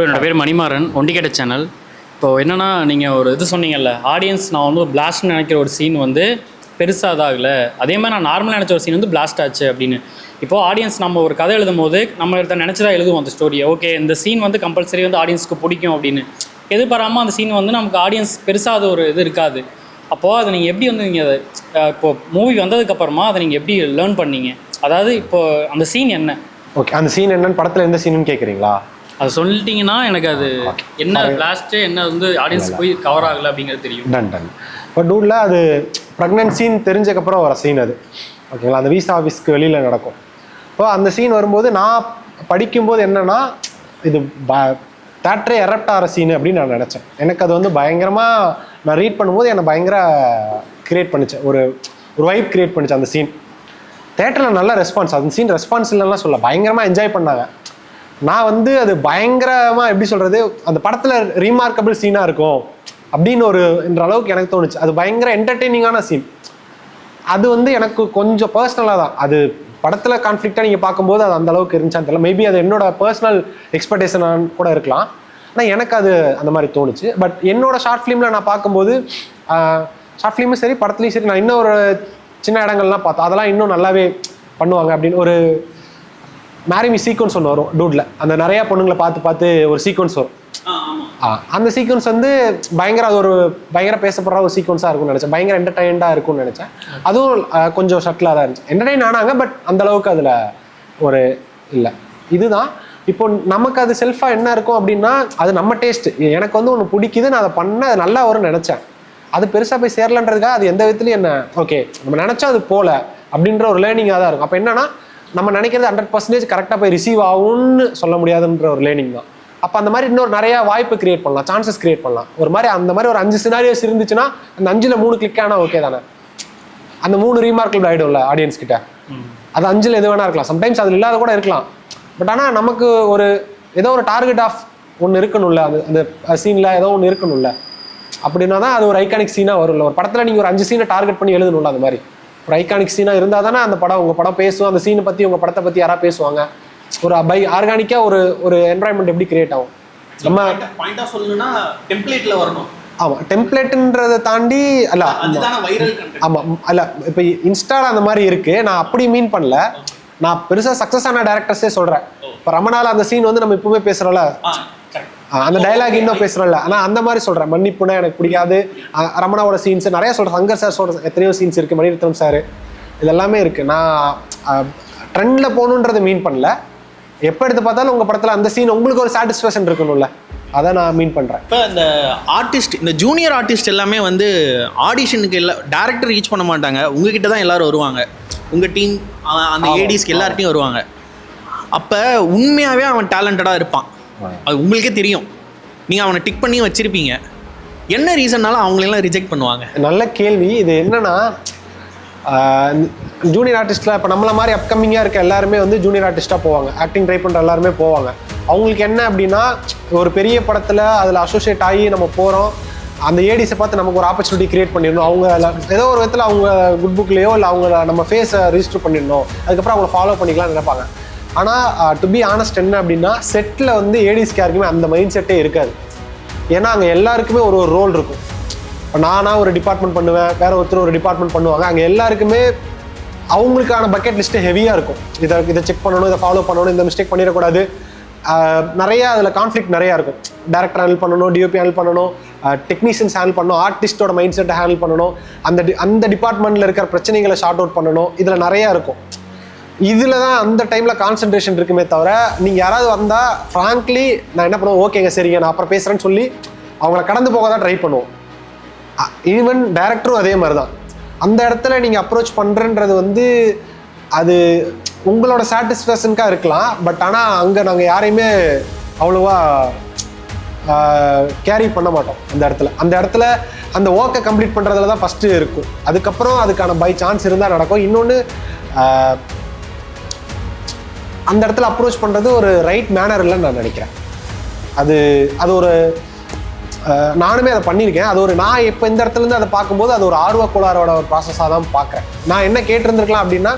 Bro என்னோட பேர் Manimaran, ஒண்டிக்கேட்ட channel. இப்போது என்னென்னா, நீங்கள் ஒரு இது சொன்னீங்கல்ல, ஆடியன்ஸ் நான் வந்து ஒரு பிளாஸ்ட்னு நினைக்கிற ஒரு சீன் வந்து பெருசாக இதாகலை, அதே மாதிரி நான் நார்மலாக நினச்ச ஒரு சீன் வந்து பிளாஸ்ட் ஆச்சு அப்படின்னு. இப்போது ஆடியன்ஸ் நம்ம ஒரு கதை எழுதும் போது நம்ம நினச்சதா எழுதுவோம் அந்த ஸ்டோரியை. ஓகே, இந்த சீன் வந்து கம்பல்சரி வந்து ஆடியன்ஸ்க்கு பிடிக்கும் அப்படின்னு எதிர்பாராமல் அந்த சீன் வந்து நமக்கு ஆடியன்ஸ் பெருசாக அது ஒரு இது இருக்காது. அப்போது அதை நீங்கள் எப்படி வந்து நீங்கள் இப்போது மூவி வந்ததுக்கப்புறமா அதை நீங்கள் எப்படி லேர்ன் பண்ணீங்க? அதாவது இப்போது அந்த சீன் என்ன? ஓகே, அந்த சீன் என்னன்னு படத்தில் எந்த சீனுன்னு கேட்குறீங்களா? அது சொல்லிட்டீங்கன்னா எனக்கு அது என்ன பிளாஸ்ட்டு என்ன வந்து ஆடியன்ஸ் போய் கவர் ஆகலை அப்படிங்கிறது தெரியும். டன் இப்போ டூடில் அது ப்ரெக்னென்ட் சீன் தெரிஞ்சக்கப்புறம் வர சீன் அது. ஓகேங்களா, அந்த விசா ஆஃபீஸ்க்கு வெளியில் நடக்கும். இப்போ அந்த சீன் வரும்போது நான் படிக்கும்போது என்னென்னா, இது தேட்டரே எரப்ட் ஆகிற சீனு அப்படின்னு நான் நினச்சேன். எனக்கு அது வந்து பயங்கரமாக நான் ரீட் பண்ணும்போது என்னை பயங்கர க்ரியேட் பண்ணிச்சேன், ஒரு வைப் க்ரியேட் பண்ணிச்சு அந்த சீன். தேட்டரில் நல்ல ரெஸ்பான்ஸ், அந்த சீன் ரெஸ்பான்ஸ் இல்லைன்னா சொல்ல, பயங்கரமாக என்ஜாய் பண்ணாங்க. நான் வந்து அது பயங்கரமாக எப்படி சொல்கிறது, அந்த படத்தில் ரீமார்க்கபிள் சீனாக இருக்கும் அப்படின்னு என்ற அளவுக்கு எனக்கு தோணுச்சு. அது பயங்கர என்டர்டெய்னிங்கான சீன். அது வந்து எனக்கு கொஞ்சம் பர்சனலாக தான், அது படத்தில் கான்ஃப்ளிக்டாக நீங்கள் பார்க்கும்போது அது அந்த அளவுக்கு இருந்துச்சான்னு தெரியல. மேபி அது என்னோட பர்சனல் எக்ஸ்பெக்டேஷனாக கூட இருக்கலாம். ஆனால் எனக்கு அது அந்த மாதிரி தோணுச்சு. பட் என்னோட ஷார்ட் ஃபிலிமில் நான் பார்க்கும்போது, ஷார்ட் ஃபிலிமும் சரி படத்துலையும் சரி, நான் இன்னும் ஒரு சின்ன இடங்கள்லாம் பார்த்தோம், அதெல்லாம் இன்னும் நல்லாவே பண்ணுவாங்க அப்படின்னு. ஒரு மேரிமி சீக்வன்ஸ் ஒன்று வரும் டூடில், அந்த நிறையா பொண்ணுங்களை பார்த்து ஒரு சீக்வன்ஸ் வரும். அந்த சீக்வன்ஸ் வந்து அது ஒரு பயங்கர பேசப்படுற ஒரு சீக்வன்ஸாக இருக்கும்னு நினச்சேன். பயங்கர என்டர்டைன்டாக இருக்கும்னு நினச்சேன். அதுவும் கொஞ்சம் ஷட்டிலாக தான் இருந்துச்சு. என்டர்டைன் ஆனாங்க, பட் அந்த அளவுக்கு அதில் ஒரு இல்லை. இதுதான் இப்போ நமக்கு அது செல்ஃபாக என்ன இருக்கும் அப்படின்னா, அது நம்ம டேஸ்ட்டு. எனக்கு வந்து ஒன்று பிடிக்குது, நான் அதை பண்ண அது நல்லா வரும்னு நினச்சேன். அது பெருசாக போய் சேரலன்றதுக்காக அது எந்த விதத்துலையும் என்ன ஓகே நம்ம நினச்சா அது போகல அப்படின்ற ஒரு லேர்னிங்காக தான் இருக்கும். அப்போ என்னன்னா, நம்ம நினைக்கிறது 100% கரெக்டாக போய் ரிசீவ் ஆகும்னு சொல்ல முடியாதுன்ற ஒரு லேர்னிங் தான். அப்போ அந்த மாதிரி இன்னொரு நிறையா வாய்ப்பு கிரியேட் பண்ணலாம், சான்சஸ் கிரியேட் பண்ணலாம். ஒரு மாதிரி அந்த மாதிரி ஒரு 5 சினாரியோஸ் இருந்துச்சுன்னா அந்த 5ல் 3 கிளிக் ஆனால் ஓகே தானே. அந்த 3 ரீமார்க்கபிள் ஆகிடும்ல ஆடியன்ஸ் கிட்ட. அது 5ல் எது வேணா இருக்கலாம், சம்டைம்ஸ் அதில் இல்லாத கூட இருக்கலாம். பட் ஆனால் நமக்கு ஏதோ ஒரு டார்கெட் ஆஃப் ஒன்று இருக்கணும்ல, அந்த சீனில் ஏதோ ஒன்று இருக்கணும்ல. அப்படின்னா தான் அது ஒரு ஐகானிக் சீனாக வரும்ல. ஒரு படத்தில் நீங்கள் ஒரு 5 சீனை டார்கெட் பண்ணி எழுதணும்ல. அந்த மாதிரி ஒரு ஐகானிக் சீனாக இருந்தால் தானே அந்த படம் உங்கள் படம் பேசும். அந்த சீனை பற்றி உங்கள் படத்தை பற்றி யாராவது பேசுவாங்க. ஒரு ஆர்கானிக்காக ஒரு என்வரான்மெண்ட் எப்படி கிரியேட் ஆகும். நம்ம பாயிண்டா சொல்லணும்னா டெம்ப்ளேட்ல வரணும். ஆமாம், டெம்ப்ளேட்டுன்றதை தாண்டி அல்ல. ஆமாம், அல்ல இப்போ இன்ஸ்டால அந்த மாதிரி இருக்குது. நான் அப்படி மீன் பண்ணல. நான் பெருசாக சக்ஸஸ் ஆன டேரக்டர்ஸே சொல்கிறேன். இப்போ ரமணால அந்த சீன் வந்து நம்ம இப்போவே பேசுகிறோம்ல, அந்த டைலாக் இன்னும் பேசுகிறோம்ல. ஆனால் அந்த மாதிரி சொல்கிறேன். மன்னிப்புனா எனக்கு பிடிக்காது. ரமணாவோட சீன்ஸ் நிறையா சொல்கிறேன். சங்கர் சார் சொல்கிற எத்தனையோ சீன்ஸ் இருக்குது, மணிரத்னம் சார், இதெல்லாமே இருக்குது. நான் ட்ரெண்டில் போகணுன்றதை மீன் பண்ணல. எப்போ எடுத்து பார்த்தாலும் உங்கள் படத்தில் அந்த சீன் உங்களுக்கு ஒரு சாட்டிஸ்ஃபேக்ஷன் இருக்கணும்ல, அதை நான் மீன் பண்ணுறேன். இப்போ இந்த ஆர்டிஸ்ட், இந்த ஜூனியர் ஆர்டிஸ்ட் எல்லாமே வந்து ஆடிஷனுக்கு டேரக்டர் ரீச் பண்ண மாட்டாங்க, உங்ககிட்ட தான் எல்லோரும் வருவாங்க. உங்கள் டீம் அந்த ஏடிஸ்க்கு எல்லார்ட்டையும் வருவாங்க. அப்போ உண்மையாகவே அவன் டேலண்டடாக இருப்பான், அது உங்களுக்கே தெரியும். நீங்கள் அவனை டிக் பண்ணி வச்சுருப்பீங்க. என்ன ரீசன்னாலும் அவங்களெல்லாம் ரிஜெக்ட் பண்ணுவாங்க? நல்ல கேள்வி. இது என்னன்னா, ஜூனியர் ஆர்டிஸ்ட்டில் இப்போ நம்மள மாதிரி அப்கமிங்காக இருக்க எல்லாருமே வந்து ஜூனியர் ஆர்டிஸ்ட்டாக போவாங்க. ஆக்டிங் ட்ரை பண்ணுற எல்லாருமே போவாங்க. அவங்களுக்கு என்ன அப்படின்னா, ஒரு பெரிய படத்தில் அதில் அசோசியேட் ஆகி நம்ம போகிறோம், அந்த ஏடிஸை பார்த்து நமக்கு ஒரு ஆப்பர்ச்சுனிட்டி கிரியேட் பண்ணிடணும். அவங்க ஏதோ ஒரு விதத்தில் அவங்க குட் புக்லேயோ இல்லை அவங்க நம்ம ஃபேஸை ரிஜிஸ்டர் பண்ணிடணும், அதுக்கப்புறம் அவங்கள ஃபாலோ பண்ணிக்கலாம்னு நினைப்பாங்க. ஆனால் டு பி ஆனஸ்ட் என்ன அப்படின்னா, செட்டில் வந்து ஏடிஸ்க்கு யாருக்குமே அந்த மைண்ட் செட்டே இருக்காது. ஏன்னா அங்கே எல்லாருக்குமே ஒரு ரோல் இருக்கும். இப்போ நானாக ஒரு டிபார்ட்மெண்ட் பண்ணுவேன், வேற ஒருத்தர் ஒரு டிபார்ட்மெண்ட் பண்ணுவாங்க. அங்கே எல்லாருக்குமே அவங்களுக்கான பக்கெட் லிஸ்ட்டு ஹெவியாக இருக்கும். இதை செக் பண்ணணும், இதை ஃபாலோ பண்ணணும், இந்த மிஸ்டேக் பண்ணிடக்கூடாது. நிறையா அதில் கான்ஃப்ளிக்ட் நிறையா இருக்கும். டேரக்டர் ஹேண்டில் பண்ணணும், டிஓபி ஹேண்டில் பண்ணணும், டெக்னீஷியன்ஸ் ஹேண்டில் பண்ணணும், ஆர்டிஸ்டோட மைண்ட் செட்டை ஹேண்டில் பண்ணணும், அந்த டிபார்ட்மெண்ட்டில் இருக்கிற பிரச்சனைகளை ஷார்ட் அவுட் பண்ணணும். இதில் நிறையா இருக்கும். இதில் தான் அந்த டைமில் கான்சன்ட்ரேஷன் இருக்குமே தவிர, நீங்கள் யாராவது வந்தால் ஃப்ராங்க்லி நான் என்ன பண்ணுவோம், ஓகேங்க சரிங்க நான் அப்புறம் பேசுகிறேன்னு சொல்லி அவங்கள கடந்து போக தான் ட்ரை பண்ணுவோம். ஈவன் டைரக்டரும் அதே மாதிரி தான். அந்த இடத்துல நீங்கள் அப்ரோச் பண்ணுறன்றது வந்து அது உங்களோட சாட்டிஸ்ஃபேக்ஷனுக்காக இருக்கலாம். பட் ஆனால் அங்கே நாங்கள் யாரையுமே அவ்வளோவா கேரி பண்ண மாட்டோம். அந்த இடத்துல அந்த ஒர்க்கை கம்ப்ளீட் பண்ணுறதுல தான் ஃபஸ்ட்டு இருக்கும். அதுக்கப்புறம் அதுக்கான பை சான்ஸ் இருந்தால் நடக்கும். இன்னொன்று, அந்த இடத்துல அப்ரோச் பண்ணுறது ஒரு ரைட் மேனர் இல்லைன்னு நான் நினைக்கிறேன். அது ஒரு நானுமே அதை பண்ணியிருக்கேன். அது நான் இப்போ இந்த இடத்துலேருந்து அதை பார்க்கும்போது அது ஒரு ஆர்வ கோளாரோட ஒரு ப்ராசஸாக தான் பார்க்குறேன். நான் என்ன கேட்டிருந்துருக்கலாம் அப்படின்னா,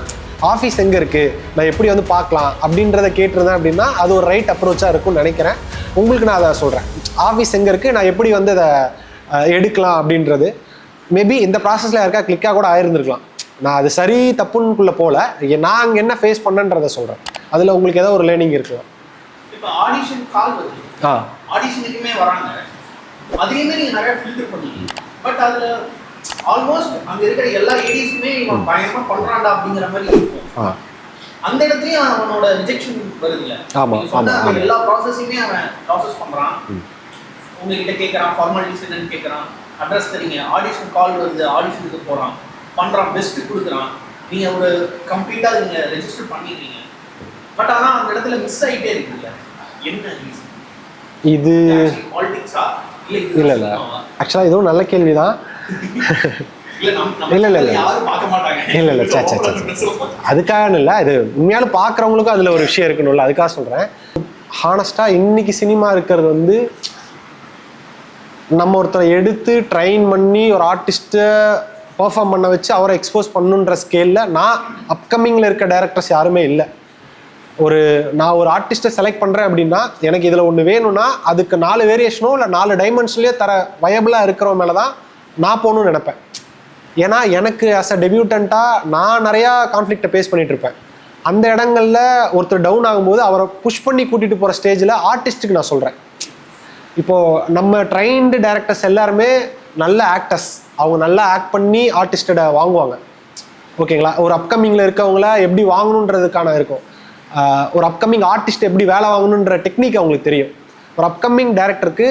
ஆஃபீஸ் எங்கே இருக்குது, நான் எப்படி வந்து பார்க்கலாம் அப்படின்றத கேட்டிருந்தேன் அப்படின்னா அது ஒரு ரைட் அப்ரோச்சாக இருக்கும்னு நினைக்கிறேன். உங்களுக்கு நான் அதை சொல்கிறேன், ஆஃபீஸ் எங்கே இருக்குது, நான் எப்படி வந்து அதை எடுக்கலாம் அப்படின்றது. மேபி இந்த ப்ராசஸில் யாருக்கா கிளிக்காக கூட ஆயிருந்திருக்கலாம். நான் அது சரி தப்புன்னுக்குள்ளே போகல, நான் அங்கே என்ன ஃபேஸ் பண்ணேன்றதை சொல்கிறேன். அதில் உங்களுக்கு ஏதோ ஒரு லேர்னிங் இருக்கலாம். இப்போ ஆடிஷன் கால் வருது, ஆடிஷனுக்குமே வராங்க, அதையுமே நீங்கள் நிறைய ஃபில்டர் பண்ணுவீங்க. பட் அதில் ஆல்மோஸ்ட் அங்கே இருக்கிற எல்லா ஏடிஸுமே இவன் பயங்கரமாக பண்ணுறான்டா அப்படிங்கிற மாதிரி இருக்கும். அந்த இடத்துலையும் அவனோட ரிஜெக்ஷன் வருது இல்லை? ஆமாம், எல்லா ப்ராசஸையுமே அவன் ப்ராசஸ் பண்ணுறான், உங்ககிட்ட கேட்குறான், ஃபார்மாலிட்டிஸ் என்னன்னு கேட்குறான், அட்ரஸ் தரீங்க, ஆடிஷன் கால் வருது, ஆடிஷனுக்கு போகிறான், பண்ணுறான், பெஸ்ட்டு கொடுக்குறான், நீங்கள் ஒரு கம்ப்ளீட்டாக நீங்கள் ரெஜிஸ்டர் பண்ணிடுறீங்க. பட் ஆனால் அந்த இடத்துல மிஸ் ஆகிட்டே இருக்குல்ல, என்ன ரீசன்? இது பாலிடிக்ஸா? இல்லை இல்லை, ஆக்சுவலாக இதுவும் நல்ல கேள்வி தான். இல்லை இல்லை இல்லை இல்லை இல்லை சே அதுக்காக இல்லை, இது உண்மையாலும் பார்க்குறவங்களுக்கும் அதில் ஒரு விஷயம் இருக்கணும்ல, அதுக்காக சொல்கிறேன். ஹானஸ்ட்டாக இன்னைக்கு சினிமா இருக்கிறது வந்து நம்ம ஒருத்தரை எடுத்து ட்ரெயின் பண்ணி ஒரு ஆர்டிஸ்ட்டை பர்ஃபார்ம் பண்ண வச்சு அவரை எக்ஸ்போஸ் பண்ணுன்ற ஸ்கேலில் நான் அப்கமிங்கில் இருக்க டைரக்டர்ஸ் யாருமே இல்லை. நான் ஒரு ஆர்டிஸ்ட்டை செலக்ட் பண்ணுறேன் அப்படின்னா எனக்கு இதில் ஒன்று வேணும்னா அதுக்கு 4 வேரியேஷனோ இல்லை 4 டைமென்ஷன்லேயே தர வயபிளாக இருக்கிறவங்க மேலே தான் நான் போகணும்னு நினைப்பேன். ஏன்னா எனக்கு ஆஸ் அ டெபியூட்டண்ட்டாக நான் நிறையா கான்ஃப்ளிக்டை ஃபேஸ் பண்ணிகிட்டு இருப்பேன். அந்த இடங்களில் ஒருத்தர் டவுன் ஆகும்போது அவரை புஷ் பண்ணி கூட்டிகிட்டு போகிற ஸ்டேஜில் ஆர்டிஸ்ட்டுக்கு நான் சொல்கிறேன், இப்போது நம்ம ட்ரைன்டு டைரக்டர்ஸ் எல்லாருமே நல்ல ஆக்டர்ஸ், அவங்க நல்லா ஆக்ட் பண்ணி ஆர்டிஸ்ட்டை வாங்குவாங்க. ஓகேங்களா? ஒரு அப்கமிங்கில் இருக்கவங்கள எப்படி வாங்கணுன்றதுக்கான இருக்கும், ஒரு அப்கமிங் ஆர்டிஸ்ட் எப்படி வேலை வாங்கணுன்ற டெக்னிக் அவங்களுக்கு தெரியும். ஒரு அப்கமிங் டைரக்டருக்கு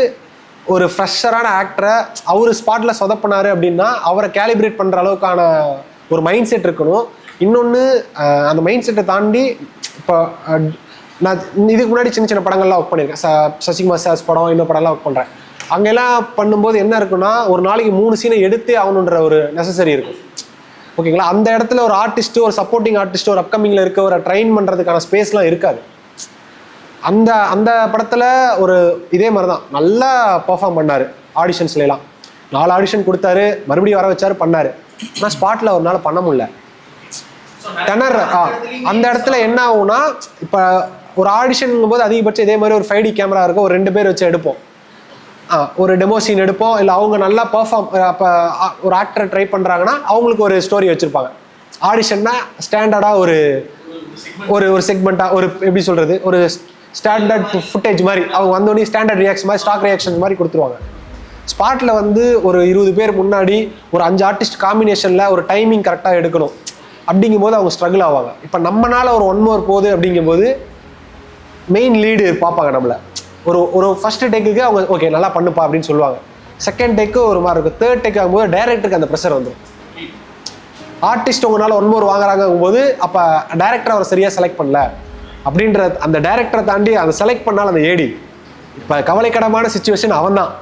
ஒரு ஃப்ரெஷரான ஆக்டரை அவர் ஸ்பாட்டில் சொதப்பினார் அப்படின்னா அவரை கேலிப்ரேட் பண்ணுற அளவுக்கான ஒரு மைண்ட் செட் இருக்கணும். இன்னொன்று அந்த மைண்ட் செட்டை தாண்டி இப்போ நான் இதுக்கு முன்னாடி சின்ன சின்ன படங்கள்லாம் ஒர்க் பண்ணியிருக்கேன், சசிகுமார் சார்ஸ் படம், இன்னும் படம்லாம் ஒர்க் பண்ணுறேன். அங்கெல்லாம் பண்ணும்போது என்ன இருக்குன்னா ஒரு நாளைக்கு 3 சீனை எடுத்தே ஆகணுன்ற ஒரு நெசசரி இருக்கும். ஓகேங்களா? அந்த இடத்துல ஒரு ஆர்டிஸ்ட்டு, ஒரு சப்போர்ட்டிங் ஆர்டிஸ்ட்டு, ஒரு அப்கமிங்கில் இருக்க ஒரு ட்ரெயின் பண்ணுறதுக்கான ஸ்பேஸ்லாம் இருக்காது. அந்த படத்தில் ஒரு இதே மாதிரி தான் நல்லா பர்ஃபார்ம் பண்ணார் ஆடிஷன்ஸ்லாம். 4 ஆடிஷன் கொடுத்தாரு, மறுபடியும் வர வச்சாரு, பண்ணார். ஆனால் ஸ்பாட்டில் ஒரு நாள் பண்ண முடியல, திணற. அந்த இடத்துல என்ன ஆகும்னா இப்போ ஒரு ஆடிஷனுங்கும் போது அதிகபட்சம் இதே மாதிரி ஒரு 5D கேமரா இருக்கும், ஒரு 2 பேர் வச்சு எடுப்போம், ஒரு டெமோ சீன் எடுப்போம். இல்லை அவங்க நல்லா பர்ஃபார்ம், அப்போ ஒரு ஆக்டரை ட்ரை பண்ணுறாங்கன்னா அவங்களுக்கு ஒரு ஸ்டோரி வச்சுருப்பாங்க. ஆடிஷன்னா ஸ்டாண்டர்டாக ஒரு ஒரு செக்மெண்ட்டாக ஒரு எப்படி சொல்கிறது, ஒரு ஸ்டாண்டர்ட் ஃபுட்டேஜ் மாதிரி அவங்க வந்தோடனே ஸ்டாண்டர்ட் ரியாக்ஷன் மாதிரி, ஸ்டாக் ரியாக்ஷன் மாதிரி கொடுத்துருவாங்க. ஸ்பாட்டில் வந்து ஒரு 20 பேர் முன்னாடி ஒரு 5 ஆர்டிஸ்ட் காம்பினேஷனில் ஒரு டைமிங் கரெக்டாக எடுக்கணும். அப்படிங்கும்போது அவங்க ஸ்ட்ரகிள் ஆவாங்க. இப்போ நம்மளால ஒரு 1 மோர் போகுது அப்படிங்கும்போது மெயின் லீடு பார்ப்பாங்க நம்மளை. ஒரு ஃபர்ஸ்ட் டேக்குக்கு அவங்க ஓகே நல்லா பண்ணுப்பா அப்படின்னு சொல்லுவாங்க. செகண்ட் டேக்கு ஒரு மாதிரி இருக்கும். தேர்ட் டேக் ஆகும்போது டைரக்டருக்கு அந்த ப்ரெஷர் வந்துடும். ஆர்டிஸ்ட் உங்களால் 1 மோர் வாங்குறாங்கும் போது அப்போ டைரக்டர் அவரை சரியாக செலக்ட் பண்ணல அப்படின்ற அந்த டைரக்டரை தாண்டி அதை செலக்ட் பண்ணால் அந்த ஏடி இப்போ கவலைக்கிடமான சுச்சுவேஷன் அவன் தான்.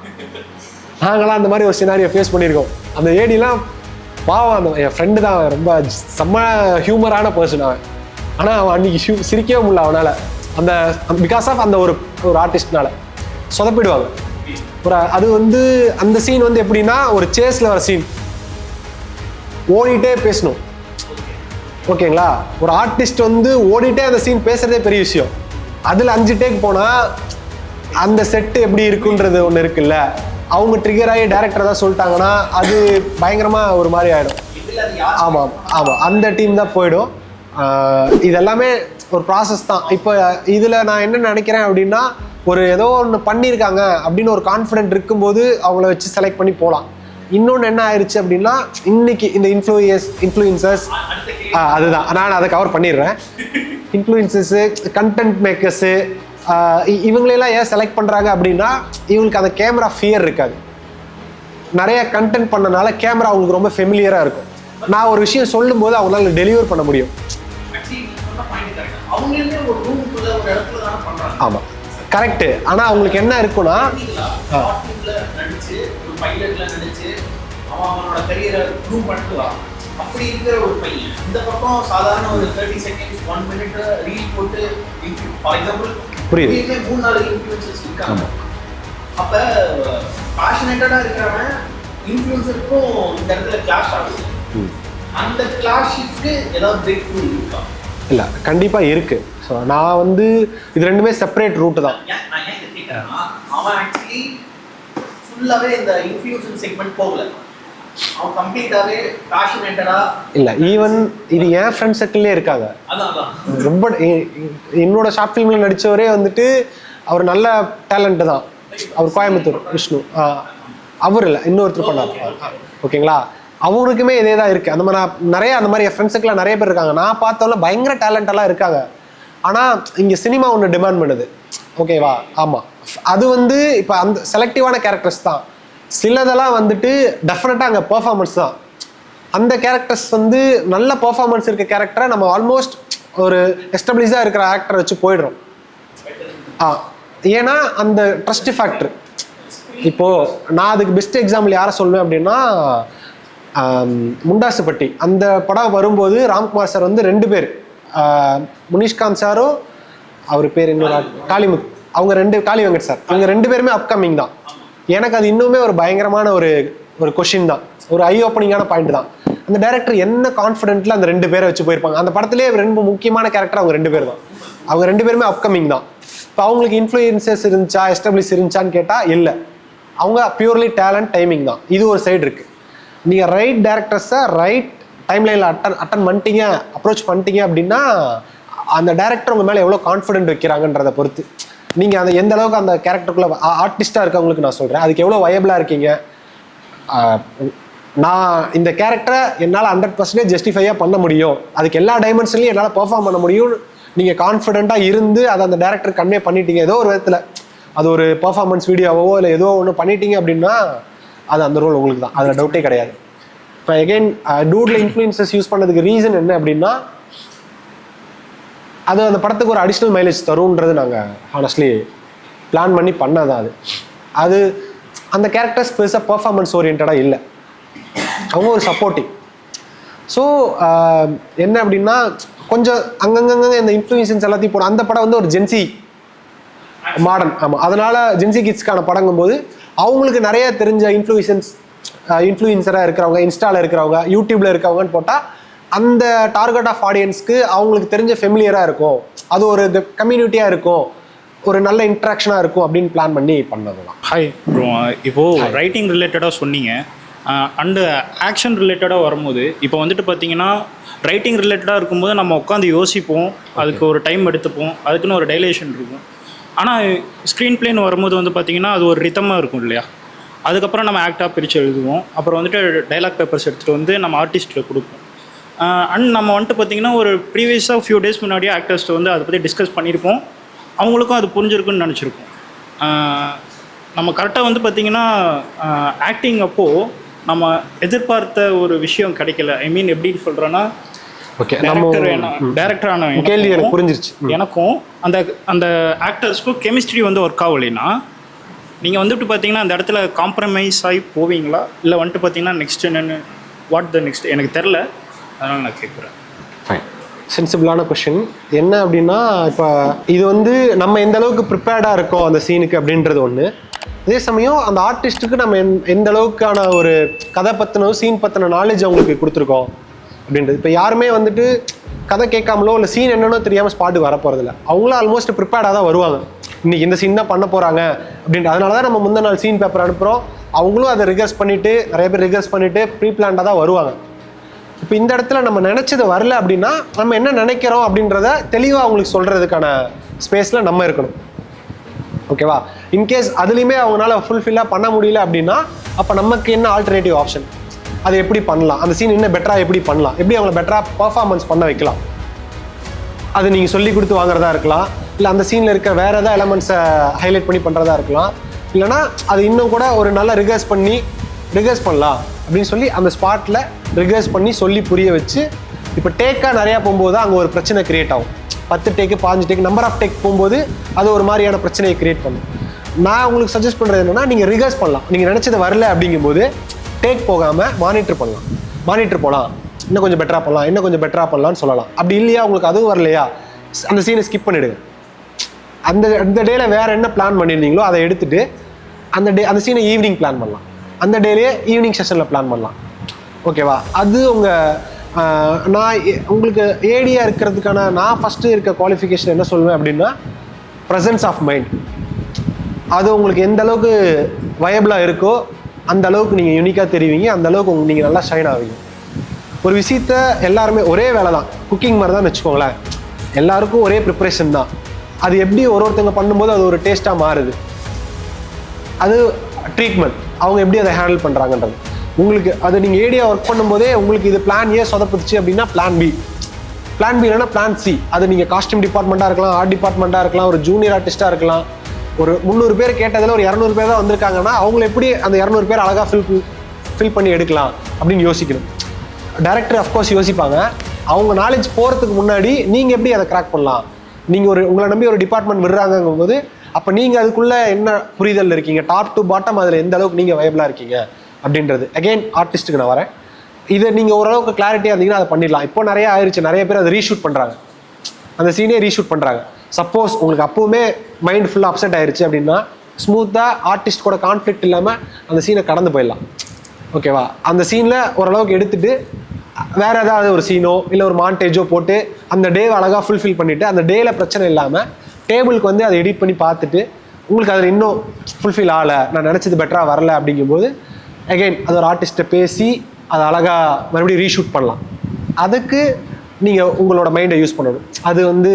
நாங்களாம் அந்த மாதிரி ஒரு சினாரியை ஃபேஸ் பண்ணியிருக்கோம். அந்த ஏடிலாம் பாவம், அந்த என் ஃப்ரெண்டு தான், ரொம்ப செம்ம ஹியூமரான பர்சன் அவன். ஆனால் அவன் அன்றைக்கி சிரிக்கவே முடியல அவனால், அந்த பிகாஸ் ஆஃப் அந்த ஒரு ஆர்டிஸ்ட்னால சொதப்பிடுவாங்க. அது வந்து அந்த சீன் வந்து எப்படின்னா ஒரு சேஸில் வர சீன், ஓடிட்டே பேசணும். ஓகேங்களா? ஒரு ஆர்டிஸ்ட் வந்து ஓடிட்டே அந்த சீன் பேசுறதே பெரிய விஷயம். அதில் 5 டேக் போனால் அந்த செட்டு எப்படி இருக்குன்றது ஒன்று இருக்குல்ல. அவங்க ட்ரிகர் ஆகி டேரக்டர் தான் சொல்லிட்டாங்கன்னா அது பயங்கரமாக ஒரு மாதிரி ஆகிடும். ஆமாம் ஆமாம், அந்த டீம் தான் போயிடும். இதெல்லாமே ஒரு ப்ராசஸ் தான். இப்போ இதில் நான் என்ன நினைக்கிறேன் அப்படின்னா ஒரு ஏதோ ஒன்று பண்ணியிருக்காங்க அப்படின்னு ஒரு கான்ஃபிடென்ட் இருக்கும்போது அவங்கள வச்சு செலக்ட் பண்ணி போகலாம். இன்னொன்று என்ன ஆயிடுச்சு அப்படின்னா இன்னைக்கு இந்த இன்ஃப்ளூயன்சர்ஸ் அதுதான் நான் அதை கவர் பண்ணிடுறேன். இன்ஃப்ளூயன்சர்ஸு, கண்டென்ட் மேக்கர்ஸு, இவங்களெல்லாம் ஏன் செலக்ட் பண்ணுறாங்க அப்படின்னா இவங்களுக்கு அந்த கேமரா ஃபியர் இருக்காது. நிறைய கண்டென்ட் பண்ணனால கேமரா அவங்களுக்கு ரொம்ப ஃபெமிலியராக இருக்கும். நான் ஒரு விஷயம் சொல்லும்போது அவங்களால டெலிவர் பண்ண முடியும். ஆமாம் கரெக்டு. ஆனால் அவங்களுக்கு என்ன இருக்குன்னா அப்படி இருக்கிற ஒரு பையன் இந்த பக்கம் சாதாரண ஒரு 30 செகண்ட்ஸ் 1 மினிட் ரீல் போட்டு ஃபார் எக்ஸாம்பிள் புரியுது 3-4 இன்ஃப்ளூயன்சர்ஸ் இருக்காங்க. அப்ப பேஷனேட்டடா இருக்கிறவன் இன்ஃப்ளூயன்சருக்கும் இந்த இடத்துல கிளாஷ் ஆகுது. அந்த கிளாஷுக்கு ஏதாவது பிரேக் த்ரூ இருக்கா? இல்லை, கண்டிப்பாக இருக்குது. ஸோ நான் வந்து இது ரெண்டுமே செப்பரேட் ரூட்டு தான். நான் ஏன் கேட்குறேன்னா, அவன் ஆக்சுவலி ஃபுல்லாகவே இந்த இன்ஃப்ளூயன்ஸ் செக்மெண்ட் போகல, அவன் கம்ப்ளீட்டாகவே பேஷனேட்டடாக இல்லை, ஈவன் இது என் ஃப்ரெண்ட் சர்க்கிள்லேயே இருக்காங்க. அதான் ரொம்ப என்னோட ஷார்ட் ஃபிலிமில் நடித்தவரே வந்துட்டு அவர் நல்ல டேலண்ட்டு தான். அவர் கோயம்புத்தூர் விஷ்ணு, அவர் இல்லை இன்னொருத்தர் பண்ணார். ஓகேங்களா, அவருக்குமே இதே தான் இருக்குது. அந்த மாதிரி நான் நிறைய அந்த மாதிரி என் ஃப்ரெண்ட்ஸுக்கெலாம் நிறைய பேர் இருக்காங்க. நான் பார்த்தவங்கள பயங்கர டேலண்டெல்லாம் இருக்காங்க. ஆனால் இங்கே சினிமா ஒன்று டிமாண்ட் பண்ணுது. ஓகேவா? ஆமாம், அது வந்து இப்போ அந்த செலக்டிவான கேரக்டர்ஸ் தான். சிலதெல்லாம் வந்துட்டு டெஃபினட்டாக அங்கே பர்ஃபார்மன்ஸ் தான். அந்த கேரக்டர்ஸ் வந்து நல்ல பர்ஃபார்மன்ஸ் இருக்க கேரக்டரை நம்ம ஆல்மோஸ்ட் ஒரு எஸ்டபிளிஷாக இருக்கிற ஆக்டரை வச்சு போயிடுறோம். ஏன்னா அந்த ட்ரஸ்ட் ஃபேக்டர். இப்போது நான் அதுக்கு பெஸ்ட் எக்ஸாம்பிள் யாரை சொல்லுவேன் அப்படின்னா, முண்டாசுப்பட்டி அந்த படம் வரும்போது ராம்குமார் சார் வந்து 2 பேர், முனிஷ்காந்த் சாரும் அவர் பேர் இன்னொரு காளிமுத், அவங்க காளி வெங்கட் சார், அவங்க 2 பேருமே அப்கமிங் தான். எனக்கு அது இன்னுமே ஒரு பயங்கரமான ஒரு கொஷின் தான், ஒரு ஐ ஓப்பனிங்கான பாயிண்ட் தான். அந்த டைரக்டர் என்ன கான்ஃபிடென்ட்ல அந்த 2 பேரை வச்சு போயிருப்பாங்க. அந்த படத்திலே 2 முக்கியமான கேரக்டர் அவங்க 2 பேர் தான். அவங்க 2 பேருமே அப்கமிங் தான். இப்போ அவங்களுக்கு இன்ஃப்ளூயன்சஸ் இருந்துச்சா, எஸ்டாப்ளிஷ் இருந்துச்சான்னு கேட்டால் இல்லை. அவங்க பியூர்லி டேலண்ட், டைமிங் தான். இது ஒரு சைடு இருக்குது. நீங்கள் ரைட் டேரக்டர்ஸை ரைட் டைம்லைனில் அட்டன் பண்ணிட்டீங்க, அப்ரோச் பண்ணிட்டீங்க அப்படின்னா அந்த டேரக்டர் உங்கள் மேலே எவ்வளோ கான்ஃபிடென்ட் வைக்கிறாங்கன்றதை பொறுத்து நீங்கள் அந்த எந்த அளவுக்கு அந்த கேரக்டருக்குள்ளே ஆர்டிஸ்டாக இருக்கவங்களுக்கு நான் சொல்கிறேன், அதுக்கு எவ்வளோ வயபிளாக இருக்கீங்க. நான் இந்த கேரக்டரை என்னால் 100% ஜஸ்டிஃபையாக பண்ண முடியும், அதுக்கு எல்லா டைமென்ஷன்லையும் என்னால் பெர்ஃபார்ம் பண்ண முடியும், நீங்கள் கான்ஃபிடென்ட்டாக இருந்து அதை அந்த டேரக்டர் கன்வே பண்ணிட்டீங்க ஏதோ ஒரு விதத்தில், அது ஒரு பெர்ஃபார்மன்ஸ் வீடியோவோ இல்லை ஏதோ ஒன்று பண்ணிட்டீங்க அப்படின்னா அது அந்த ரோல் உங்களுக்கு தான், அதில் டவுட்டே கிடையாது. இப்போ எகெயின் டூடில் இன்ஃப்ளூயன்சஸ் யூஸ் பண்ணதுக்கு ரீசன் என்ன அப்படின்னா, அது அந்த படத்துக்கு ஒரு அடிஷ்னல் மைலேஜ் தரும்ன்றது நாங்கள் ஹானஸ்ட்லி பிளான் பண்ணி பண்ணதான். அது அந்த கேரக்டர்ஸ் பெருசாக பெர்ஃபார்மன்ஸ் ஓரியன்டாக இல்லை, அவங்க ஒரு சப்போர்ட்டிவ். ஸோ என்ன அப்படின்னா கொஞ்சம் அங்கங்கே இந்த இன்ஃப்ளூயன்சன்ஸ் எல்லாத்தையும் போடும். அந்த படம் வந்து ஒரு ஜென்சி மாடர்ன், ஆமாம், அதனால ஜென்சி கிட்ஸ்க்கான படங்கும்போது அவங்களுக்கு நிறைய தெரிஞ்ச இன்ஃப்ளூயன்சராக இருக்கிறவங்க, இன்ஸ்டாவில் இருக்கிறவங்க, யூடியூப்ல இருக்கிறவங்கன்னு போட்டால் அந்த டார்கெட் ஆஃப் ஆடியன்ஸ்க்கு அவங்களுக்கு தெரிஞ்ச ஃபெமிலியராக இருக்கும், அது ஒரு கம்யூனிட்டியாக இருக்கும், ஒரு நல்ல இன்ட்ராக்ஷனாக இருக்கும் அப்படின்னு பிளான் பண்ணி பண்ணதுலாம். ஹாய் ப்ரோ, இப்போது ரைட்டிங் ரிலேட்டடாக சொன்னீங்க அண்டு ஆக்ஷன் ரிலேட்டடாக வரும்போது இப்போ வந்துட்டு பார்த்தீங்கன்னா ரைட்டிங் ரிலேட்டடாக இருக்கும்போது நம்ம உட்காந்து யோசிப்போம், அதுக்கு ஒரு டைம் எடுத்துப்போம், அதுக்குன்னு ஒரு டைலேஷன் இருக்கும். ஆனால் ஸ்க்ரீன் பிளேன்னு வரும்போது வந்து பார்த்திங்கன்னா அது ஒரு ரிதமாக இருக்கும் இல்லையா, அதுக்கப்புறம் நம்ம ஆக்டாக பிரித்து எழுதுவோம், அப்புறம் வந்துட்டு டைலாக் பேப்பர்ஸ் எடுத்துகிட்டு வந்து நம்ம ஆர்டிஸ்ட்டில் கொடுப்போம். அண்ட் நம்ம வந்துட்டு பார்த்திங்கன்னா ஒரு ப்ரீவியஸாக ஃபியூ டேஸ் முன்னாடியே ஆக்டர்ஸ்ட்டு வந்து அதை பற்றி டிஸ்கஸ் பண்ணியிருப்போம், அவங்களுக்கும் அது புரிஞ்சிருக்குன்னு நினச்சிருப்போம். நம்ம கரெக்டாக வந்து பார்த்திங்கன்னா ஆக்டிங் அப்போது நம்ம எதிர்பார்த்த ஒரு விஷயம் கிடைக்கல. ஐ மீன் எப்படின்னு சொல்கிறேன்னா, ஓகே, டேரக்டரான கேள்வி எனக்கு புரிஞ்சிருச்சு. எனக்கும் அந்த ஆக்டர்ஸ்க்கும் கெமிஸ்ட்ரி வந்து ஒர்க் ஆகலைன்னா நீங்கள் வந்துட்டு பார்த்தீங்கன்னா அந்த இடத்துல காம்ப்ரமைஸ் ஆகி போவீங்களா, இல்லை வந்துட்டு பார்த்தீங்கன்னா நெக்ஸ்ட் என்னென்னு வாட் த நெக்ஸ்ட் எனக்கு தெரில, அதனால் நான் கேட்குறேன். ஃபைன், சென்சிபிளான கொஷின். என்ன அப்படின்னா, இப்போ இது வந்து நம்ம எந்த அளவுக்கு ப்ரிப்பேர்டாக இருக்கோம் அந்த சீனுக்கு அப்படின்றது ஒன்று. அதே சமயம் அந்த ஆர்டிஸ்ட்டுக்கு நம்ம எந்த அளவுக்கான ஒரு கதை பற்றினோ சீன் பற்றின நாலேஜ் அவங்களுக்கு கொடுத்துருக்கோம் அப்படின்றது. இப்போ யாருமே வந்துட்டு கதை கேட்காமலோ இல்லை சீன் என்னன்னோ தெரியாமல் ஸ்பாட்டுக்கு வர போகிறதில்ல, அவங்களும் ஆல்மோஸ்ட் ப்ரிப்பேர்டாக தான் வருவாங்க. இன்றைக்கி இந்த சீன் தான் பண்ண போகிறாங்க அப்படின்ட்டு, அதனால தான் நம்ம முந்தின நாள் சீன் பேப்பர் அனுப்புகிறோம், அவங்களும் அதை ரிகர்ஸ் பண்ணிவிட்டு நிறைய பேர் ரிகர்ஸ் பண்ணிவிட்டு ப்ரீ பிளான்டாக தான் வருவாங்க. இப்போ இந்த இடத்துல நம்ம நினச்சது வரல அப்படின்னா நம்ம என்ன நினைக்கிறோம் அப்படின்றத தெளிவாக அவங்களுக்கு சொல்கிறதுக்கான ஸ்பேஸில் நம்ம இருக்கணும். ஓகேவா? இன்கேஸ் அதுலேயுமே அவங்களால ஃபுல்ஃபில்லாக பண்ண முடியல அப்படின்னா அப்போ நமக்கு என்ன ஆல்டர்னேட்டிவ் ஆப்ஷன், அது எப்படி பண்ணலாம், அந்த சீன் இன்னும் பெட்டராக எப்படி பண்ணலாம், எப்படி அவங்கள பெட்டராக பர்ஃபார்மன்ஸ் பண்ண வைக்கலாம், அது நீங்கள் சொல்லி கொடுத்து வாங்குறதா இருக்கலாம், இல்லை அந்த சீனில் இருக்க வேறு ஏதாவது எலமெண்ட்ஸை ஹைலைட் பண்ணி பண்ணுறதா இருக்கலாம், இல்லைனா அது இன்னும் கூட ஒரு நல்ல ரிகர்ஸ் பண்ணலாம் அப்படின்னு சொல்லி அந்த ஸ்பாட்டில் ரிகர்ஸ் பண்ணி சொல்லி புரிய வச்சு. இப்போ டேக்காக நிறையா போகும்போது அங்கே ஒரு பிரச்சனை க்ரியேட் ஆகும். 10 டேக்கு 15 டேக்கு நம்பர் ஆஃப் டேக் போகும்போது அது ஒரு மாதிரியான பிரச்சனையை க்ரியேட் பண்ணும். நான் உங்களுக்கு சஜஸ்ட் பண்ணுறது என்னென்னா, நீங்கள் ரிகர்ஸ் பண்ணலாம். நீங்கள் நினச்சது வரல அப்படிங்கும்போது டேக் போகாமல் மானிட்டர் போகலாம், இன்னும் கொஞ்சம் பெட்டராக பண்ணலாம்னு சொல்லலாம். அப்படி இல்லையா உங்களுக்கு அதுவும் வரலையா, அந்த சீனை ஸ்கிப் பண்ணிவிடுங்க. அந்த டேல வேறு என்ன பிளான் பண்ணியிருந்தீங்களோ அதை எடுத்துகிட்டு அந்த சீனை ஈவினிங் பிளான் பண்ணலாம், அந்த டேலேயே ஈவினிங் செஷனில் பிளான் பண்ணலாம். ஓகேவா? அது உங்கள் நான் உங்களுக்கு ஏடியாக இருக்கிறதுக்கான நான் ஃபஸ்ட்டு இருக்க குவாலிஃபிகேஷன் என்ன சொல்லுவேன் அப்படின்னா ப்ரெசன்ஸ் ஆஃப் மைண்ட். அது உங்களுக்கு எந்த அளவுக்கு வயபிளாக இருக்கோ அந்த அளவுக்கு நீங்கள் யூனிக்காக தெரிவிங்க, அந்த அளவுக்கு நீங்கள் நல்லா ஷைன் ஆவீங்க. ஒரு விஷயத்த எல்லாருமே ஒரே வேலை தான், குக்கிங் மாதிரி தான் வச்சுக்கோங்களேன், எல்லாருக்கும் ஒரே ப்ரிப்ரேஷன் தான். அது எப்படி ஒருத்தங்க பண்ணும்போது அது ஒரு டேஸ்ட்டாக மாறுது, அது ட்ரீட்மெண்ட் அவங்க எப்படி அதை ஹேண்டில் பண்ணுறாங்கன்றது. உங்களுக்கு அது நீங்கள் ஏடியா ஒர்க் பண்ணும்போதே உங்களுக்கு இது பிளான் ஏ சொதப்புச்சு அப்படின்னா பிளான் பி இல்லைன்னா பிளான் சி. அது நீங்கள் காஸ்டியூம் டிபார்ட்மெண்ட்டாக இருக்கலாம், ஆர்ட் டிபார்ட்மெண்ட்டாக இருக்கலாம், ஒரு ஜூனியர் ஆர்டிஸ்ட்டாக இருக்கலாம். ஒரு 300 பேர் கேட்டதில் ஒரு 200 பேர் தான் வந்திருக்காங்கன்னா அவங்கள எப்படி அந்த 200 பேர் அழகாக ஃபில் பண்ணி எடுக்கலாம் அப்படின்னு யோசிக்கணும். டைரக்டர் அஃப்கோர்ஸ் யோசிப்பாங்க. அவங்க நாலேஜ் போகிறதுக்கு முன்னாடி நீங்கள் எப்படி அதை கிராக் பண்ணலாம், நீங்கள் உங்களை நம்பி ஒரு டிபார்ட்மெண்ட் விடுறாங்கும் போது அப்போ நீங்கள் அதுக்குள்ளே என்ன புரிதல் இருக்கீங்க, டாப் டு பாட்டம் அதில் எந்த அளவுக்கு நீங்கள் வயபிளாக இருக்கீங்க அப்படின்றது. அகெயின் ஆர்டிஸ்ட்டுக்கு நான் வரேன். இதை நீங்கள் ஓரளவுக்கு கிளாரிட்டியாக இருந்தீங்கன்னா அதை பண்ணிடலாம். இப்போ நிறைய ஆயிடுச்சு, நிறைய பேர் அதை ரீஷூட் பண்ணுறாங்க, அந்த சீனே ரீஷூட் பண்ணுறாங்க. சப்போஸ் உங்களுக்கு அப்போவுமே மைண்ட் ஃபுல்லாக அப்செட் ஆயிடுச்சு அப்படின்னா ஸ்மூத்தாக ஆர்டிஸ்ட் கூட கான்ஃப்ளிக்ட் இல்லாமல் அந்த சீனை கடந்து போயிடலாம். ஓகேவா? அந்த சீனில் ஓரளவுக்கு எடுத்துகிட்டு வேறு ஏதாவது ஒரு சீனோ இல்லை ஒரு மாண்டேஜோ போட்டு அந்த டேவை அழகாக ஃபுல்ஃபில் பண்ணிவிட்டு அந்த டேயில் பிரச்சனை இல்லாமல் டேபிளுக்கு வந்து அதை எடிட் பண்ணி பார்த்துட்டு உங்களுக்கு அதில் இன்னும் ஃபுல்ஃபில் ஆகலை, நான் நினச்சது பெட்டராக வரல அப்படிங்கும்போது அகெயின் அது ஒரு ஆர்டிஸ்ட்டை பேசி அதை அழகாக மறுபடியும் ரீஷூட் பண்ணலாம். அதுக்கு நீங்கள் உங்களோட மைண்டை யூஸ் பண்ணணும். அது வந்து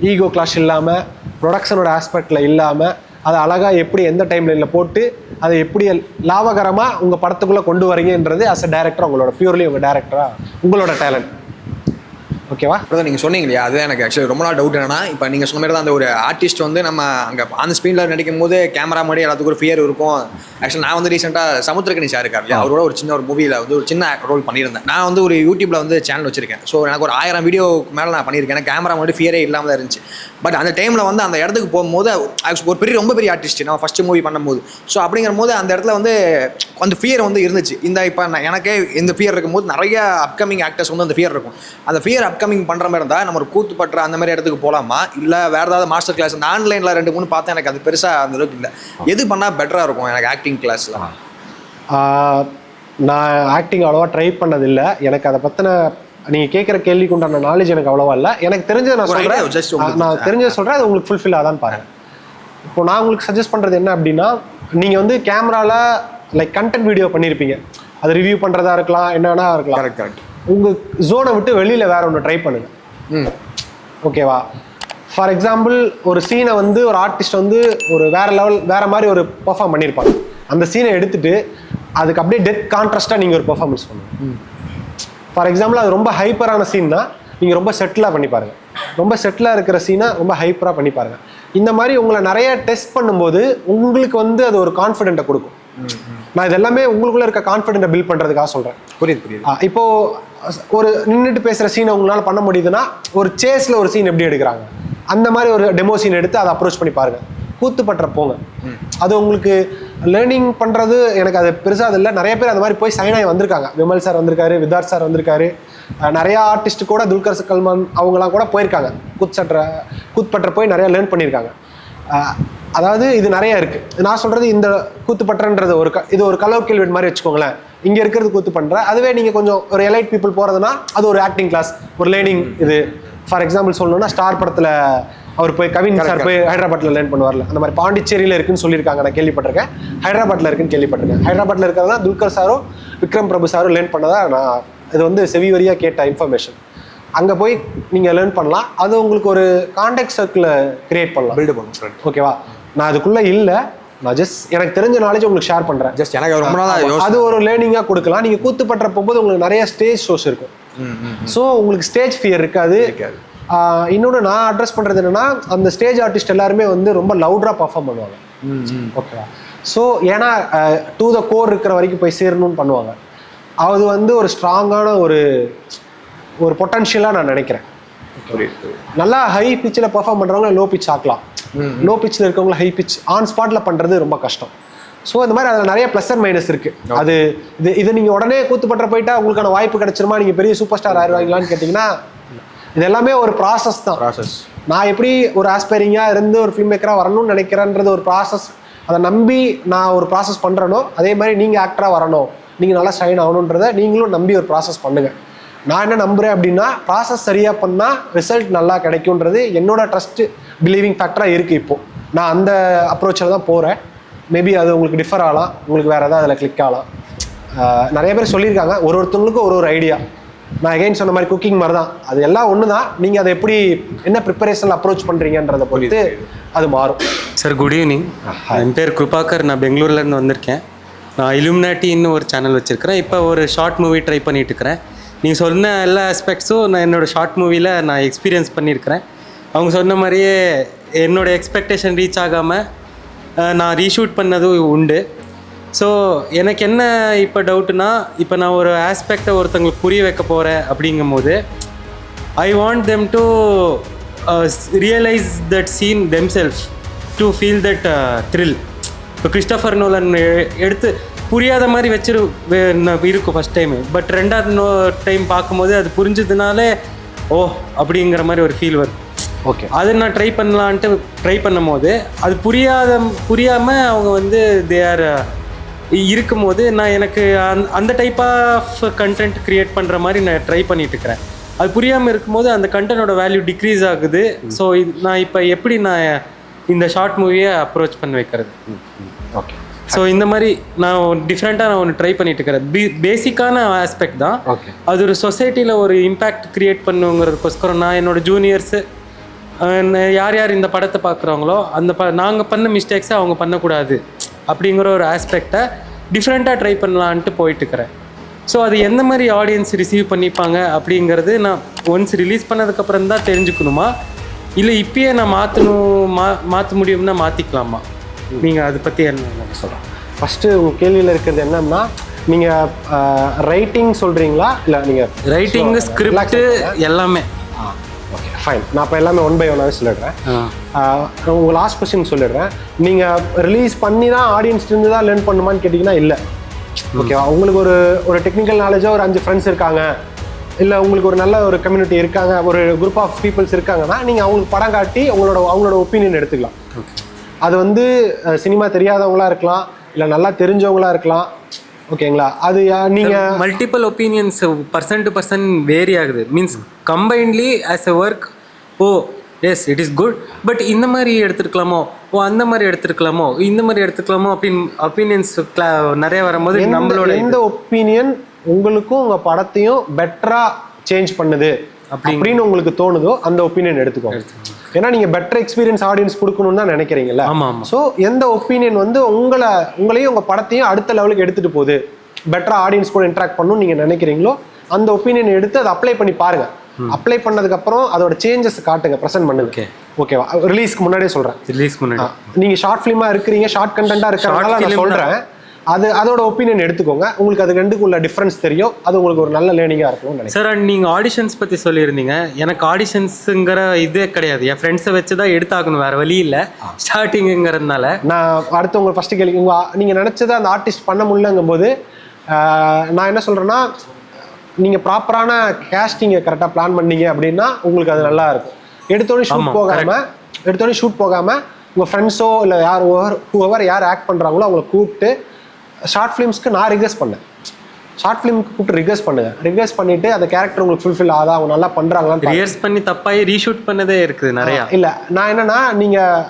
ஈகோ கிளாஷ் இல்லாமல், ப்ரொடக்ஷனோட ஆஸ்பெக்டில் இல்லாமல், அதை அழகாக எப்படி எந்த டைம்லைனில் போட்டு அதை எப்படி லாபகரமாக உங்கள் படத்துக்குள்ளே கொண்டு வரீங்கன்றது அஸ் அ டேரக்டர் உங்களோட பியூர்லி உங்கள் டேரக்டராக உங்களோட டேலண்ட். ஓகேவா? அதான் நீங்கள் சொன்னீங்க இல்லையா, அது எனக்கு ஆக்சுவலி ரொம்ப நாள் டவுட் என்னன்னா, இப்போ நீங்கள் சொன்ன மாதிரி தான் அந்த ஒரு ஆர்டிஸ்ட் வந்து நம்ம அங்கே அந்த ஸ்க்ரீனில் நடிக்கும் போது கேமரா முன்னாடி எல்லாத்துக்கும் ஒரு ஃபியர் இருக்கும். ஆக்சுவலி நான் வந்து ரீசெண்டாக சமுத்திரக்கனி சார் இருக்கார் இல்லையா, அவரோட ஒரு சின்ன ஒரு மூவியில் வந்து ஒரு சின்ன ரோல் பண்ணியிருந்தேன். நான் வந்து ஒரு யூடியூப்பில் வந்து சேனல் வச்சிருக்கேன். ஸோ எனக்கு ஒரு 1000 வீடியோக்கு மேலே நான் பண்ணியிருக்கேன். எனக்கு கேமரா முன்னாடி ஃபியரே இல்லாமல் தான் இருந்துச்சு. பட் அந்த டைமில் வந்து அந்த இடத்துக்கு போகும்போது ஒரு ரொம்ப பெரிய ஆர்டிஸ்ட் நான் ஃபஸ்ட்டு மூவி பண்ணும்போது, ஸோ அப்படிங்கிற போது அந்த இடத்துல வந்து அந்த ஃபியர் வந்து இருந்துச்சு. இப்போ எனக்கே இந்த ஃபியர் இருக்கும்போது நிறைய அப்கமிங் ஆக்டர்ஸ் வந்து அந்த ஃபியர் இருக்கும். அந்த ஃபியர் அப்கமிங் பண்ணுற மாதிரி இருந்தால் நம்ம ஒரு கூத்து பற்ற அந்த மாதிரி இடத்துக்கு போகலாமா, இல்லை வேறு ஏதாவது மாஸ்டர் கிளாஸ் இந்த ஆன்லைனில் 2-3 பார்த்தேன், எனக்கு அது பெருசாக அந்த அளவுக்கு இல்லை. எது பண்ணால் பெட்டராக இருக்கும் எனக்கு ஆக்டிங் கிளாஸில்? நான் ஆக்டிங் அவ்வளோவா ட்ரை பண்ணதில்லை. எனக்கு அதை பற்றின நீங்கள் கேட்குற கேள்விக்கு உண்டான நாலேஜ் எனக்கு அவ்வளோவா இல்லை. எனக்கு தெரிஞ்சதை நான் சொல்கிறேன், அது உங்களுக்கு ஃபுல்ஃபில் ஆதான்னு பாருங்கள். இப்போ நான் உங்களுக்கு சஜஸ்ட் பண்ணுறது என்ன அப்படின்னா, நீங்கள் வந்து கேமராவில் லைக் கண்டென்ட் வீடியோ பண்ணியிருப்பீங்க, அது ரிவ்யூ பண்ணுறதா இருக்கலாம், என்னன்னா இருக்கலாம். கரெக்ட். உங்கள் ஜோனை விட்டு வெளியில் வேறு ஒன்று ட்ரை பண்ணுங்கள். ஓகேவா? ஃபார் எக்ஸாம்பிள் ஒரு சீனை வந்து ஒரு ஆர்டிஸ்ட் வந்து ஒரு வேறு மாதிரி ஒரு பெர்ஃபார்ம் பண்ணியிருப்பாங்க. அந்த சீனை எடுத்துகிட்டு அதுக்கு அப்படியே டெத் கான்ட்ராஸ்ட்டாக நீங்கள் ஒரு பெர்ஃபார்மன்ஸ் பண்ணுங்கள். ஃபார் எக்ஸாம்பிள் அது ரொம்ப ஹைப்பரான சீன்னா நீங்கள் ரொம்ப செட்டிலாக பண்ணி பாருங்கள். ரொம்ப செட்டிலாக இருக்கிற சீனை ரொம்ப ஹைப்பராக பண்ணி பாருங்கள். இந்த மாதிரி உங்களை நிறைய டெஸ்ட் பண்ணும்போது உங்களுக்கு வந்து அது ஒரு கான்ஃபிடென்ட்டை கொடுக்கும். நான் இது எல்லாமே உங்களுக்குள்ளே இருக்க கான்ஃபிடென்ட்டை பில்ட் பண்ணுறதுக்காக சொல்கிறேன். புரியுது. இப்போது ஒரு நின்றுட்டு பேசுகிற சீனை உங்களால் பண்ண முடியுதுன்னா ஒரு சேஸில் ஒரு சீன் எப்படி எடுக்கிறாங்க அந்த மாதிரி ஒரு டெமோ சீன் எடுத்து அதை அப்ரோச் பண்ணி பாருங்கள். கூத்து பற்ற போங்க. அது உங்களுக்கு லேர்னிங் பண்ணுறது எனக்கு அது பெருசாக அது இல்லை. நிறைய பேர் அந்த மாதிரி போய் சைன் ஆகி வந்திருக்காங்க. விமல் சார் வந்திருக்காரு, விதார்த் சார் வந்திருக்காரு, நிறையா ஆர்டிஸ்ட் கூட துல்கர் சல்மான் அவங்களாம் கூட போயிருக்காங்க. கூத்துப்பற்ற போய் நிறையா லேர்ன் பண்ணியிருக்காங்க. அதாவது இது நிறையா இருக்குது. நான் சொல்கிறது இந்த கூத்துப்பற்றன்றது இது ஒரு கலவு கேள்வி மாதிரி வச்சுக்கோங்களேன். இங்கே இருக்கிறது கூத்து பண்ணுற, அதுவே நீங்கள் கொஞ்சம் ஒரு எலைட் பீப்புள் போகிறதுனா அது ஒரு ஆக்டிங் கிளாஸ், ஒரு லேர்னிங். இது ஃபார் எக்ஸாம்பிள் சொல்லணும்னா ஸ்டார் படத்தில் அவர் போய் கவின் சார் போய் ஹைதராபாத்தில் லேர்ன் பண்ணுவார்ல, அந்த மாதிரி பாண்டிச்சேரியில் இருக்குன்னு சொல்லியிருக்காங்க. நான் கேள்விப்பட்டிருக்கேன். ஹைதராபாத்தில் இருக்குன்னு கேள்விப்பட்டிருக்கேன். ஹைதராபாத்தில் இருக்கிறதா துல்கர் சாரும் விக்ரம் பிரபு சாரும் லேர்ன் பண்ணதா நான் இது வந்து செவி வரியாக கேட்ட இன்ஃபர்மேஷன். அங்கே போய் நீங்கள் லேர்ன் பண்ணலாம். அது உங்களுக்கு ஒரு கான்டாக்ட் சர்க்கிளை கிரியேட் பண்ணலாம், பில்டு பண்ணலாம். ஓகேவா? நான் அதுக்குள்ளே இல்லை, நான் ஜஸ்ட் எனக்கு தெரிஞ்ச நாலேஜ் உங்களுக்கு ஷேர் பண்ணுறேன். ஜஸ்ட் எனக்கு ரொம்ப நாள் அது ஒரு லேர்னிங்காக கொடுக்கலாம். நீங்கள் கூத்து பற்ற போகும்போது உங்களுக்கு நிறைய ஸ்டேஜ் ஷோஸ் இருக்கும். ஸோ உங்களுக்கு ஸ்டேஜ் ஃபியர் இருக்காது. இன்னொன்று நான் அட்ரஸ் பண்ணுறது என்னன்னா, அந்த ஸ்டேஜ் ஆர்டிஸ்ட் எல்லாருமே வந்து ரொம்ப லவுடாக பர்ஃபார்ம் பண்ணுவாங்க. ஓகேவா? ஸோ ஏன்னா டு த கோர் இருக்கிற வரைக்கும் போய் சேரணும்னு பண்ணுவாங்க. அது வந்து ஒரு ஸ்ட்ராங்கான ஒரு பொட்டன்ஷியலாக நான் நினைக்கிறேன். நல்லா ஹை பிச்சில் பர்ஃபார்ம் பண்ணுறவங்க லோ பிச் ஆக்கலாம். லோ பிச்சில் இருக்கவங்கள ஹை பிச் ஆன் ஸ்பாட்டில் பண்ணுறது ரொம்ப கஷ்டம். ஸோ இந்த மாதிரி அதில் நிறைய ப்ளஸ் அண்ட் மைனஸ் இருக்குது. அது இது நீங்கள் உடனே கூத்து பற்ற போயிட்டா உங்களுக்கான வாய்ப்பு கிடைச்சிருமா, நீங்கள் பெரிய சூப்பர் ஸ்டார் ஆயிடுவாங்களான்னு கேட்டிங்கன்னா இது எல்லாமே ஒரு ப்ராசஸ் தான். நான் எப்படி ஒரு ஆஸ்பைரிங்காக இருந்து ஒரு ஃபில்ம் மேக்கராக வரணும்னு நினைக்கிறேன்றது ஒரு ப்ராசஸ். அதை நம்பி நான் ஒரு ப்ராசஸ் பண்ணுறனோ அதே மாதிரி நீங்கள் ஆக்டராக வரணும், நீங்கள் நல்லா ஷைன் ஆகணுன்றதை நீங்களும் நம்பி ஒரு ப்ராசஸ் பண்ணுங்கள். நான் என்ன நம்புகிறேன் அப்படின்னா ப்ராசஸ் சரியாக பண்ணால் ரிசல்ட் நல்லா கிடைக்குன்றது என்னோட ட்ரஸ்ட் பிலீவிங் ஃபேக்டராக இருக்குது இப்போது. நான் அந்த அப்ரோச்சில் தான் போகிறேன். மேபி அது உங்களுக்கு டிஃபர் ஆகலாம், உங்களுக்கு வேறு ஏதாவது அதில் கிளிக் ஆகலாம். நிறைய பேர் சொல்லியிருக்காங்க, ஒருத்தவங்களுக்கும் ஒரு ஐடியா. நான் எகைன் சொன்ன மாதிரி குக்கிங் மாதிரி தான், அது எல்லாம் ஒன்று தான். நீங்கள் அதை எப்படி என்ன ப்ரிப்பரேஷனில் அப்ரோச் பண்ணுறீங்கன்றதை பொறுத்து அது மாறும். Sir good evening. என் பேர் கிருபாகர். நான் பெங்களூர்லேருந்து வந்திருக்கேன். நான் இலுமினாட்டின்னு ஒரு சேனல் வச்சுருக்கிறேன். இப்போ ஒரு ஷார்ட் மூவி ட்ரை பண்ணிட்டு இருக்கிறேன். நீங்கள் சொன்ன எல்லா ஆஸ்பெக்ட்ஸும் நான் என்னோடய ஷார்ட் மூவியில் நான் எக்ஸ்பீரியன்ஸ் பண்ணியிருக்கிறேன். அவங்க சொன்ன மாதிரியே என்னோடய எக்ஸ்பெக்டேஷன் ரீச் ஆகாமல் நான் ரீஷூட் பண்ணதும் உண்டு. ஸோ எனக்கு என்ன இப்போ டவுட்டுனா, இப்போ நான் ஒரு ஆஸ்பெக்டை ஒருத்தங்களுக்கு புரிய வைக்க போகிறேன் அப்படிங்கும்போது I want them to realise that scene themselves to feel that thrill. இப்போ கிறிஸ்டோஃபர் நோலன் எடுத்து புரியாத மாதிரி இருக்கும் ஃபஸ்ட் டைமு. பட் ரெண்டாவது டைம் பார்க்கும்போது அது புரிஞ்சதுனாலே ஓ அப்படிங்கிற மாதிரி ஒரு ஃபீல் வரும். ஓகே, அது நான் ட்ரை பண்ணலான்ட்டு ட்ரை பண்ணும் போது அது புரியாமல் அவங்க வந்து தே ஆர் இருக்கும்போது நான் எனக்கு அந்த டைப் ஆஃப் கண்டென்ட் க்ரியேட் பண்ணுற மாதிரி நான் ட்ரை பண்ணிட்டு இருக்கிறேன். அது புரியாமல் இருக்கும்போது அந்த கண்டென்ட்டோட வேல்யூ டிக்ரீஸ் ஆகுது. ஸோ இது நான் இப்போ எப்படி நான் இந்த ஷார்ட் மூவியை அப்ரோச் பண்ணி வைக்கிறது? ஓகே, ஸோ இந்த மாதிரி நான் டிஃப்ரெண்ட்டாக நான் ஒன்று ட்ரை பண்ணிட்டு இருக்கிறேன். பேசிக்கான ஆஸ்பெக்ட் தான். ஓகே, அது ஒரு சொசைட்டியில் ஒரு இம்பேக்ட் க்ரியேட் பண்ணுங்கிறதுக்கோஸ்கரம் நான் என்னோடய ஜூனியர்ஸு யார் யார் இந்த படத்தை பார்க்குறாங்களோ நாங்கள் பண்ண மிஸ்டேக்ஸை அவங்க பண்ணக்கூடாது அப்படிங்கிற ஒரு ஆஸ்பெக்டை டிஃப்ரெண்ட்டாக ட்ரை பண்ணலான்ட்டு போயிட்டுருக்கிறேன். ஸோ அது எந்த மாதிரி ஆடியன்ஸ் ரிசீவ் பண்ணிப்பாங்க அப்படிங்கிறது நான் ஒன்ஸ் ரிலீஸ் பண்ணதுக்கப்புறம் தான் தெரிஞ்சுக்கணுமா, இல்லை இப்பயே நான் மாற்ற முடியும்னா மாற்றிக்கலாமா? நீங்கள் அதை பற்றி என்ன சொல்கிறேன்? ஃபஸ்ட்டு உங்கள் கேள்வியில் இருக்கிறது என்னன்னா, நீங்கள் ரைட்டிங் சொல்கிறீங்களா இல்லை நீங்கள் ரைட்டிங் ஸ்கிரிப்ட் எல்லாமே? ஓகே ஃபைன், நான் இப்போ எல்லாமே 1 by 1 சொல்லிடுறேன். உங்கள் லாஸ்ட் கொஸ்டின் சொல்லிடுறேன். நீங்கள் ரிலீஸ் பண்ணி தான் ஆடியன்ஸ்லேருந்து தான் லேர்ன் பண்ணுமான்னு கேட்டிங்கன்னா இல்லை. ஓகேவா, உங்களுக்கு ஒரு டெக்னிக்கல் நாலேஜாக ஒரு 5 ஃப்ரெண்ட்ஸ் இருக்காங்க, இல்லை உங்களுக்கு ஒரு நல்ல ஒரு கம்யூனிட்டி இருக்காங்க, ஒரு குரூப் ஆஃப் பீப்புள்ஸ் இருக்காங்கன்னா நீங்கள் அவங்களுக்கு படம் காட்டி அவங்களோட ஒப்பீனியன் எடுத்துக்கலாம். அது வந்து சினிமா தெரியாதவங்களா இருக்கலாம், இல்லை நல்லா தெரிஞ்சவங்களா இருக்கலாம். ஓகேங்களா, அது நீங்கள் multiple opinions person to person vary ஆகுது. Means combinedly as a work, oh yes it is good, but இந்த மாதிரி எடுத்துருக்கலாமோ, ஓ அந்த மாதிரி எடுத்துருக்கலாமோ, இந்த மாதிரி எடுத்துக்கலாமோ அப்படின்னு ஒப்பீனியன்ஸ் நிறைய வரும்போது நம்மளோட எந்த ஒப்பீனியன் உங்களுக்கும் உங்கள் படத்தையும் பெட்டராக சேஞ்ச் பண்ணுது அப்படின்னு உங்களுக்கு தோணுதோ அந்த ஒப்பீனியன் எடுத்துக்கோங்க. ஏன்னா நீங்கள் பெட்டர் எக்ஸ்பீரியன்ஸ் ஆடியன்ஸ் கொடுக்கணும்னு தான் நினைக்கிறீங்கல்ல. ஸோ எந்த ஒப்பீனியன் வந்து உங்களையும் உங்கள் படத்தையும் அடுத்த லெவலுக்கு எடுத்துகிட்டு போகுது, பெட்டராக ஆடியன்ஸ் கூட இன்ட்ராக்ட் பண்ணணும்னு நீங்கள் நினைக்கிறீங்களோ அந்த ஒப்பீனியன் எடுத்து அதை அப்ளை பண்ணி பாருங்கள். அப்ளை பண்ணதுக்கப்புறம் அதோட சேஞ்சஸ் காட்டுங்க, ப்ரெசென்ட் பண்ணுங்க. ஓகேவா, ரிலீஸ்க்கு முன்னாடியே சொல்கிறேன். ரிலீஸ்க்கு முன்னாடி நீங்கள் ஷார்ட் ஃபிலிமாக இருக்கிறீங்க, ஷார்ட் கண்டென்ட்டாக இருக்கிறதுனால நான் சொல்கிறேன், அதோட ஒப்பீனியன் எடுத்துக்கோங்க. உங்களுக்கு அது ரெண்டுக்குள்ள டிஃப்ரென்ஸ் தெரியும், அது உங்களுக்கு ஒரு நல்ல லேர்னிங்காக இருக்கும்னு நினைக்கிறேன். சார், அண்ட் நீங்கள் ஆடிஷன்ஸ் பற்றி சொல்லியிருந்தீங்க. எனக்கு ஆடிஷன்ஸுங்கிற இதே கிடையாது. என் ஃப்ரெண்ட்ஸை வச்சு தான் எடுத்தாகணும், வேறு வழி இல்லை ஸ்டார்டிங்குங்கிறதுனால. நான் அடுத்து உங்கள் ஃபஸ்ட்டு கேள்வி, நீங்கள் நினச்சதை அந்த ஆர்டிஸ்ட் பண்ண முடியலங்கும் போது நான் என்ன சொல்கிறேன்னா, நீங்கள் ப்ராப்பரான கேஸ்டிங்கை கரெக்டாக பிளான் பண்ணீங்க அப்படின்னா உங்களுக்கு அது நல்லா இருக்கும். எடுத்தோடனே ஷூட் போகாமல் உங்கள் ஃப்ரெண்ட்ஸோ இல்லை யார் ஆக்ட் பண்ணுறாங்களோ அவங்கள கூப்பிட்டு ஷார்ட் ஃபிலிம்ஸ்க்கு நான் ரிக்வெஸ்ட் பண்ணேன். ஷார்ட் ஃபிலிம்க்கு கூப்பிட்டு ரிக்வெஸ்ட் பண்ணிவிட்டு அந்த கேரக்டர் உங்களுக்கு ஃபுல்ஃபில் ஆகுதா, அவங்க நல்லா பண்ணுறாங்களான்னு ரிஹர்ஸ் பண்ணி தப்பாகி ரீஷூட் பண்ணதே இருக்குது நிறையா. இல்லை, நான் என்னென்னா நீங்கள்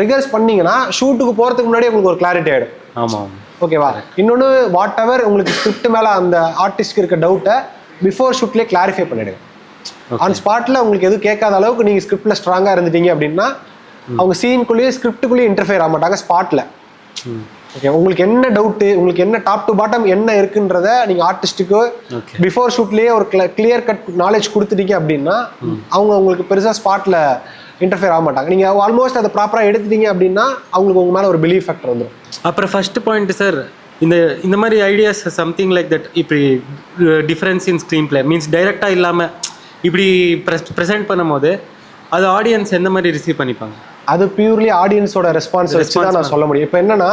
ரிக்வெஸ்ட் பண்ணீங்கன்னா ஷூட்டுக்கு போகிறதுக்கு முன்னாடி உங்களுக்கு ஒரு கிளாரிட்டி ஆகிடும். ஆமாம், ஓகேவா. இன்னொன்று, வாட் எவர் உங்களுக்கு ஸ்கிரிப்ட் மேலே அந்த ஆர்டிஸ்ட்க்கு இருக்க டவுட்டை பிஃபோர் ஷூட்லேயே கிளாரிஃபை பண்ணிவிடுங்க. ஆன் ஸ்பாட்டில் உங்களுக்கு எதுவும் கேட்காத அளவுக்கு நீங்கள் ஸ்கிரிப்டில் ஸ்ட்ராங்காக இருந்துட்டீங்க அப்படின்னா அவங்க சீனுக்குள்ளேயே ஸ்கிரிப்டுக்குள்ளேயே இன்டர்ஃபியர் ஆக மாட்டாங்க ஸ்பாட்டில். ஓகே, உங்களுக்கு என்ன டவுட்டு, உங்களுக்கு என்ன டாப் டு பாட்டம் என்ன இருக்குன்றத நீங்கள் ஆர்டிஸ்ட்டுக்கு பிஃபோர் ஷூட்லேயே ஒரு கிளியர் கட் நாலேஜ் கொடுத்துட்டீங்க அப்படின்னா அவங்க உங்களுக்கு பெருசாக ஸ்பாட்டில் இன்டர்ஃபியர் ஆக மாட்டாங்க. நீங்கள் ஆல்மோஸ்ட் அதை ப்ராப்பராக எடுத்துட்டீங்க அப்படின்னா அவங்களுக்கு உங்கள் மேலே ஒரு பிலீவ் ஃபேக்டர் வந்துடும். அப்புறம் ஃபஸ்ட்டு பாயிண்ட் சார், இந்த மாதிரி ஐடியாஸ் சம்திங் லைக் தட், இப்படி difference in screen play means டைரெக்டாக இல்லாமல் இப்படி ப்ரெசென்ட் பண்ணும்போது அது ஆடியன்ஸ் எந்த மாதிரி ரிசீவ் பண்ணிப்பாங்க? அது பியூர்லி ஆடியன்ஸோட ரெஸ்பான்ஸ் வச்சு தான் நான் சொல்ல முடியும். இப்போ என்னன்னா,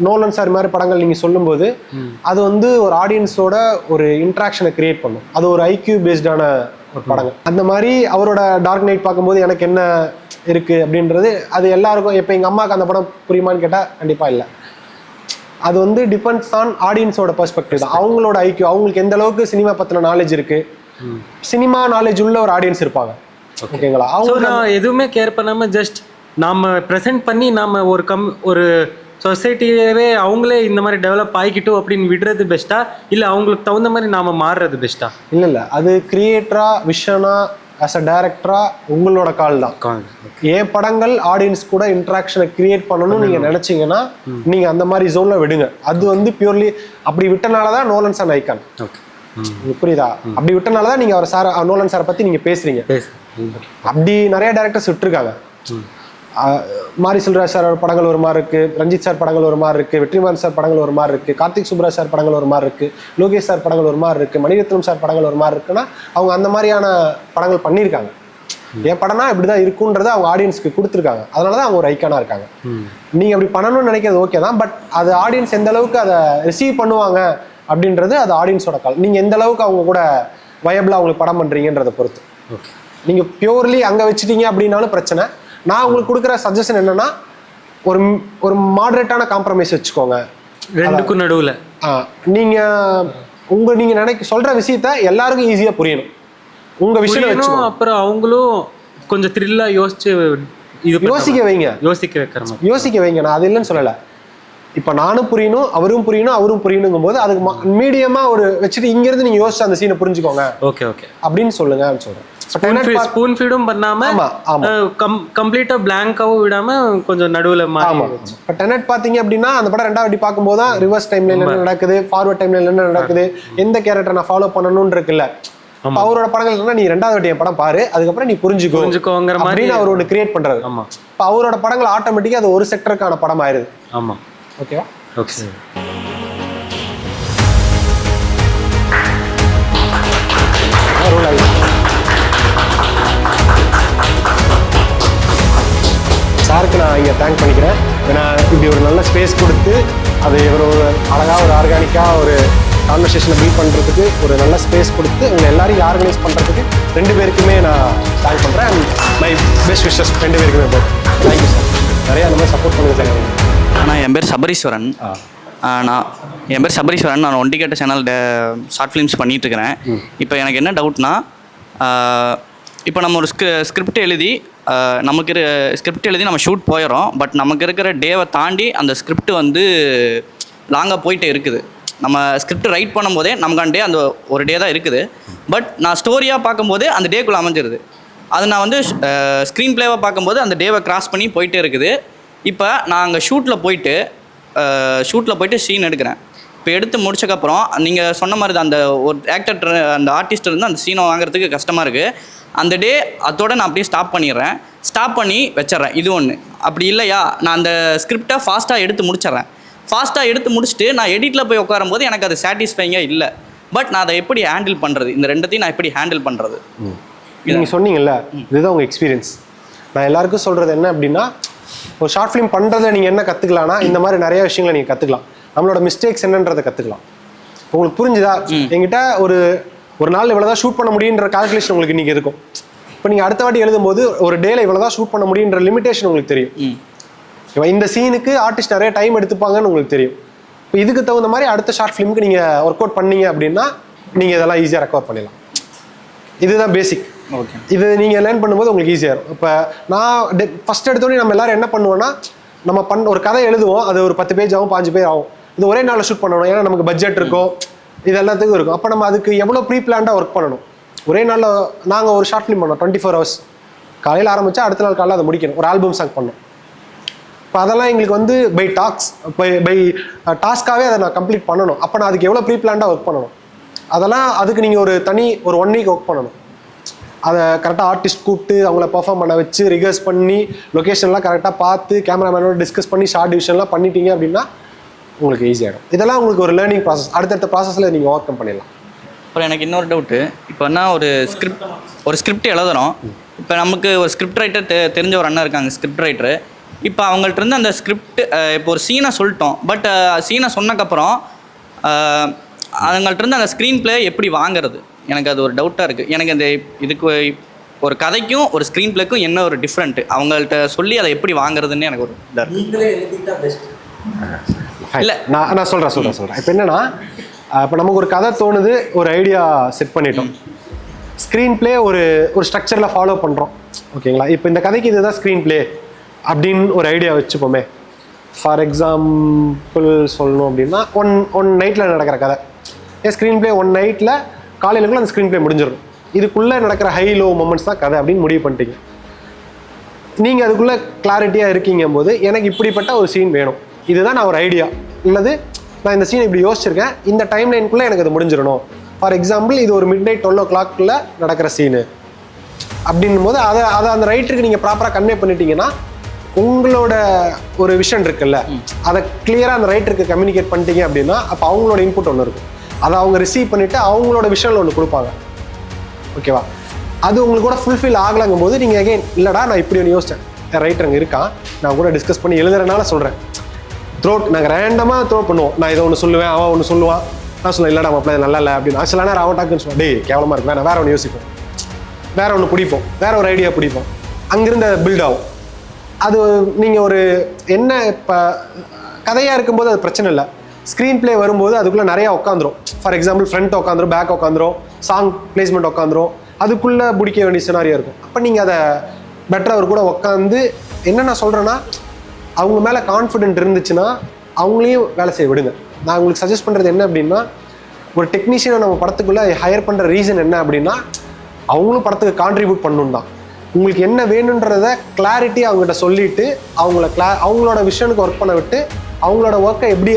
நோலன் சார் மாதிரி படங்கள் நீங்கள் சொல்லும்போது அது வந்து ஒரு ஆடியன்ஸோட ஒரு இன்ட்ராக்ஷனை கிரியேட் பண்ணும். அது ஒரு ஐக்யூ பேஸ்டான ஒரு படங்கள். அந்த மாதிரி அவரோட டார்க் நைட் பார்க்கும்போது எனக்கு என்ன இருக்குது அப்படின்றது அது எல்லாருக்கும். இப்போ எங்கள் அம்மாவுக்கு அந்த படம் புரியுமான்னு கேட்டால் கண்டிப்பாக இல்லை. அது வந்து டிபெண்ட்ஸ் ஆன் ஆடியன்ஸோட பெர்ஸ்பெக்டிவ் தான். அவங்களோட ஐக்கியம், அவங்களுக்கு எந்த அளவுக்கு சினிமா பற்றின நாலேஜ் இருக்குது, சினிமா நாலேஜ் உள்ள ஒரு ஆடியன்ஸ் இருப்பாங்க. ஓகேங்களா? அவங்க நான் எதுவுமே கேர் பண்ணாமல் ஜஸ்ட் நாம் ப்ரெசென்ட் பண்ணி நாம் ஒரு சொசைட்டியவே அவங்களே இந்த மாதிரி டெவலப் ஆகிக்கிட்டோம் அப்படின்னு விடுறது பெஸ்ட்டா, இல்லை அவங்களுக்கு தகுந்த மாதிரி நாம் மாறுறது பெஸ்ட்டா? இல்லை அது கிரியேட்டரா விஷனா ஆஸ் அ டைரக்டரா உங்களோட கால் தான். என் படங்கள் ஆடியன்ஸ் கூட இன்ட்ராக்ஷனை கிரியேட் பண்ணணும்னு நீங்கள் நினச்சிங்கன்னா நீங்கள் அந்த மாதிரி ஜோனில் விடுங்க. அது வந்து பியூர்லி அப்படி விட்டனால தான் நோலன் சார் ஐகான். புரியுதா? அப்படி விட்டனால தான் நீங்கள் அவர் நோலன் சாரை பற்றி நீங்கள் பேசுகிறீங்க. அப்படி நிறைய டேரக்டர்ஸ் விட்டுருக்காங்க. மாரி செல்வராஜ் சார் படங்கள் ஒரு மாதிரி இருக்குது, ரஞ்சித் சார் படங்கள் ஒரு மாதிரி இருக்குது, வெற்றிமாறன் சார் படங்கள் ஒரு மாதிரி இருக்குது, கார்த்திக் சுப்ராஜ் சார் படங்கள் ஒரு மாதிரி இருக்குது, லோகேஷ் சார் படங்கள் ஒரு மாதிரி இருக்குது, மணிரத்னம் சார் படங்கள் ஒரு மாதிரி இருக்குன்னா அவங்க அந்த மாதிரியான படங்கள் பண்ணியிருக்காங்க. என் படம்னா இப்படி தான் இருக்குன்றதை அவங்க ஆடியன்ஸ்க்கு கொடுத்துருக்காங்க. அதனால தான் அவங்க ஒரு ஐக்கானாக இருக்காங்க. நீங்கள் அப்படி பண்ணணும்னு நினைக்கிறது ஓகே தான், பட் அது ஆடியன்ஸ் எந்த அளவுக்கு அதை ரிசீவ் பண்ணுவாங்க அப்படின்றது அது ஆடியன்ஸோட கால். நீங்கள் எந்த அளவுக்கு அவங்க கூட வயபிளாக அவங்களுக்கு படம் பண்ணுறீங்கன்றதை பொறுத்து. நீங்கள் பியூர்லி அங்கே வச்சுட்டீங்க அப்படின்னாலும் பிரச்சனை. நான் உங்களுக்கு கொடுக்குற சஜஷன் என்னன்னா, ஒரு மாடரேட்டான காம்ப்ரமைஸ் வச்சுக்கோங்க ரெண்டுக்கும் நடுவில். நீங்க சொல்ற விஷயத்த எல்லாருக்கும் ஈஸியா புரியணும். உங்க விஷயம் வச்சுக்கோங்க. அப்புறம் அவங்களும் கொஞ்சம் த்ரில்லா யோசிச்சு யோசிக்க வைங்க. யோசிக்க வைங்க. நான் அது இல்லைன்னு சொல்லலை. இப்போ நானும் புரியணும், அவரும் புரியணும், அவரும் புரியணுங்கும் போது அதுக்கு மீடியமா ஒரு வச்சுட்டு இங்கிருந்து நீங்க யோசிச்சு அந்த சீனை புரிஞ்சுக்கோங்க. ஓகே அப்படின்னு சொல்லுங்க சொல்றேன். ஸ்பூன் ஃபீடும் பண்ணாம கம்ப்ளீட்டா பிளாங்காவும் விடாம கொஞ்சம் நடுவுல ஆமா. இப்போ டெனட் பாத்தீங்க அப்படின்னா அந்த படம் ரெண்டாவது வாட்டி பார்க்கும்போது தான் ரிவர்ஸ் டைம்ல என்ன நடக்குது, ஃபார்வர்ட் டைம்ல என்ன நடக்குது, எந்த கேரக்டர் நான் ஃபாலோ பண்ணணும்னு இருக்குல்ல. அவரோட படங்கள் என்னன்னா, நீ ரெண்டாவது வாட்டி என் படம் பாரு, அதுக்கப்புறம் நீ புரிஞ்சுக்கோங்கிற மாதிரி அவர் ஒன்று கிரியேட் பண்றாரு. ஆமா. இப்போ அவரோட படங்கள் ஆட்டோமேட்டிக்கா அது ஒரு செக்டருக்கான படம் ஆயிருது. ஆமா. ஓகேவா? ஓகே. சாருக்கு நான் இங்கே தேங்க் பண்ணிக்கிறேன். ஏன்னா இப்படி ஒரு நல்ல ஸ்பேஸ் கொடுத்து அது ஒரு அழகாக ஒரு ஆர்கானிக்காக ஒரு கான்வர்சேஷனை பில்ட் பண்ணுறதுக்கு ஒரு நல்ல ஸ்பேஸ் கொடுத்து உங்களை எல்லாரையும் ஆர்கனைஸ் பண்ணுறதுக்கு ரெண்டு பேருக்குமே நான் தேங்க் பண்ணுறேன். அண்ட் மை பெஸ்ட் விஷஸ் ரெண்டு பேருக்குமே போகிறேன். Thank you sir. நிறையா அந்த மாதிரி சப்போர்ட் பண்ணுங்க சார். ஆனால் என் பேர் சபரீஸ்வரன். நான் ஒண்டிகேட்ட சேனல் ஷார்ட் ஃபிலிம்ஸ் பண்ணிகிட்ருக்கிறேன். இப்போ எனக்கு என்ன டவுட்னா, இப்போ நம்ம ஒரு ஸ்கிரிப்ட் எழுதி நம்ம ஷூட் போயிடும். பட் நமக்கு இருக்கிற டேவை தாண்டி அந்த ஸ்கிரிப்ட் வந்து லாங்காக போயிட்டே இருக்குது. நம்ம ஸ்கிரிப்ட் ரைட் பண்ணும்போதே நமக்கான டே அந்த ஒரு டே தான் இருக்குது. பட் நான் ஸ்டோரியாக பார்க்கும்போது அந்த டேக்குள்ளே அமைஞ்சிருது. அது நான் வந்து ஸ்க்ரீன் பிளேவாக பார்க்கும்போது அந்த டேவை கிராஸ் பண்ணி போயிட்டே இருக்குது. இப்போ நான் அங்கே ஷூட்டில் போயிட்டு சீன் எடுக்கிறேன். இப்போ எடுத்து முடிச்சக்கப்புறம் நீங்கள் சொன்ன மாதிரி தான் அந்த ஒரு ஆக்டர் அந்த ஆர்டிஸ்ட் இருந்து அந்த சீனை வாங்குறதுக்கு கஷ்டமாக இருக்குது. அந்த டே அதோட நான் அப்படியே ஸ்டாப் பண்ணி வச்சிட்றேன். இது ஒன்று. அப்படி இல்லையா, நான் அந்த ஸ்கிரிப்டை ஃபாஸ்ட்டாக எடுத்து முடிச்சுட்டு நான் எடிட்டில் போய் உட்காரும்போது எனக்கு அது சாட்டிஸ்ஃபைங்காக இல்லை. பட் நான் அதை எப்படி ஹேண்டில் பண்ணுறது, இந்த ரெண்டத்தையும் நான் எப்படி ஹேண்டில் பண்ணுறது? நீங்கள் சொன்னீங்கல்ல, இதுதான் உங்கள் எக்ஸ்பீரியன்ஸ். நான் எல்லாருக்கும் சொல்கிறது என்ன அப்படின்னா, ஒரு ஷார்ட் ஃபிலிம் பண்ணுறதை நீங்கள் என்ன கற்றுக்கலாம்னா, இந்த மாதிரி நிறைய விஷயங்களை நீங்கள் கற்றுக்கலாம். நம்மளோட மிஸ்டேக்ஸ் என்னன்றதை கற்றுக்கலாம். உங்களுக்கு புரிஞ்சுதா? என்கிட்ட ஒரு நாள் இவ்வளோ தான் ஷூட் பண்ண முடியுன்ற கால்குலேஷன் உங்களுக்கு இன்றைக்கி இருக்கும். இப்போ நீங்கள் அடுத்த வாட்டி எழுதும்போது ஒரு டேல இவ்வளோ தான் ஷூட் பண்ண முடியுன்ற லிமிடேஷன் உங்களுக்கு தெரியும். இந்த சீனுக்கு ஆர்டிஸ்ட் நிறைய டைம் எடுத்துப்பாங்கன்னு உங்களுக்கு தெரியும். இப்போ இதுக்கு தகுந்த மாதிரி அடுத்த ஷார்ட் ஃபிலிமுக்கு நீங்கள் ஒர்க் அவுட் பண்ணீங்க அப்படின்னா நீங்கள் இதெல்லாம் ஈஸியாக ரெக்கவர் பண்ணிடலாம். இதுதான் பேசிக். ஓகே. இது நீங்கள் லேர்ன் பண்ணும்போது உங்களுக்கு ஈஸியாக இருக்கும். இப்போ நான் ஃபஸ்ட் எடுத்தோடனே நம்ம எல்லாரும் என்ன பண்ணுவோன்னா, நம்ம ஒரு கதை எழுதுவோம், அது ஒரு 10 பேஜ் ஆகும், 5 பேஜ் ஆகும். இது ஒரே நாளில் ஷூட் பண்ணணும், ஏன்னா நமக்கு பட்ஜெட் இருக்கும், இது எல்லாத்துக்கும் இருக்கும். அப்போ நம்ம அதுக்கு எவ்வளோ ப்ரீ பிளான்டாக ஒர்க் பண்ணணும். ஒரே நாளில் நாங்கள் ஒரு ஷார்ட் ஃபிலிம் பண்ணோம், 24 hours. காலையில் ஆரம்பித்தா அடுத்த நாள் காலையில் அதை முடிக்கணும். ஒரு ஆல்பம் சாங் பண்ணோம். இப்போ அதெல்லாம் எங்களுக்கு வந்து பை டாஸ்க்காகவே அதை நான் கம்ப்ளீட் பண்ணணும். அப்போ நான் அதுக்கு எவ்வளோ ப்ரீ பிளான்டாக ஒர்க் பண்ணணும். அதுக்கு நீங்கள் ஒரு 1 வீக் ஒர்க் பண்ணணும். அதை கரெக்டாக ஆர்டிஸ்ட் கூப்பிட்டு அவங்கள பர்ஃபார்ம் பண்ண வச்சு ரிகர்ஸ் பண்ணி லொக்கேஷன்லாம் கரெக்டாக பார்த்து கேமராமேனோட டிஸ்கஸ் பண்ணி ஷார்ட் டிவிஷன்லாம் பண்ணிட்டீங்க அப்படின்னா உங்களுக்கு ஈஸியாகிடும். இதெல்லாம் உங்களுக்கு ஒரு லேர்னிங் ப்ராசஸ். அடுத்தடுத்த ப்ராசஸில் நீங்கள் ஓவர் கம் பண்ணிடலாம். அப்புறம் எனக்கு இன்னொரு டவுட்டு. இப்போ என்ன ஒரு ஸ்கிரிப்ட் எழுதுகிறோம். இப்போ நமக்கு ஒரு ஸ்கிரிப்ட் ரைட்டர் தெரிஞ்ச ஒரு அண்ணன் இருக்காங்க, ஸ்கிரிப்ட் ரைட்டரு. இப்போ அவங்கள்ட்ட இருந்து அந்த ஸ்கிரிப்ட் இப்போ ஒரு சீனை சொல்லிட்டோம். பட் சீனை சொன்னக்கப்புறம் அவங்கள்ட்ட இருந்து அந்த ஸ்க்ரீன் பிளே எப்படி வாங்குறது, எனக்கு அது ஒரு டவுட்டாக இருக்குது. எனக்கு அந்த இதுக்கு ஒரு கதைக்கும் ஒரு ஸ்க்ரீன் பிளேக்கும் என்ன ஒரு டிஃப்ரெண்ட்டு, அவங்கள்ட்ட சொல்லி அதை எப்படி வாங்குறதுன்னு எனக்கு ஒரு இதாக இருக்குது. இல்ல. நான் சொல்கிறேன் இப்போ என்னன்னா, இப்போ நமக்கு ஒரு கதை தோணுது, ஒரு ஐடியா செட் பண்ணிட்டோம், ஸ்க்ரீன் பிளே ஒரு ஸ்ட்ரக்சரில் ஃபாலோ பண்ணுறோம், ஓகேங்களா? இப்போ இந்த கதைக்கு இதுதான் ஸ்க்ரீன் பிளே அப்படின்னு ஒரு ஐடியா வச்சுப்போமே. ஃபார் எக்ஸாம்பிள் சொல்லணும் அப்படின்னா, ஒன் நைட்டில் நடக்கிற கதை, ஸ்க்ரீன் பிளே ஒன் நைட்டில் காலையிலுக்குள்ள அந்த ஸ்க்ரீன் பிளே முடிஞ்சிடும், இதுக்குள்ளே நடக்கிற ஹை லோ மொமெண்ட்ஸ் தான் கதை அப்படின்னு முடிவு பண்ணிட்டீங்க. நீங்கள் அதுக்குள்ளே கிளாரிட்டியாக இருக்கீங்க போது எனக்கு இப்படிப்பட்ட ஒரு சீன் வேணும், இதுதான் நான் ஒரு ஐடியா இல்லது, நான் இந்த சீன் இப்படி யோசிச்சிருக்கேன், இந்த டைம் லைனுக்குள்ளே எனக்கு அது முடிஞ்சிடணும். ஃபார் எக்ஸாம்பிள் இது ஒரு மிட்-நைட் 12 o'clock நடக்கிற சீனு அப்படின்னும் போது அதை அந்த ரைட்டருக்கு நீங்கள் ப்ராப்பராக கன்வே பண்ணிட்டீங்கன்னா, உங்களோட ஒரு விஷன் இருக்குல்ல, அதை கிளியராக அந்த ரைட்டருக்கு கம்யூனிகேட் பண்ணிட்டீங்க அப்படின்னா, அப்போ அவங்களோட இன்புட் ஒன்று இருக்கும், அதை அவங்க ரிசீவ் பண்ணிவிட்டு அவங்களோட விஷனில் ஒன்று கொடுப்பாங்க, ஓகேவா? அது உங்களுக்கு கூட ஃபுல்ஃபில் ஆகலாங்கும் போது நீங்கள் அகைன் இல்லைடா நான் இப்படி ஒன்று யோசித்தேன், என் ரைட்டர் அங்கே இருக்கான், நான் கூட டிஸ்கஸ் பண்ணி எழுதுறதுனால சொல்கிறேன். நாங்கள் ரேண்டமாக த்ரோ பண்ணுவோம், நான் இதை ஒன்று சொல்லுவேன், அவன் ஒன்று சொல்லுவான், நான் சொல்லுவேன் இல்லைடா மாப்பிள்ள நல்லா இல்லை அப்படின்னு. சில நேரம் அவன் டாக்குன்னு சொல்லுவான், டேய் கேவலமாக இருக்கு, நான் வேறு ஒன்று யோசிப்போம், வேறு ஒன்று பிடிப்போம், வேறு ஒரு ஐடியா பிடிப்போம், அங்கேருந்து அது பில்ட் ஆகும். அது நீங்கள் ஒரு என்ன இப்போ கதையாக இருக்கும்போது அது பிரச்சனை இல்லை, ஸ்க்ரீன் பிளே வரும்போது அதுக்குள்ளே நிறையா உட்காந்துரும். ஃபார் எக்ஸாம்பிள் ஃப்ரண்ட் உட்காந்துரும், பேக் உட்காந்துரும், சாங் பிளேஸ்மெண்ட் உட்காந்துரும், அதுக்குள்ளே பிடிக்க வேண்டிய சினாரியா இருக்கும். அப்போ நீங்கள் அதை பெட்டராக அவர் கூட உட்காந்து என்ன நான் சொல்கிறேன்னா, அவங்க மேலே கான்ஃபிடென்ட் இருந்துச்சுன்னா அவங்களையும் வேலை செய்ய விடுங்க. நான் உங்களுக்கு சஜஸ்ட் பண்ணுறது என்ன அப்படின்னா, ஒரு டெக்னீஷியனை நம்ம படத்துக்குள்ளே ஹையர் பண்ணுற ரீசன் என்ன அப்படின்னா, அவங்களும் படத்துக்கு கான்ட்ரிபியூட் பண்ணணும் தான். உங்களுக்கு என்ன வேணுன்றத கிளாரிட்டி அவங்ககிட்ட சொல்லிவிட்டு அவங்களோட விஷனுக்கு ஒர்க் பண்ண விட்டு அவங்களோட ஒர்க்கை எப்படி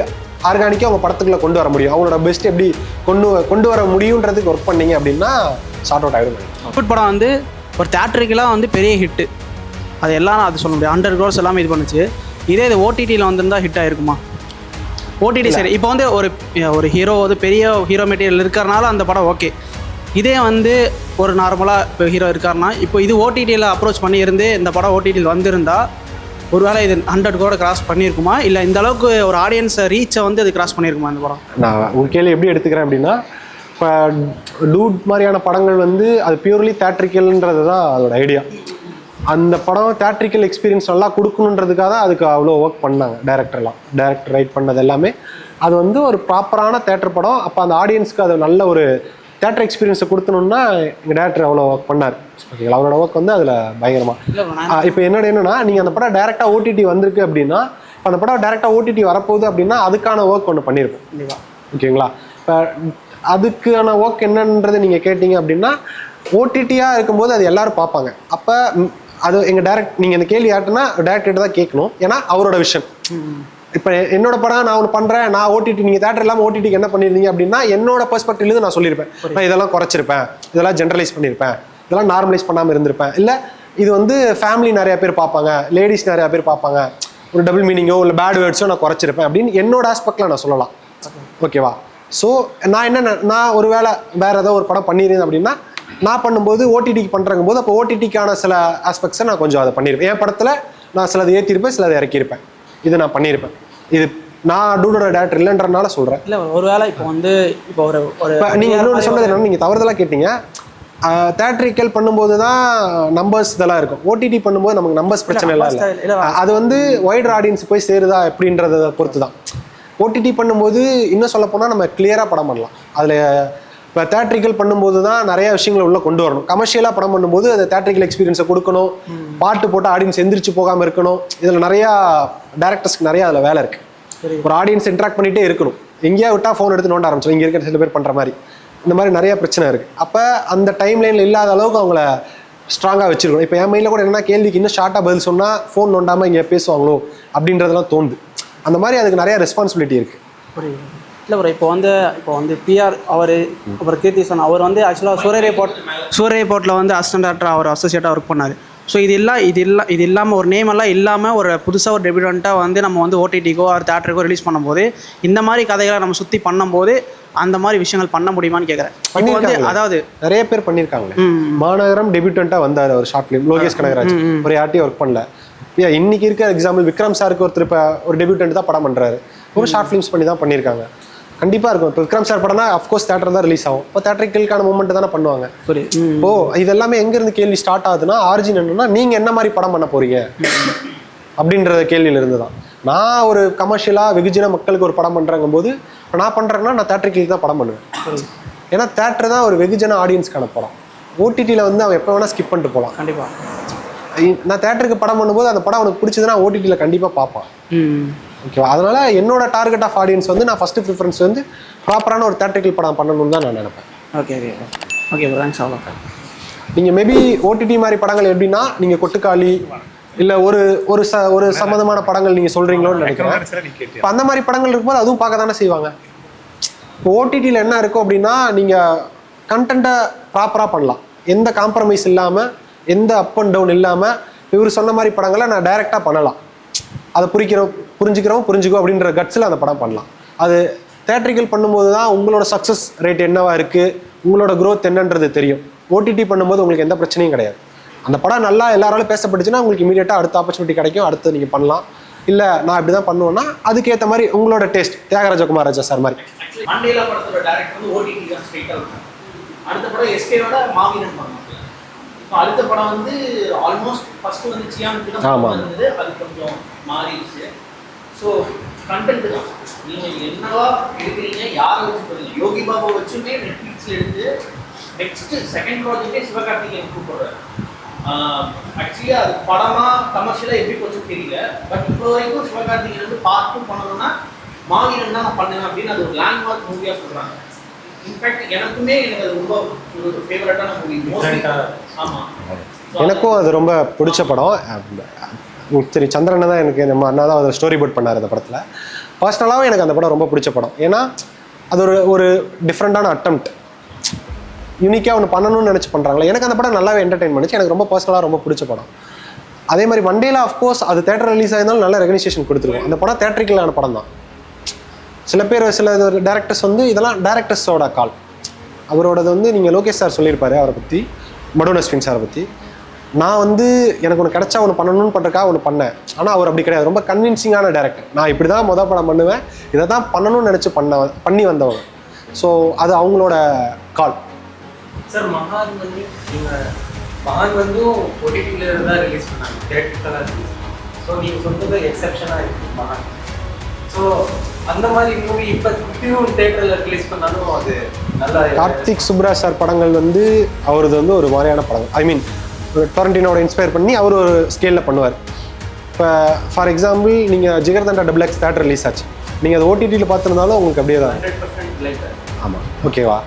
ஆர்கானிக்காக அவங்க படத்துக்குள்ளே கொண்டு வர முடியும், அவங்களோட பெஸ்ட் எப்படி கொண்டு வர முடியுன்றதுக்கு ஒர்க் பண்ணீங்க அப்படின்னா ஷார்ட் அவுட் ஆகிடும். அவுட் படம் வந்து ஒரு தேட்டருக்கெல்லாம் வந்து பெரிய ஹிட்டு, அது எல்லாம் அது சொல்ல முடியாது, 100 crores எல்லாமே இது பண்ணுச்சு. இதே இது ஓடிடியில் வந்திருந்தால் ஹிட் ஆகிருக்குமா? ஓடிடி சரி, இப்போ வந்து ஒரு ஹீரோ வந்து பெரிய ஹீரோ மெட்டீரியல் இருக்கிறனால அந்த படம் ஓகே. இதே வந்து ஒரு நார்மலாக இப்போ ஹீரோ இருக்காருன்னா, இப்போ இது ஓடிடியில் அப்ரோச் பண்ணியிருந்து இந்த படம் ஓடிடியில் வந்திருந்தா ஒருவேளை இது 100 crore கிராஸ் பண்ணியிருக்குமா, இல்லை இந்த அளவுக்கு ஒரு ஆடியன்ஸை ரீச்சை வந்து அது கிராஸ் பண்ணியிருக்குமா இந்த படம்? நான் உங்கள் கேள்வி எப்படி எடுத்துக்கிறேன் அப்படின்னா, இப்போ டூட் மாதிரியான படங்கள் வந்து அது பியூர்லி தேட்ரிக்கல்ன்றது தான் அதோட ஐடியா. அந்த படம் தேட்ரிக்கல் எக்ஸ்பீரியன்ஸ் நல்லா கொடுக்கணுன்றதுக்காக தான் அதுக்கு அவ்வளோ ஒர்க் பண்ணாங்க டேரக்டர் ரைட் பண்ணது எல்லாமே. அது வந்து ஒரு ப்ராப்பரான தேட்டர் படம். அப்போ அந்த ஆடியன்ஸ்க்கு அது நல்ல ஒரு தேட்டர் எக்ஸ்பீரியன்ஸை கொடுத்தணுன்னா எங்கள் டேரக்டர் அவ்வளோ ஒர்க் பண்ணார், ஓகேங்களா? அவரோட ஒர்க் வந்து அதில் பயங்கரமாக. இப்போ என்னன்னா, நீங்கள் அந்த படம் டேரெக்டாக ஓடிடி வந்திருக்கு அப்படின்னா, அந்த படம் டேரெக்டாக ஓடிடி வரப்போகுது அப்படின்னா அதுக்கான ஒர்க் ஒன்று பண்ணியிருக்கோம், ஓகேங்களா? இப்போ அதுக்கான ஒர்க் என்னன்றது நீங்கள் கேட்டிங்க அப்படின்னா, ஓடிடியாக இருக்கும்போது அது எல்லோரும் பார்ப்பாங்க. அப்போ அது நீங்கள் இந்த கேள்வி ஆட்டுனா டேரக்டர் தான் கேட்கணும், ஏன்னா அவரோட விஷன். இப்போ என்னோட படம் நான் ஒன்று பண்ணுறேன், நான் ஓடிடி, நீங்கள் தேட்டர் இல்லாமல் ஓடிடிக்கு என்ன பண்ணியிருந்தீங்க அப்படின்னா என்னோட பெர்ஸ்பெக்டிவ்லேருந்து நான் சொல்லியிருப்பேன், நான் இதெல்லாம் குறைச்சிருப்பேன், இதெல்லாம் ஜென்ரலைஸ் பண்ணியிருப்பேன், இதெல்லாம் நார்மலைஸ் பண்ணாமல் இருந்திருப்பேன், இல்லை இது வந்து ஃபேமிலி நிறையா பேர் பார்ப்பாங்க, லேடிஸ் நிறையா பேர் பார்ப்பாங்க, ஒரு டபுள் மீனிங்கோ இல்லை பேட் வேர்ட்ஸோ நான் குறைச்சிருப்பேன் அப்படின்னு என்னோட ஆஸ்பெக்டில் நான் சொல்லலாம், ஓகேவா? ஸோ நான் ஒரு வேறு ஏதோ ஒரு படம் பண்ணியிருந்தேன் அப்படின்னா, நான் பண்ணும்போது ஓடிடிக்கு பண்ணுறங்கும் போது அப்போ ஓடிடிக்கான சில ஆஸ்பெக்ட்ஸை நான் கொஞ்சம் அதை பண்ணியிருப்பேன். என் படத்தில் நான் சிலதை ஏற்றிருப்பேன், சிலதை இறக்கியிருப்பேன், இது நான் பண்ணியிருப்பேன். இது நான் டூடோட டேரக்டர் இல்லைன்றனால சொல்கிறேன். இல்லை ஒரு வேளை இப்போ வந்து இப்போ ஒரு நீங்கள் இன்னொன்று சொன்னது என்னன்னா, நீங்கள் தவறுதலாக கேட்டீங்க. தேட்ரிக்கல் பண்ணும்போது தான் நம்பர்ஸ் இதெல்லாம் இருக்கும், ஓடிடி பண்ணும்போது நமக்கு நம்பர்ஸ் பிரச்சனை இல்லை. அது வந்து வைடர் ஆடியன்ஸ் போய் சேருதா எப்படின்றத பொறுத்து தான். ஓடிடி பண்ணும்போது இன்னும் சொல்ல போனால் நம்ம கிளியராக படம் பண்ணலாம். அதில் இப்போ தேட்ரிக்கல் பண்ணும்போது தான் நிறைய விஷயங்களை உள்ளே கொண்டு வரணும். கமர்ஷியலாக படம் பண்ணும்போது அது தேட்ரிக்கல் எக்ஸ்பீரியன்ஸை கொடுக்கணும், பாட்டு போட்டு ஆடியன்ஸ் எந்திரிச்சு போகாமல் இருக்கணும். இதில் நிறையா டேரக்டர்ஸ்க்கு நிறையா அதில் வேலை இருக்குது. ஒரு ஆடியன்ஸ் இன்ட்ராக்ட் பண்ணிகிட்டே இருக்கணும், எங்கேயா விட்டால் ஃபோன் எடுத்து நோண்ட ஆரம்பிச்சோம், இங்கே இருக்கிற சில பேர் பண்ணுற மாதிரி இந்த மாதிரி நிறைய பிரச்சனை இருக்குது. அப்போ அந்த டைம் லைனில் இல்லாத அளவுக்கு அவங்கள ஸ்ட்ராங்காக வச்சுருக்கணும். இப்போ என் மைண்டில் கூட என்ன கேள்விக்கு இன்னும் ஷார்ட்டாக பதில் சொன்னால் ஃபோன் நோண்டாமல் இங்கே பேசுவாங்களோ அப்படின்றதெல்லாம் தோணுது. அந்த மாதிரி அதுக்கு நிறைய ரெஸ்பான்சிபிலிட்டி இருக்குது. இல்லை ப்ரோ, இப்போ வந்து பிஆர் அவர் கீர்த்திசன் அவர் வந்து ஆக்சுவலாக சூரிய ரிப்போர்ட்டில் வந்து அசிஸ்டன்ட் டேரக்டர் அவர் அசோசியேட்டாக ஒர்க் பண்ணார். ஸோ இது இல்லாமல் ஒரு நேம் எல்லாம் இல்லாமல் ஒரு புதுசாக ஒரு டெபியூட்டண்ட்டாக வந்து நம்ம வந்து ஓடிடிக்கோ ஒரு தேட்டருக்கோ ரிலீஸ் பண்ணும்போது இந்த மாதிரி கதைகளை நம்ம சுற்றி பண்ணும்போது அந்த மாதிரி விஷயங்கள் பண்ண முடியுமான்னு கேட்குறேன். இப்போ வந்து அதாவது நிறைய பேர் பண்ணியிருக்காங்க. மாநகரம் டெபியூட்டண்ட்டாக வந்தார் ஒரு ஷார்ட் ஃபிலிம், லோகேஷ் கனகராஜ் ஒரு யார்ட்டையும் ஒர்க் பண்ணல. இன்னைக்கு இருக்க எக்ஸாம்பிள் விக்ரம் சாருக்கு ஒருத்தர் இப்போ ஒரு டெபியூட்டன்ட் தான் படம் பண்ணுறாரு, ஒரு ஷார்ட் ஃபிலிம்ஸ் பண்ணி தான் பண்ணியிருக்காங்க. கண்டிப்பாக இருக்கும். இப்போ விக்ரம் சார் படம்னா அஃப்கோர்ஸ் தேட்டர் தான் ரிலீஸ் ஆகும், இப்போ தேட்டருக்கான மூமெண்ட் தானே பண்ணுவாங்க. சரி, இப்போ இதெல்லாமே எங்கேருந்து கேள்வி ஸ்டார்ட் ஆகுதுன்னா, ஆரிஜின் என்னன்னா நீங்கள் என்ன மாதிரி படம் பண்ண போறீங்க அப்படின்ற கேள்வியிலிருந்து தான். நான் ஒரு கமர்ஷியலாக வெகுஜன மக்களுக்கு ஒரு படம் பண்ணுறங்கும் போது இப்போ நான் பண்ணுறேன்னா நான் தேட்டருக்கு தான் படம் பண்ணுவேன். ஏன்னா தேட்டர் தான் ஒரு வெகுஜன ஆடியன்ஸ்க்கான படம். ஓடிடியில் வந்து அவன் எப்போ வேணால் ஸ்கிப் பண்ணிட்டு போகலாம். கண்டிப்பாக நான் தேட்டருக்கு படம் பண்ணும்போது அந்த படம் அவனுக்கு பிடிச்சதுன்னா ஓடிடியில் கண்டிப்பாக பார்ப்பான். ஓகேவா? அதனால் என்னோட டார்கெட் ஆஃப் ஆடியன்ஸ் வந்து நான் ஃபஸ்ட்டு ப்ரிஃபரன்ஸ் வந்து ப்ராப்பரான ஒரு தேட்டரிக்கல் படம் பண்ணணும்னு தான் நான் நினைப்பேன். Okay okay okay bro, thanks அவ்வளோ. நீங்கள் மேபி ஓடிடி மாதிரி படங்கள் எப்படின்னா நீங்கள் கொட்டுக்காளி இல்லை ஒரு சம்மந்தமான படங்கள் நீங்கள் சொல்கிறீங்களோன்னு நினைக்கிறேன். இப்போ அந்த மாதிரி படங்கள் இருக்கும்போது அதுவும் பார்க்க தானே செய்வாங்க. இப்போ ஓடிடியில் என்ன இருக்கும் அப்படின்னா நீங்கள் கண்டென்ட்டை ப்ராப்பராக பண்ணலாம், எந்த காம்ப்ரமைஸ் இல்லாமல், எந்த அப் அண்ட் டவுன் இல்லாமல். இவர் சொன்ன மாதிரி படங்களை நான் டைரெக்டாக பண்ணலாம், அதை புரிஞ்சுக்கிறோம் அப்படின்ற கட்ஸில் அந்த படம் பண்ணலாம். அது தேட்டரிக்கல் பண்ணும்போது தான் உங்களோட சக்ஸஸ் ரேட் என்னவா இருக்குது, உங்களோட க்ரோத் என்னன்றது தெரியும். ஓடிடி பண்ணும்போது உங்களுக்கு எந்த பிரச்சனையும் கிடையாது. அந்த படம் நல்லா எல்லாராலும் பேசப்பட்டுச்சுன்னா உங்களுக்கு இமீடியட்டாக அடுத்த ஆப்பர்ச்சுனிட்டி கிடைக்கும், அடுத்து நீங்கள் பண்ணலாம். இல்லை நான் இப்படி தான் பண்ணுவேன்னா அதுக்கேற்ற மாதிரி உங்களோட டேஸ்ட், தியாகராஜ குமாரராஜா சார் மாதிரி. மண்டேலா படத்தோட டைரக்டர் வந்து ஓடிடி தான் ஸ்ட்ரைட்டாக இருக்கும். அடுத்த படம் எஸ்கேவோட மாவீரன் பண்ணாங்க. இப்போ அடுத்த படம் வந்து ஆல்மோஸ்ட் ஃபர்ஸ்ட் வந்து சியானுக்கு தான் வந்தது, அது கொஞ்சம் மாறிடுச்சு. ஸோ கண்டென்ட் தான் நீங்கள் என்னவா எடுக்கிறீங்க, யாரை வச்சு போகிறீங்க. யோகி பாபா வச்சுமே நெட்ஃப்ளிக்ஸில் எடுத்து நெக்ஸ்ட் செகண்ட் ப்ராஜெக்டே சிவகார்த்திகேயன் கூப்பிடுறாரு. ஆக்சுவலி அது படமாக கமர்ஷியலாக எப்படி கொஞ்சம் தெரியல. பட் இப்போ வரைக்கும் சிவகார்த்திகேயன் வந்து பார்ட் 2 பண்ணணும்னா மாவீரன் தான் நான் பண்ணுவேன் அப்படின்னு அது ஒரு லேண்ட்மார்க் மூவியாக சொல்கிறாங்க. இன்ஃபேக்ட் எனக்கு அது ரொம்ப ஒரு ஃபேவரட்டான மூவி. ஆமாம், எனக்கும் அது ரொம்ப பிடிச்ச படம். சரி, சந்திரனை தான் எனக்கு நம்ம அண்ணா தான் அதில் ஸ்டோரி போர்ட் பண்ணார் அந்த படத்தில். பர்சனலாகவும் எனக்கு அந்த படம் ரொம்ப பிடிச்ச படம். ஏன்னா அது ஒரு டிஃப்ரெண்ட்டான அட்டெம்ப்ட், யூனிக்காக ஒன்று பண்ணணும்னு நினச்சி பண்ணுறாங்களே. எனக்கு அந்த படம் நல்லாவே என்டர்டெயின் பண்ணிச்சு. எனக்கு ரொம்ப பர்சனலாக ரொம்ப பிடிச்ச படம். அதே மாதிரி மண்டேலா ஆஃப்கோர்ஸ் அது தேட்டர் ரிலீஸ் ஆயிருந்தாலும் நல்ல ரெகனைசேஷன் கொடுத்துருக்கோம். அந்த படம் தேட்டரிக்கலான படம் தான். சில டேரக்டர்ஸ் வந்து இதெல்லாம் டேரக்டர்ஸோட கால். அவரோடது வந்து நீங்கள் லோகேஷ் சார் சொல்லியிருப்பாரு அவரை பற்றி, மடோனஸ்வின் சாரை பற்றி. நான் வந்து எனக்கு ஒன்று கிடச்சா ஒன்று பண்ணணும்னு பண்ணுறக்காக ஒன்று பண்ணேன். ஆனால் அவர் அப்படி கிடையாது, ரொம்ப கன்வின்சிங்கான டேரக்டர். நான் இப்படி தான் மொதல் படம் பண்ணுவேன், இதை தான் பண்ணணும்னு நினச்சி பண்ணி வந்தவங்க. ஸோ அது அவங்களோட கால். சார் மகான் வந்து மகான் வந்து ஓடிடியில் தான் ரிலீஸ் பண்ணாங்க, தியேட்டரிக்கலாக ரிலீஸ். ஸோ நீங்கள் சொல்கிறது எக்ஸப்ஷனாக இருக்குது மகான். ஸோ அந்த மாதிரி மூவி இப்போ திரும்ப தேட்டரில் ரிலீஸ் பண்ணாலும் அது நல்லா. கார்த்திக் சுப்ராஜ் சார் படங்கள் வந்து அவரது வந்து ஒரு மாதிரியான படங்கள். ஐ மீன் டொரண்டினோட இன்ஸ்பயர் பண்ணி அவர் ஒரு ஸ்கேலில் பண்ணுவார். இப்போ ஃபார் எக்ஸாம்பிள் நீங்கள் ஜிகர்தண்டா XX தேட்டர் ரிலீஸ் ஆச்சு, நீங்கள் அது ஓடிடியில் பார்த்துருந்தாலும் உங்களுக்கு அப்படியே தான். 100% ஆமாம், ஓகேவா?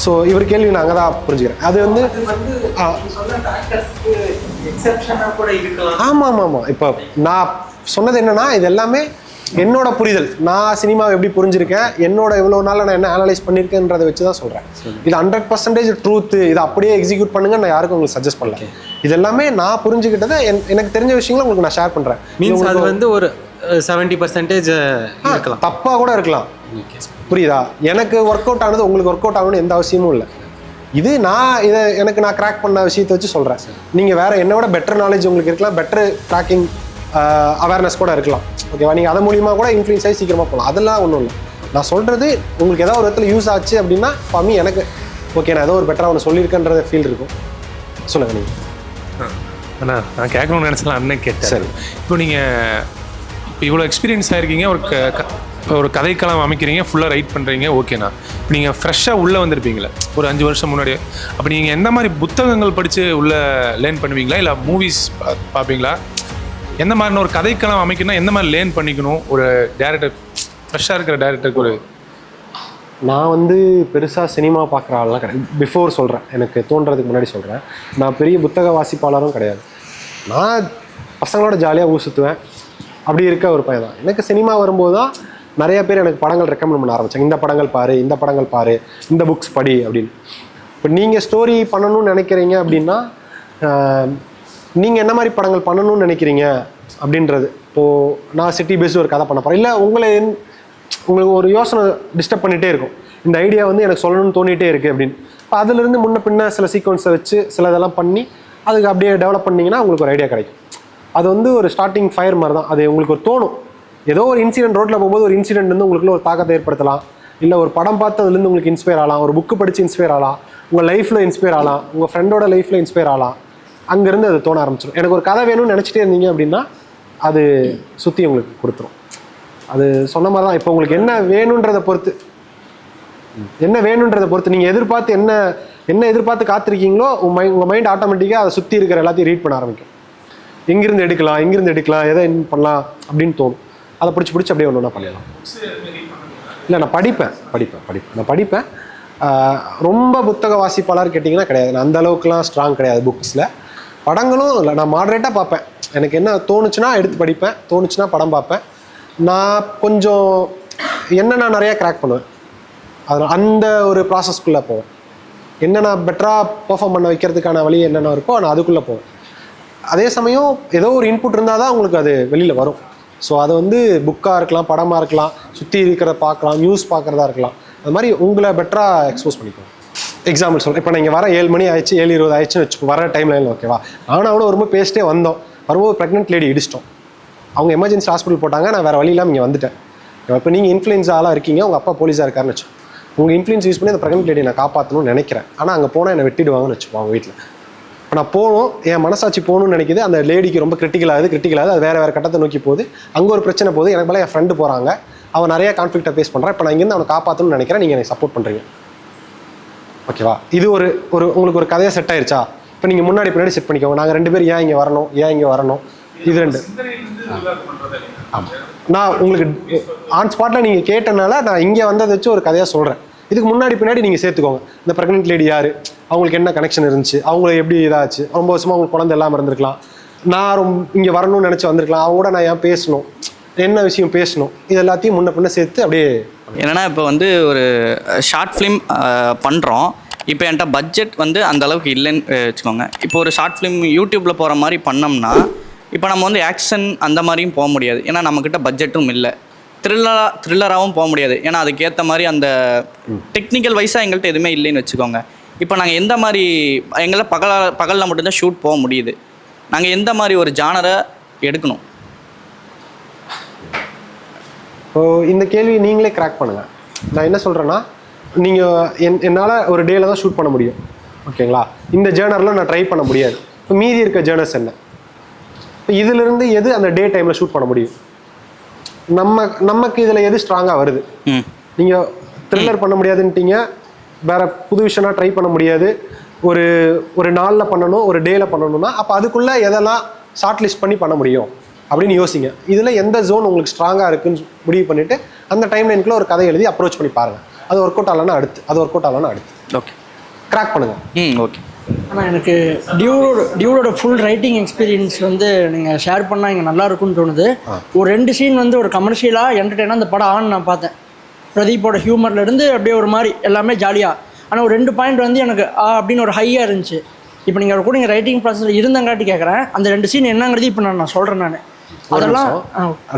ஸோ இவர் கேள்வி நான் அங்கே தான் புரிஞ்சுக்கிறேன். அது வந்து ஆமாம். இப்போ நான் சொன்னது என்னன்னா, இது எல்லாமே என்னோட புரிதல். நான் சினிமாவை எப்படி புரிஞ்சிருக்கேன், என்னோட இவ்வளோ நாளில் நான் என்ன அனலைஸ் பண்ணியிருக்கேன்றதை வச்சு தான் சொல்கிறேன். இது 100% ட்ரூத்து, இதை அப்படியே எக்ஸிக்யூட் பண்ணுங்க நான் யாருக்கும் உங்களுக்கு சஜஸ்ட் பண்ணல. இது எல்லாமே நான் புரிஞ்சுக்கிட்டதை எனக்கு தெரிஞ்ச விஷயங்களை உங்களுக்கு நான் ஷேர் பண்ணுறேன். மீன்ஸ் அது வந்து ஒரு 70% இருக்கலாம், தப்பாக கூட இருக்கலாம். புரியுதா? எனக்கு ஒர்க் அவுட் ஆனது உங்களுக்கு ஒர்க் அவுட் ஆகணும்னு எந்த அவசியமும் இல்லை. இது நான் கிராக் பண்ண விஷயத்தை வச்சு சொல்கிறேன். நீங்கள் வேறு என்னோட பெட்டர் நாலேஜ் உங்களுக்கு இருக்கலாம், பெட்டர் ட்ராக்கிங் அவேர்னஸ் கூட இருக்கலாம். ஓகேவா? நீங்கள் அதன் மூலியமாக கூட இன்ஃப்ளூயன்ஸ் ஆகி சீக்கிரமாக போகலாம். அதெல்லாம் ஒன்றும் இல்லை. நான் சொல்கிறது உங்களுக்கு ஏதாவது ஒரு இடத்துல யூஸ் ஆச்சு அப்படின்னா ஃபாமி எனக்கு ஓகே, நான் ஏதோ ஒரு பெட்டராக ஒன்று சொல்லியிருக்கேன்றத ஃபீல் இருக்கும். சொல்லுங்கள் நீங்கள். அண்ணா நான் கேட்கணும்னு நினச்சலாம், அண்ணன் கேட்டேன். சரி, இப்போ நீங்கள் இவ்வளோ எக்ஸ்பீரியன்ஸ் ஆகிருக்கீங்க, ஒரு கதைக்களம் அமைக்கிறீங்க, ஃபுல்லாக ரைட் பண்ணுறீங்க, ஓகேண்ணா. இப்போ நீங்கள் ஃப்ரெஷ்ஷாக உள்ளே வந்திருப்பீங்களே ஒரு 5 வருஷம் முன்னாடியே, அப்போ நீங்கள் எந்த மாதிரி புத்தகங்கள் படித்து உள்ளே லேர்ன் பண்ணுவீங்களா, இல்லை மூவிஸ் பார்ப்பீங்களா? எந்த மாதிரின ஒரு கதைக்களம் அமைக்கணும்னா எந்த மாதிரி லேர்ன் பண்ணிக்கணும் ஒரு டேரக்டர், ஃப்ரெஷ்ஷாக இருக்கிற டேரக்டருக்கு? ஒரு நான் வந்து பெருசாக சினிமா பார்க்குற ஆள்லாம் கிடையாது. பிஃபோர் சொல்கிறேன், எனக்கு தோன்றதுக்கு முன்னாடி சொல்கிறேன். நான் பெரிய புத்தக வாசிப்பாளரும் கிடையாது. நான் பசங்களோட ஜாலியாக ஊர் சுற்றுவேன், அப்படி இருக்க ஒரு பையன் தான். எனக்கு சினிமா வரும்போது தான் நிறைய பேர் எனக்கு படங்கள் ரெக்கமெண்ட் பண்ண ஆரம்பித்தாங்க. இந்த படங்கள் பாரு, இந்த படங்கள் பாரு, இந்த புக்ஸ் படி அப்படின்னு. இப்போ நீங்கள் ஸ்டோரி பண்ணணும்னு நினைக்கிறீங்க அப்படின்னா நீங்கள் என்ன மாதிரி படங்கள் பண்ணணும்னு நினைக்கிறீங்க அப்படின்றது. இப்போது நான் சிட்டி பேஸ்டு ஒரு கதை பண்ண போகிறேன், இல்லை உங்களுக்கு ஒரு யோசனை டிஸ்டர்ப் பண்ணிகிட்டே இருக்கும், இந்த ஐடியா வந்து எனக்கு சொல்லணும்னு தோணிகிட்டே இருக்குது அப்படின்னு. இப்போ அதிலிருந்து முன்ன பின்ன சில சீக்வன்ஸை வச்சு சில இதெல்லாம் பண்ணி அதுக்கு அப்படியே டெவலப் பண்ணிங்கன்னா உங்களுக்கு ஒரு ஐடியா கிடைக்கும். அது வந்து ஒரு ஸ்டார்டிங் ஃபயர் மாதிரி தான். அது உங்களுக்கு ஒரு தோணும், ஏதோ ஒரு இன்சிடென்ட் ரோட்டில் போகும்போது ஒரு இன்சிடென்ட் வந்து உங்களுக்குள்ள ஒரு தாக்கத்தை ஏற்படுத்தலாம், இல்லை ஒரு படம் பார்த்து அதுலேருந்து உங்களுக்கு இன்ஸ்பயர் ஆகலாம், ஒரு புக்கு படித்து இன்ஸ்பயர் ஆகலாம், உங்கள் லைஃப்பில் இன்ஸ்பயர் ஆகலாம், உங்கள் ஃப்ரெண்டோட லைஃப்பில் இன்ஸ்பயர் ஆகலாம். அங்கேருந்து அது தோண ஆரம்பிச்சிடும். எனக்கு ஒரு கதை வேணும்னு நினச்சிட்டே இருந்தீங்க அப்படின்னா அது சுற்றி உங்களுக்கு கொடுத்துரும். அது சொன்ன மாதிரி தான். இப்போ உங்களுக்கு என்ன வேணுன்றதை பொறுத்து நீங்கள் எதிர்பார்த்து என்ன எதிர்பார்த்து காத்திருக்கீங்களோ உங்கள் மைண்ட் ஆட்டோமேட்டிக்காக அதை சுற்றி இருக்கிற எல்லாத்தையும் ரீட் பண்ண ஆரம்பிக்கும். எங்கேருந்து எடுக்கலாம் எதை பண்ணலாம் அப்படின்னு தோணும். அதை பிடிச்சி அப்படியே ஒன்று பண்ணிடலாம். இல்லை, நான் படிப்பேன். ரொம்ப புத்தக வாசிப்பாளர் கேட்டிங்கன்னா கிடையாது. நான் அந்த அளவுக்குலாம் ஸ்ட்ராங் கிடையாது புக்ஸில். படங்களும் இல்லை, நான் மாடரேட்டாக பார்ப்பேன். எனக்கு என்ன தோணுச்சுன்னா எடுத்து படிப்பேன், தோணுச்சுன்னா படம் பார்ப்பேன். நான் கொஞ்சம் நான் நிறையா கிராக் பண்ணுவேன். அதில் அந்த ஒரு ப்ராசஸ்க்குள்ளே போவேன். நான் பெட்டராக பெர்ஃபார்ம் பண்ண வைக்கிறதுக்கான வழி என்னென்ன இருக்கோ நான் அதுக்குள்ளே போவேன். அதே சமயம் ஏதோ ஒரு இன்புட் இருந்தால் தான் உங்களுக்கு அது வெளியில் வரும். ஸோ அது புக்காக இருக்கலாம், படமாக இருக்கலாம், சுற்றி இருக்கிறத பார்க்கலாம், நியூஸ் பார்க்குறதா இருக்கலாம். அது மாதிரி உங்களை பெட்டராக எக்ஸ்போஸ் பண்ணிக்கணும். எக்ஸாம்பிள் சொல்கிறேன். இப்போ நீங்கள் வர 7 மணி ஆயிடுச்சு, 7:20 ஆயிடுச்சுன்னு வச்சு வர டைம்லைனில் ஓகேவா, அவனும் வரும்போது பேசிட்டே வந்தோம். வரும்போது ப்ரெக்னென்ட் லேடி இடிச்சிட்டோம். அவங்க எமர்ஜென்சி ஹாஸ்பிட்டல் போட்டாங்க. நான் வேறு வழி இல்லாமல் இங்கே வந்துட்டேன். இப்போ நீங்கள் இன்ஃப்ளூயன்ஸாலாம் இருக்கீங்க, உங்கள் அப்பா போலீஸாக இருக்காருன்னு வச்சு உங்கள் இன்ஃப்ளூயன்ஸ் யூஸ் பண்ணி அந்த ப்ரெக்னென்ட் லேடி நான் காப்பாற்றணும்னு நினைக்கிறேன். ஆனால் அங்கே போனால் என்னை வெட்டிடுவாங்கன்னு வச்சுப்போம் அவங்க வீட்டில். இப்போ நான் போகணும், என் மனசாட்சி போகணும்னு நினைக்கிது. அந்த லேடிக்கு ரொம்ப கிரிட்டிக்கல் ஆகுது. அது வேறு கட்டத்தை நோக்கி போகுது. அங்கே ஒரு பிரச்சனை போகுது. எனக்கு மேலே என் ஃப்ரெண்டு போகிறாங்க, அவன் நிறைய கான்ஃப்ளிக்ட்டை ஃபேஸ் பண்ணுறான். இப்போ நான் இங்கேருந்து அவனை காப்பாற்றணும்னு நினைக்கிறேன். நீங்கள் எனக்கு சப்போர்ட் பண்ணுறீங்க, ஓகேவா? இது ஒரு உங்களுக்கு ஒரு கதையாக செட் ஆயிடுச்சா? இப்போ நீங்கள் முன்னாடி செட் பண்ணிக்கோங்க. நாங்கள் 2 பேர் ஏன் இங்கே வரணும் இது 2. ஆமாம், நான் உங்களுக்கு ஆன் ஸ்பாட்டில் நீங்கள் கேட்டனால நான் இங்கே வந்ததை வச்சு ஒரு கதையாக சொல்கிறேன். இதுக்கு பின்னாடி நீங்கள் சேர்த்துக்கோங்க. இந்த ப்ரெக்னென்ட் லேடி யார், அவங்களுக்கு என்ன கனெக்ஷன் இருந்துச்சு, அவங்களுக்கு எப்படி இதாச்சு, ரொம்ப வருஷமாக அவங்களுக்கு குழந்தை எல்லாம் இருந்திருக்கலாம், நான் இங்கே வரணும்னு நினச்சி வந்திருக்கலாம், அவங்க கூட நான் ஏன் பேசணும், என்ன விஷயம் பேசணும், இது எல்லாத்தையும் முன்ன சேர்த்து அப்படியே. என்னென்னா இப்போ ஒரு ஷார்ட் ஃபிலிம் பண்ணுறோம். இப்போ என்கிட்ட பட்ஜெட் அந்த அளவுக்கு இல்லைன்னு வச்சுக்கோங்க. இப்போ ஒரு ஷார்ட் ஃபிலிம் யூடியூப்பில் போகிற மாதிரி பண்ணோம்னா இப்போ நம்ம ஆக்ஷன் அந்த மாதிரியும் போக முடியாது. ஏன்னா நம்மக்கிட்ட பட்ஜெட்டும் இல்லை. த்ரில்லராகவும் போக முடியாது. ஏன்னா அதுக்கேற்ற மாதிரி அந்த டெக்னிக்கல் வைஸாக எங்கள்கிட்ட எதுவுமே இல்லைன்னு வச்சுக்கோங்க. இப்போ நாங்கள் எந்த மாதிரி எங்களை பகலில் மட்டும்தான் ஷூட் போக முடியுது. நாங்கள் எந்த மாதிரி ஒரு ஜானரை எடுக்கணும்? இந்த கேள்வி நீங்களே கிராக் பண்ணுங்கள். நான் என்ன சொல்கிறேன்னா, நீங்கள் என்னால் ஒரு டேயில் தான் ஷூட் பண்ண முடியும், ஓகேங்களா? இந்த ஜேர்னரில் நான் ட்ரை பண்ண முடியாது. இப்போ மீதி இருக்க ஜேர்னர்ஸ் என்ன, இப்போ இதிலிருந்து எது அந்த டே டைமில் ஷூட் பண்ண முடியும்? நமக்கு இதில் எது ஸ்ட்ராங்காக வருது? நீங்கள் த்ரில்லர் பண்ண முடியாதுன்ட்டீங்க, வேறு புது விஷயம்னா ட்ரை பண்ண முடியாது, ஒரு நாளில் பண்ணணும், ஒரு டேயில் பண்ணணும்னா அப்போ அதுக்குள்ளே எதெல்லாம் ஷார்ட் லிஸ்ட் பண்ணி பண்ண முடியும் அப்படின்னு யோசிங்க. இதில் எந்த ஜோன் உங்களுக்கு ஸ்ட்ராங்காக இருக்குன்னு முடிவு பண்ணிவிட்டு அந்த டைம் லைனுக்குள்ளே ஒரு கதை எழுதி அப்ரோச் பண்ணி பாருங்கள். அது ஒர்க் அவுட் ஆகலன்னா அடுத்து ஓகே கிராக் பண்ணுங்கள். ஓகே. ஆனால் எனக்கு டியூடோட ஃபுல் ரைட்டிங் எக்ஸ்பீரியன்ஸ் நீங்கள் ஷேர் பண்ணால் இங்கே நல்லா இருக்கும்னு தோணுது. ஒரு 2 சீன் ஒரு கமர்ஷியலாக என்டர்டெயினாக அந்த படம் ஆன் நான் பார்த்தேன். பிரதீப்போட ஹியூமர்லேருந்து அப்படியே ஒரு மாதிரி எல்லாமே ஜாலியாக. ஆனால் ஒரு 2 பாயிண்ட் எனக்கு அப்படின்னு ஒரு ஹையாக இருந்துச்சு. இப்போ நீங்கள் கூட நீங்கள் ரைட்டிங் ப்ராசஸில் இருந்தங்காட்டி கேட்குறேன். அந்த 2 சீன் என்னங்கிறது இப்போ நான் சொல்கிறேன்.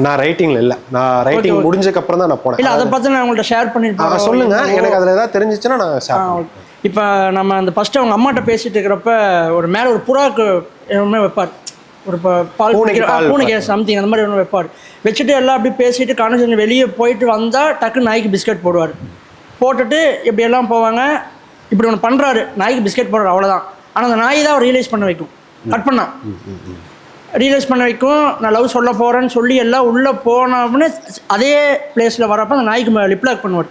நான் ரைட்டிங்ல இல்லை, நான் ரைட்டிங் முடிஞ்சதுக்கு அப்புறம் தான் நான் போனேன். இல்லை, அதை பார்த்து நான் உங்கள்கிட்ட ஷேர் பண்ணியிருப்பேன். சொல்லுங்க, எனக்கு அதில் ஏதாவது தெரிஞ்சிச்சுன்னா நான் ஷேர். இப்போ நம்ம அந்த ஃபஸ்ட்டு அவங்க அம்மாட்ட பேசிகிட்டு இருக்கிறப்ப ஒரு மேலே ஒரு புறாவுக்கு ஒன்று வைப்பார், ஒரு பூனைக்கு சம்திங் அந்த மாதிரி ஒன்று வைப்பார். வச்சுட்டு எல்லாம் அப்படி பேசிட்டு கான்வர்சேஷன் வெளியே போயிட்டு வந்தால் டக்குன்னு நாய்க்கு பிஸ்கட் போடுவார். போட்டுட்டு இப்படியெல்லாம் போவாங்க. இப்படி ஒன்று பண்ணுறாரு, நாய்க்கு பிஸ்கட் போடுறாரு, அவ்வளோதான். ஆனால் அந்த நாய் தான் அவர் ரியலைஸ் பண்ண வைக்கும். கட் பண்ணா ரியலைஸ் பண்ண வைக்கும். நான் லவ் சொல்ல போகிறேன்னு சொல்லி எல்லாம் உள்ளே போனோம்னு அதே பிளேஸில் வரப்போ அந்த நாய்க்கு லிப்லாக் பண்ணுவார்.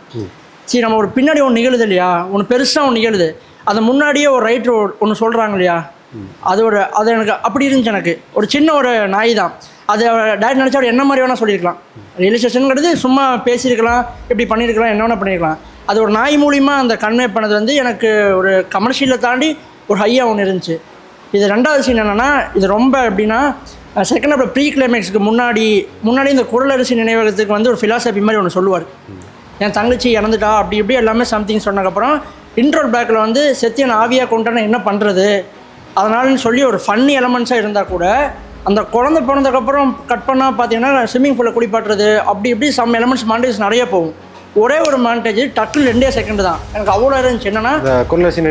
சரி, நம்ம ஒரு பின்னாடி ஒன்று நிகழுது இல்லையா, ஒன்று பெருசாக ஒன்று நிகழுது, அதை முன்னாடியே ஒரு ரைட்டர் ஒன்று சொல்கிறாங்க இல்லையா, அது எனக்கு அப்படி இருந்துச்சு. எனக்கு ஒரு சின்ன ஒரு நாய் தான் அது. டேரக்ட் நினச்சா அவர் என்ன மாதிரி வேணால் சொல்லியிருக்கலாம். ரியலைசேஷனுங்கிறது சும்மா பேசியிருக்கலாம், இப்படி பண்ணியிருக்கலாம், என்ன வேணால் பண்ணியிருக்கலாம். அது ஒரு நாய் மூலிமா அந்த கன்வே பண்ணது எனக்கு ஒரு கமர்ஷியலை தாண்டி ஒரு ஹையாக ஒன்று இருந்துச்சு. இது 2வது சீன் என்னென்னா, இது ரொம்ப எப்படின்னா செகண்ட் ஹாஃப் ப்ரீ கிளைமேக்ஸுக்கு முன்னாடி இந்த குரலரசி நினைவகத்துக்கு ஒரு ஃபிலாசபி மாதிரி ஒன்று சொல்லுவார். என் தங்கச்சி இறந்துட்டா அப்படி இப்படி எல்லாமே சம்திங் சொன்னதுக்கப்புறம் இன்ட்ரோல் பேக்கில் செத்தியன் ஆவியாக கொண்டான என்ன பண்ணுறது அதனாலன்னு சொல்லி ஒரு ஃபன்னி எலமெண்ட்ஸாக இருந்தால் கூட அந்த குழந்தை பிறந்ததுக்கப்புறம் கட் பண்ணால் பார்த்தீங்கன்னா ஸ்விம்மிங் பூலில் குளிப்பாட்டுறது அப்படி இப்படி சம் எலமெண்ட்ஸ் மாண்டேஜ் நிறைய போகும். ஒரே ஒரு மாண்டேஜ் டக்குன்னு 2 செகண்ட் தான் எனக்கு அவ்வளோ இருந்துச்சு. என்னன்னா குரலரசி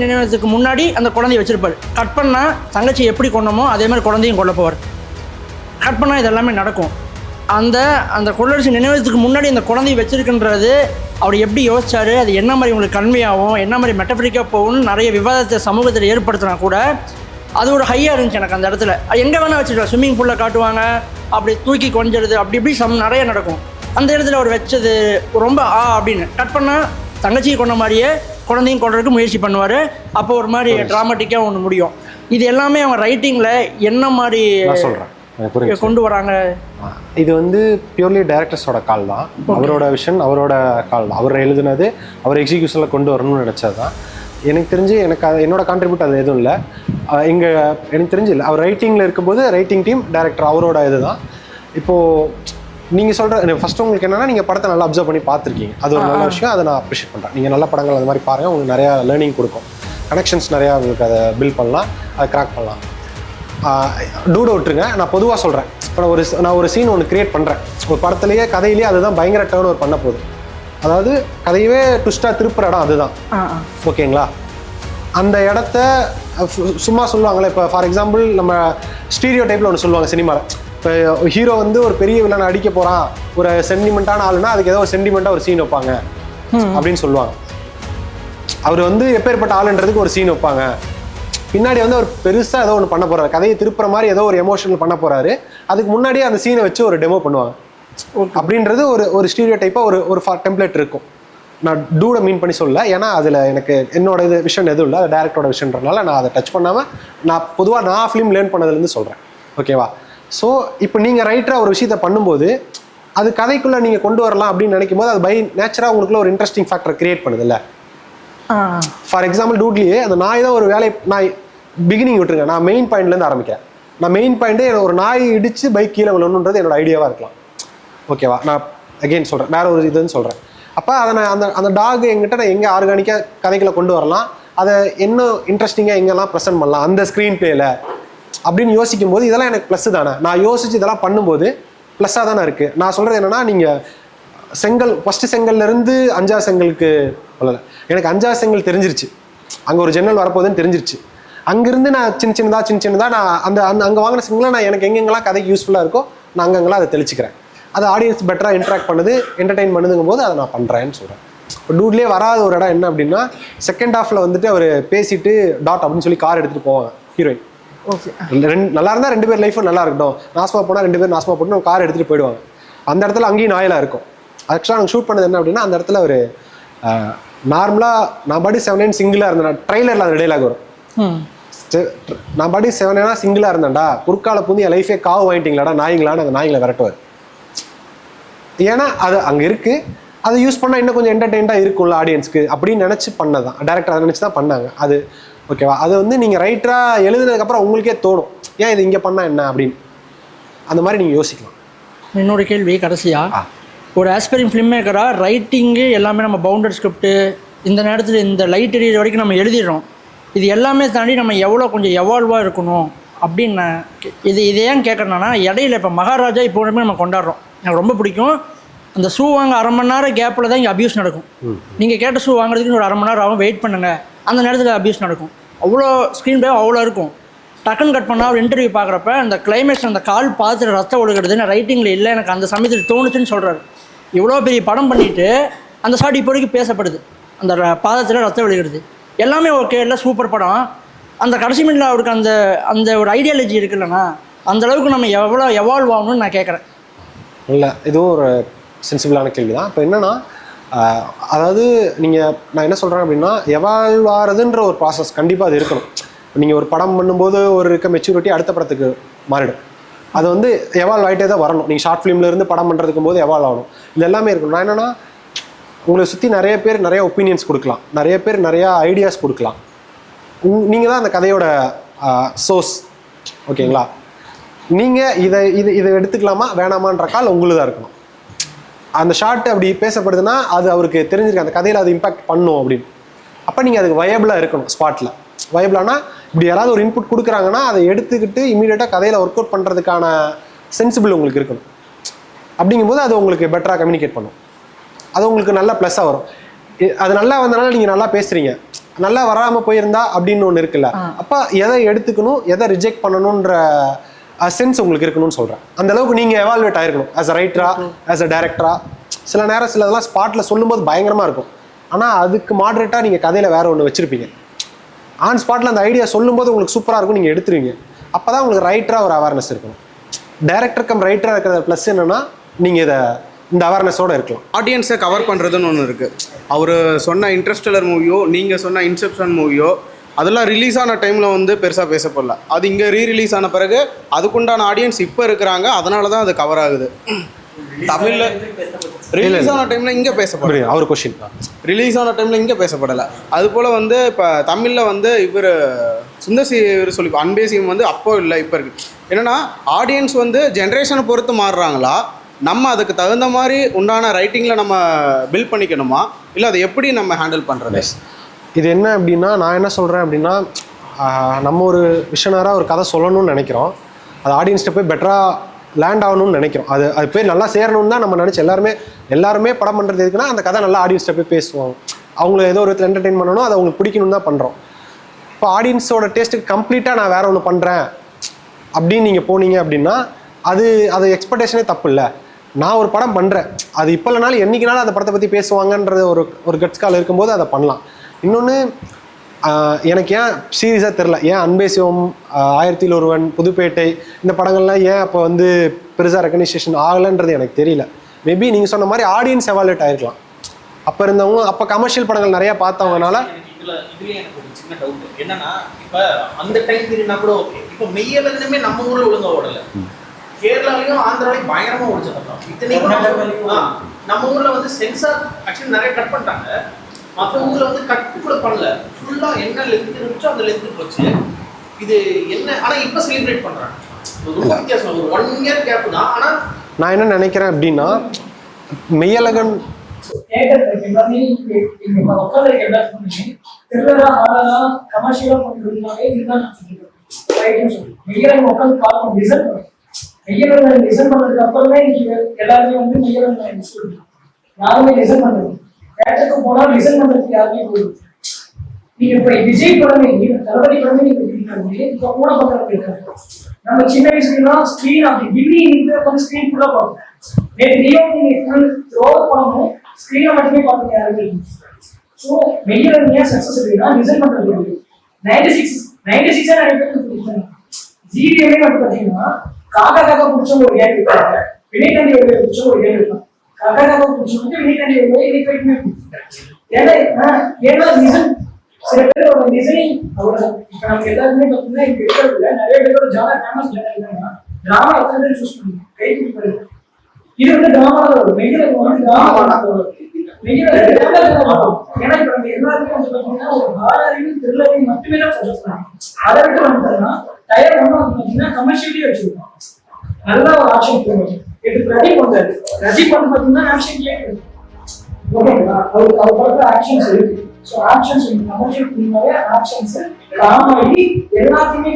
நினைவகத்துக்கு முன்னாடி அந்த குழந்தைய வச்சிருப்பாரு. கட் பண்ணால் தங்கச்சி எப்படி கொண்டமோ அதே மாதிரி குழந்தையும் கொல்ல போவார். கட் பண்ணால் இது எல்லாமே நடக்கும். அந்த குரலரசி நினைவகத்துக்கு முன்னாடி அந்த குழந்தைய வச்சிருக்குன்றது அவர் எப்படி யோசிச்சாரு, அது என்ன மாதிரி உங்களுக்கு கன்வே ஆகும், என்ன மாதிரி மெட்டஃபரிக்காக போகும்னு நிறைய விவாதத்தை சமூகத்தில் ஏற்படுத்தினா கூட அது ஒரு ஹையாக இருந்துச்சு எனக்கு அந்த இடத்துல. எங்கே வேணால் வச்சுருக்கோம், ஸ்விம்மிங் பூலில் காட்டுவாங்க, அப்படி தூக்கி கொஞ்சிடுது, அப்படி இப்படி நிறைய நடக்கும். அந்த இடத்துல அவர் வச்சது ரொம்ப அப்படின்னு கட் பண்ணால் தங்கச்சியை கொண்ட மாதிரியே குழந்தையும் கொண்டதுக்கு முயற்சி பண்ணுவார். அப்போ ஒரு மாதிரி ட்ராமாட்டிக்காக ஒன்று முடியும். இது எல்லாமே அவங்க ரைட்டிங்கில் என்ன மாதிரி சொல்கிறேன் கொண்டு வராங்க? இது வந்து பியூர்லி டைரக்டர்ஸோட கால் தான், அவரோட விஷன், அவரோட கால் தான். அவர் எழுதுனது, அவர் எக்ஸிக்யூஷனில் கொண்டு வரணும்னு நினச்சது தான். எனக்கு தெரிஞ்சு எனக்கு அது என்னோட கான்ட்ரிபியூட் அது எதுவும் இல்லை. எனக்கு தெரிஞ்சு இல்லை, அவர் ரைட்டிங்கில் இருக்கும்போது ரைட்டிங் டீம், டைரக்டர் அவரோட இது தான். இப்போது நீங்கள் சொல்கிற ஃபஸ்ட்டு உங்களுக்கு என்னென்னா, நீங்கள் படத்தை நல்லா அப்சர்வ் பண்ணி பார்த்துருக்கீங்க, அது ஒரு நல்ல விஷயம். அதை நான் அப்ரிஷியேட் பண்ணுறேன். நீங்கள் நல்ல படங்கள் அது மாதிரி பாருங்கள், உங்களுக்கு நிறையா லேர்னிங் கொடுக்கும், கனெக்ஷன்ஸ் நிறையா உங்களுக்கு அதை பில்ட் பண்ணலாம், அதை கிராக் பண்ணலாம். டூட் விட்டுருங்க, நான் பொதுவாக சொல்கிறேன். இப்போ நான் ஒரு சீன் ஒன்று க்ரியேட் பண்ணுறேன் ஒரு படத்துலேயே, கதையிலேயே அதுதான் பயங்கர டேர்ன் ஓவர் பண்ண போகுது. அதாவது கதையவே ட்விஸ்ட்டாக திருப்புற இடம் அதுதான். ஓகேங்களா? அந்த இடத்த சும்மா சொல்லுவாங்களே, இப்போ ஃபார் எக்ஸாம்பிள் நம்ம ஸ்டீரியோ டைப்பில் ஒன்று சொல்லுவாங்க சினிமாவில். இப்போ ஹீரோ வந்து ஒரு பெரிய வில்லனை அடிக்க போகிறான், ஒரு சென்டிமெண்ட்டான ஆளுனா அதுக்கு ஏதோ ஒரு சென்டிமெண்ட்டாக ஒரு சீன் வைப்பாங்க அப்படின்னு சொல்லுவாங்க. அவர் வந்து எப்பேற்பட்ட ஆளுன்றதுக்கு ஒரு சீன் வைப்பாங்க. பின்னாடி வந்து அவர் பெருசாக ஏதோ ஒன்று பண்ண போகிறாரு, கதையை திருப்புற மாதிரி ஏதோ ஒரு எமோஷனல் பண்ண போகிறாரு. அதுக்கு முன்னாடியே அந்த சீனை வச்சு ஒரு டெமோ பண்ணுவாங்க. அப்படின்றது ஒரு ஸ்டீரியோ டைப்பாக ஒரு டெம்ப்ளேட் இருக்கும். நான் டூடை மீன் பண்ணி சொல்லல, ஏன்னா அதில் எனக்கு என்னோட இது விஷன் எதுவும் இல்லை, அது டேரக்டரோட விஷன்றனால நான் அதை டச் பண்ணாமல் நான் பொதுவாக நான் ஃபிலிம் லேர்ன் பண்ணதுலேருந்து சொல்கிறேன். ஓகேவா? ஸோ இப்போ நீங்கள் ரைட்டராக ஒரு விஷயத்தை பண்ணும்போது அது கதைக்குள்ளே நீங்கள் கொண்டு வரலாம் அப்படின்னு நினைக்கும் போது அது பை நேச்சராக உங்களுக்குள்ள ஒரு இன்ட்ரெஸ்டிங் ஃபேக்டர் கிரியேட் பண்ணுதில்ல. ஃபார் எக்ஸாம்பிள் டூட்லேயே அந்த நாய் தான் ஒரு நான் பிகினிங் விட்டுருங்க, நான் மெயின் பாயிண்ட்லேருந்து ஆரம்பிக்கிறேன். நான் மெயின் பாயிண்ட்டு ஒரு நாய் இடித்து பைக் கீழே விழணுன்றது என்னோட ஐடியாவாக இருக்கலாம். ஓகேவா? நான் அகெயின் சொல்கிறேன், வேற ஒரு இதுன்னு சொல்கிறேன். அப்போ அதை நான் அந்த டாக் எங்கிட்ட நான் எங்கே ஆர்கானிக்காக கதைகளை கொண்டு வரலாம், அதை இன்னும் இன்ட்ரெஸ்டிங்காக எங்கெல்லாம் ப்ரெசென்ட் பண்ணலாம் அந்த ஸ்க்ரீன் பிளேயில் அப்படின்னு யோசிக்கும் போது இதெல்லாம் எனக்கு ப்ளஸ் தானே. நான் யோசிச்சு இதெல்லாம் பண்ணும்போது ப்ளஸ்ஸாக தானே இருக்குது. நான் சொல்கிறது என்னென்னா, நீங்கள் ஃபஸ்ட்டு செங்கல்லேருந்து 5ஆவது செங்கலுக்கு சொல்லலை, எனக்கு 5ஆவது செங்கல் தெரிஞ்சிருச்சு, அங்கே ஒரு ஜன்னல் வரப்போகுதுன்னு தெரிஞ்சிருச்சு. அங்கேருந்து நான் சின்ன சின்னதாக நான் அங்கே வாங்கின செங்கலை நான் எனக்கு எங்கெங்கெல்லாம் கதைக்கு யூஸ்ஃபுல்லாக இருக்கோ நான் அங்கெங்கெல்லாம் அதை தெளிச்சிக்கிறேன். அது ஆடியன்ஸ் பெட்டராக இன்ட்ராக்ட் பண்ணுது, என்டர்டெயின் பண்ணுதுங்கும் போது அதை நான் பண்ணுறேன்னு சொல்கிறேன். இப்போ டூட்லேயே வராத ஒரு இடம் என்ன அப்படின்னா, செகண்ட் ஹாஃபில் வந்துட்டு அவர் பேசிட்டு டாட் அப்படின்னு சொல்லி கார் எடுத்துகிட்டு போவாங்க ஹீரோயின். ஓகே, நல்லா இருந்தால் 2 பேர் லைஃபும் நல்லா இருக்கட்டும், நாசமாக போனால் 2 பேர் நாசமாக போட்டு கார் எடுத்துகிட்டு போயிடுவாங்க. அந்த இடத்துல அங்கேயும் நாயலாக இருக்கும். ஆக்சுவலாக நாங்கள் ஷூட் பண்ணது என்ன அப்படின்னா, அந்த இடத்துல ஒரு நார்மலாக நான் பாடி 7 சிங்கிளாக இருந்தேன். ட்ரெய்லரில் அந்த டைலாக் வரும், நான் பாடி 7 சிங்கிளாக இருந்தேன்டா, குறுக்கால பூந்து என் லைஃபே காவு வாங்கிட்டீங்களாடா நாய்ங்களான்னு அந்த நாய்களை விரட்டுவார். ஏன்னா அது அங்கே இருக்குது, அதை யூஸ் பண்ணால் இன்னும் கொஞ்சம் என்டர்டெயின்டாக இருக்கும்ல ஆடியன்ஸ்க்கு அப்படின்னு நினச்சி பண்ணதான். டேரக்டர் அதை நினச்சி தான் பண்ணாங்க. அது ஓகேவா? அது வந்து நீங்கள் ரைட்டராக எழுதுனதுக்கப்புறம் உங்களுக்கே தோணும், ஏன் இது இங்கே பண்ணால் என்ன அப்படின்னு. அந்த மாதிரி நீங்கள் யோசிக்கலாம். என்னோட கேள்வி கடைசியாக, ஒரு ஆஸ்பைரிங் ஃபிலிம் மேக்கராக ரைட்டிங்கு எல்லாமே நம்ம பவுண்டட் ஸ்கிரிப்டு இந்த நேரத்தில் இந்த லைட் எரியர் வரைக்கும் நம்ம எழுதிடுறோம். இது எல்லாமே தாண்டி நம்ம எவ்வளோ கொஞ்சம் எவால்வாக இருக்கணும் அப்படின்னு நான் இது ஏன் கேட்குறேன்னா, இடையில இப்போ மகாராஜா இப்போ நம்ம கொண்டாடுறோம், எனக்கு ரொம்ப பிடிக்கும். அந்த ஷூ வாங்க 1/2 மணி நேரம் கேப்பில் தான் இங்கே அபியூஸ் நடக்கும். நீங்கள் கேட்ட ஷூ வாங்குறதுக்கு ஒரு 1/2 மணி நேரம் ஆகும், வெயிட் பண்ணுங்கள், அந்த நேரத்தில் அபியூஸ் நடக்கும். அவ்வளோ ஸ்க்ரீன் பிளே அவ்வளோ இருக்கும். டக்குன்னு கட் பண்ணால் ஒரு இன்டர்வியூ பார்க்குறப்ப அந்த கிளைமேக்ஸ் அந்த கால் பார்த்துட்டு ரத்தம் ஒழுகிறதுன்னு ரைட்டிங்கில் இல்லை, எனக்கு அந்த சமயத்தில் தோணுச்சுன்னு சொல்கிறாரு. இவ்வளோ பெரிய படம் பண்ணிவிட்டு அந்த ஷாட் இப்போ வரைக்கும் பேசப்படுது, அந்த பாதத்தில் ரத்தம் ஒழுகிறது எல்லாமே ஓகே, இல்லை சூப்பர் படம். அந்த கடைசி மினிட்ல அவருக்கு அந்த அந்த ஒரு ஐடியாலஜி இருக்குல்லண்ணா, அந்தளவுக்கு நம்ம எவ்வளோ எவால்வ் ஆகணும்னு நான் கேட்குறேன். இல்லை, இதுவும் ஒரு சென்சிபிளான கேள்வி தான். இப்போ என்னென்னா, அதாவது நான் என்ன சொல்கிறேன் அப்படின்னா, எவால்வ் ஆகிறதுன்ற ஒரு ப்ராசஸ் கண்டிப்பாக அது இருக்கணும். நீங்கள் ஒரு படம் பண்ணும்போது ஒரு இருக்க மெச்சூரிட்டி அடுத்த படத்துக்கு மாறிடும். அது வந்து எவால்வ் ஆகிட்டே தான் வரணும். நீங்கள் ஷார்ட் ஃபிலிம்லேருந்து படம் பண்ணுறதுக்கும் போது எவால்வ் ஆகணும். இது எல்லாமே இருக்கணும். நான் என்னென்னா, உங்களை சுற்றி நிறைய பேர் நிறைய ஒப்பீனியன்ஸ் கொடுக்கலாம், நிறைய பேர் நிறையா ஐடியாஸ் கொடுக்கலாம். நீங்கள் தான் அந்த கதையோட சோர்ஸ். ஓகேங்களா? நீங்கள் இதை எடுத்துக்கலாமா வேணாமான்ற கால் உங்களுக்கு தான் இருக்கணும். அந்த ஷார்ட் அப்படி பேசப்படுதுன்னா அது அவருக்கு தெரிஞ்சிருக்கு, அந்த கதையில் அது இம்பாக்ட் பண்ணும் அப்படின்னு. அப்போ நீங்கள் அதுக்கு வயபிளாக இருக்கணும். ஸ்பாட்டில் வயபிளானா, இப்படி யாராவது ஒரு இன்புட் கொடுக்குறாங்கன்னா அதை எடுத்துக்கிட்டு இமீடியட்டாக கதையில் ஒர்க் அவுட் பண்ணுறதுக்கான சென்சிபிள் உங்களுக்கு இருக்கணும். அப்படிங்கும்போது அது உங்களுக்கு பெட்டராக கம்யூனிகேட் பண்ணும், அது உங்களுக்கு நல்ல ப்ளஸ்ஸாக வரும். அது நல்லா வந்தனால நீங்கள் நல்லா பேசுகிறீங்க, நல்லா வராமல் போயிருந்தா அப்படின்னு ஒன்று இருக்குல்ல, அப்போ எதை எடுத்துக்கணும் எதை ரிஜெக்ட் பண்ணணுன்ற சென்ஸ் உங்களுக்கு இருக்கணும்னு சொல்கிறேன். அந்த அளவுக்கு நீங்கள் எவால்வேட் ஆகிருக்கணும் ஆஸ் அ ரைட்டரா, ஆஸ் அ டைரக்டரா. சில நேரம் சில இதெல்லாம் ஸ்பாட்டில் சொல்லும்போது பயங்கரமாக இருக்கும், ஆனால் அதுக்கு மாடரேட்டாக நீங்கள் கதையில் வேறு ஒன்று வச்சுருப்பீங்க. ஆன் ஸ்பாட்டில் அந்த ஐடியா சொல்லும்போது உங்களுக்கு சூப்பராக இருக்கும், நீங்கள் எடுத்துருவீங்க. அப்போ தான் உங்களுக்கு ரைட்டராக ஒரு அவேர்னஸ் இருக்கணும். டைரக்டர் கம் ரைட்டராக இருக்கிற ப்ளஸ் என்னென்னா நீங்கள் இந்த அவேர்னஸோடு இருக்கலாம். ஆடியன்ஸை கவர் பண்ணுறதுன்னு ஒன்று இருக்குது. அவர் சொன்ன இன்டர்ஸ்டெல்லர் மூவியோ நீங்கள் சொன்ன இன்செப்ஷன் மூவியோ அதெல்லாம் ரிலீஸ் ஆன டைமில் வந்து பெருசாக பேசப்படல. அது இங்கே ரீரிலீஸ் ஆன பிறகு அதுக்குண்டான ஆடியன்ஸ் இப்போ இருக்கிறாங்க, அதனால தான் அது கவர் ஆகுது. தமிழில் ரிலீஸ் ஆன டைமில் இங்கே பேசப்படல. அவர் கொஷின் ரிலீஸ் ஆன டைமில் இங்கே பேசப்படலை. அதுபோல் வந்து இப்போ தமிழில் வந்து இவர் சுந்தர்சி இவர் சொல்லி அன்பேசியம் வந்து அப்போ இல்லை இப்போ இருக்குது. என்னென்னா ஆடியன்ஸ் வந்து ஜென்ரேஷனை பொறுத்து மாறுறாங்களா, நம்ம அதுக்கு தகுந்த மாதிரி உண்டான ரைட்டிங்கில் நம்ம பில்ட் பண்ணிக்கணுமா, இல்லை அதை எப்படி நம்ம ஹேண்டில் பண்ணுறது? இது என்ன அப்படின்னா, நான் என்ன சொல்கிறேன் அப்படின்னா, நம்ம ஒரு விஷனராக ஒரு கதை சொல்லணும்னு நினைக்கிறோம், அது ஆடியன்ஸ்கிட்ட போய் பெட்டராக லேண்ட் ஆகணும்னு நினைக்கிறோம். அது போய் நல்லா சேரணும்னு தான் நம்ம நினச்சி எல்லாருமே படம் பண்ணுறது எதுக்குன்னா அந்த கதை நல்லா ஆடியன்ஸ்கிட்ட போய் பேசுவோம், அவங்கள ஏதோ ஒரு விதத்தில் என்டர்டெயின் பண்ணணும், அதை அவங்களுக்கு பிடிக்கணும்னு தான் பண்ணுறோம். இப்போ ஆடியன்ஸோட டேஸ்ட்டுக்கு கம்ப்ளீட்டாக நான் வேறு ஒன்று பண்ணுறேன் அப்படின்னு நீங்கள் போனீங்க அப்படின்னா அது எக்ஸ்பெக்டேஷனே தப்பு இல்லை. நான் ஒரு படம் பண்ணுறேன், அது இப்போ இல்லைனாலும் என்றைக்குனாலும் அந்த படத்தை பற்றி பேசுவாங்கன்றது ஒரு கட்ஸ் கால் இருக்கும்போது அதை பண்ணலாம். இன்னொன்று எனக்கு ஏன் சீரியஸாக தெரில, ஏன் அன்பே சிவம், 1000 ஒருவன், புதுப்பேட்டை இந்த படங்கள்லாம் ஏன் அப்போ வந்து பெருசாக ரெகனைசேஷன் ஆகலைன்றது எனக்கு தெரியல. மேபி நீங்கள் சொன்ன மாதிரி ஆடியன்ஸ் எவாலுவேட் ஆகிருக்கலாம். அப்போ இருந்தவங்க அப்போ கமர்ஷியல் படங்கள் நிறையா பார்த்தவங்கனால. இதுலேயே எனக்கு ஒரு சின்ன டவுட் என்னன்னா, இப்போ அந்த டைம் பீரியட்னா கூட ஓகே, இப்போ மெய்யலகனுமே நம்ம ஊரில் ஒழுங்காக ஓடலை, கேரளாலையும் ஆந்திராலையும் பயங்கரமாக ஓடிச்சிருக்கோம். இத்தனைக்கும் நம்ம ஊரில் வந்து சென்சார் ஆக்சுவலி நிறைய கட் பண்ணிட்டாங்க, மற்ற ஊரில் வந்து கட்டு கூட பண்ணல, ஃபுல்லாக என்ன லென்த் இருந்துச்சோ அந்த லென்த்து போச்சு. இது என்ன, ஆனால் இப்போ செலிப்ரேட் பண்ணுறாங்க, ரொம்ப வித்தியாசம். ஒரு 1 year கேப் தான். ஆனால் நான் என்ன நினைக்கிறேன் அப்படின்னா, மெய்யழகன் கமர்ஷியலாக பண்ணுறதுனாலே இதுதான் மெய்யழகன் உட்காந்து பார்க்கணும், டிசைன் பண்ணும். மெய்யழகன் டிசைன் பண்ணுறதுக்கு அப்புறமே எல்லாருமே வந்து மெய்யழகன் யாருமே டிசைன் பண்ணுறது, தேட்டருக்கு போனால் டிசைன் பண்ணுறதுக்கு யாருமே போயிடும். நீங்க இப்ப விஜய் படமே, தளபதி படமே நீங்க பிடிக்காது, இப்ப கூட பண்றது இருக்காது. நம்ம சின்ன வயசுலாம் ஸ்கிரீன் அப்படி டிவி வந்து ஸ்கிரீன் ஃபுல்லா பார்ப்போம். நீங்க ஃபுல் ரோல் பண்ணணும், ஸ்கிரீனை மட்டுமே பார்த்துக்க யாருமே. ஸோ மெய்யழகன் ஏன் சக்சஸ் இல்லைன்னா டிசைன் பண்றது 96 நிறைய பேருக்கு பிடிக்கும். ஜிடிஎம்ஏ வந்து பார்த்தீங்கன்னா காக்கா பிடிச்ச ஒரு கேம் இருக்காங்க, வினைகண்டி பிடிச்ச ஒரு கேம் இருக்காங்க. காக்கா பிடிச்சவங்க வினைகண்டி இன்னைக்கு வரைக்குமே ஏன்னா டிசைன் சில பேரோட டிசைனிங் அவ்வளோதான். இப்போ நமக்கு எல்லாருமே பார்த்தீங்கன்னா இங்கே இருக்கிறதுல நிறைய பேரோட ஜானா ஃபேமஸ் என்னன்னா டிராமா எத்தனை பேர் சூஸ் பண்ணுங்க கை கொடுப்பாரு. இது வந்து டிராமா மெய்யழகன் வந்து டிராமா ஏன்னா இப்ப நம்ம எல்லாருமே வந்து பார்த்தீங்கன்னா ஒரு ஹாரரையும் த்ரில்லரையும் மட்டுமே தான் சஜஸ்ட் பண்ணுவோம். அதை விட்டு வந்துட்டோம்னா டயர் ஒன்று வந்து பார்த்தீங்கன்னா கமர்ஷியலி வச்சிருக்கோம், நல்லா ஒரு ஆக்ஷன் போடுவோம். இது பிரதீப் வந்தாரு, பிரதீப் வந்து பார்த்தீங்கன்னா ஆக்ஷன்லேயே ஓகேங்களா, அவர் படத்துல ஆக்ஷன்ஸ் இருக்கு. ஸோ ஆக்ஷன்ஸ் கமர்ஷியல் ஃபிலிமாவே ஆக்ஷன்ஸ் காமெடி எல்லாத்தையுமே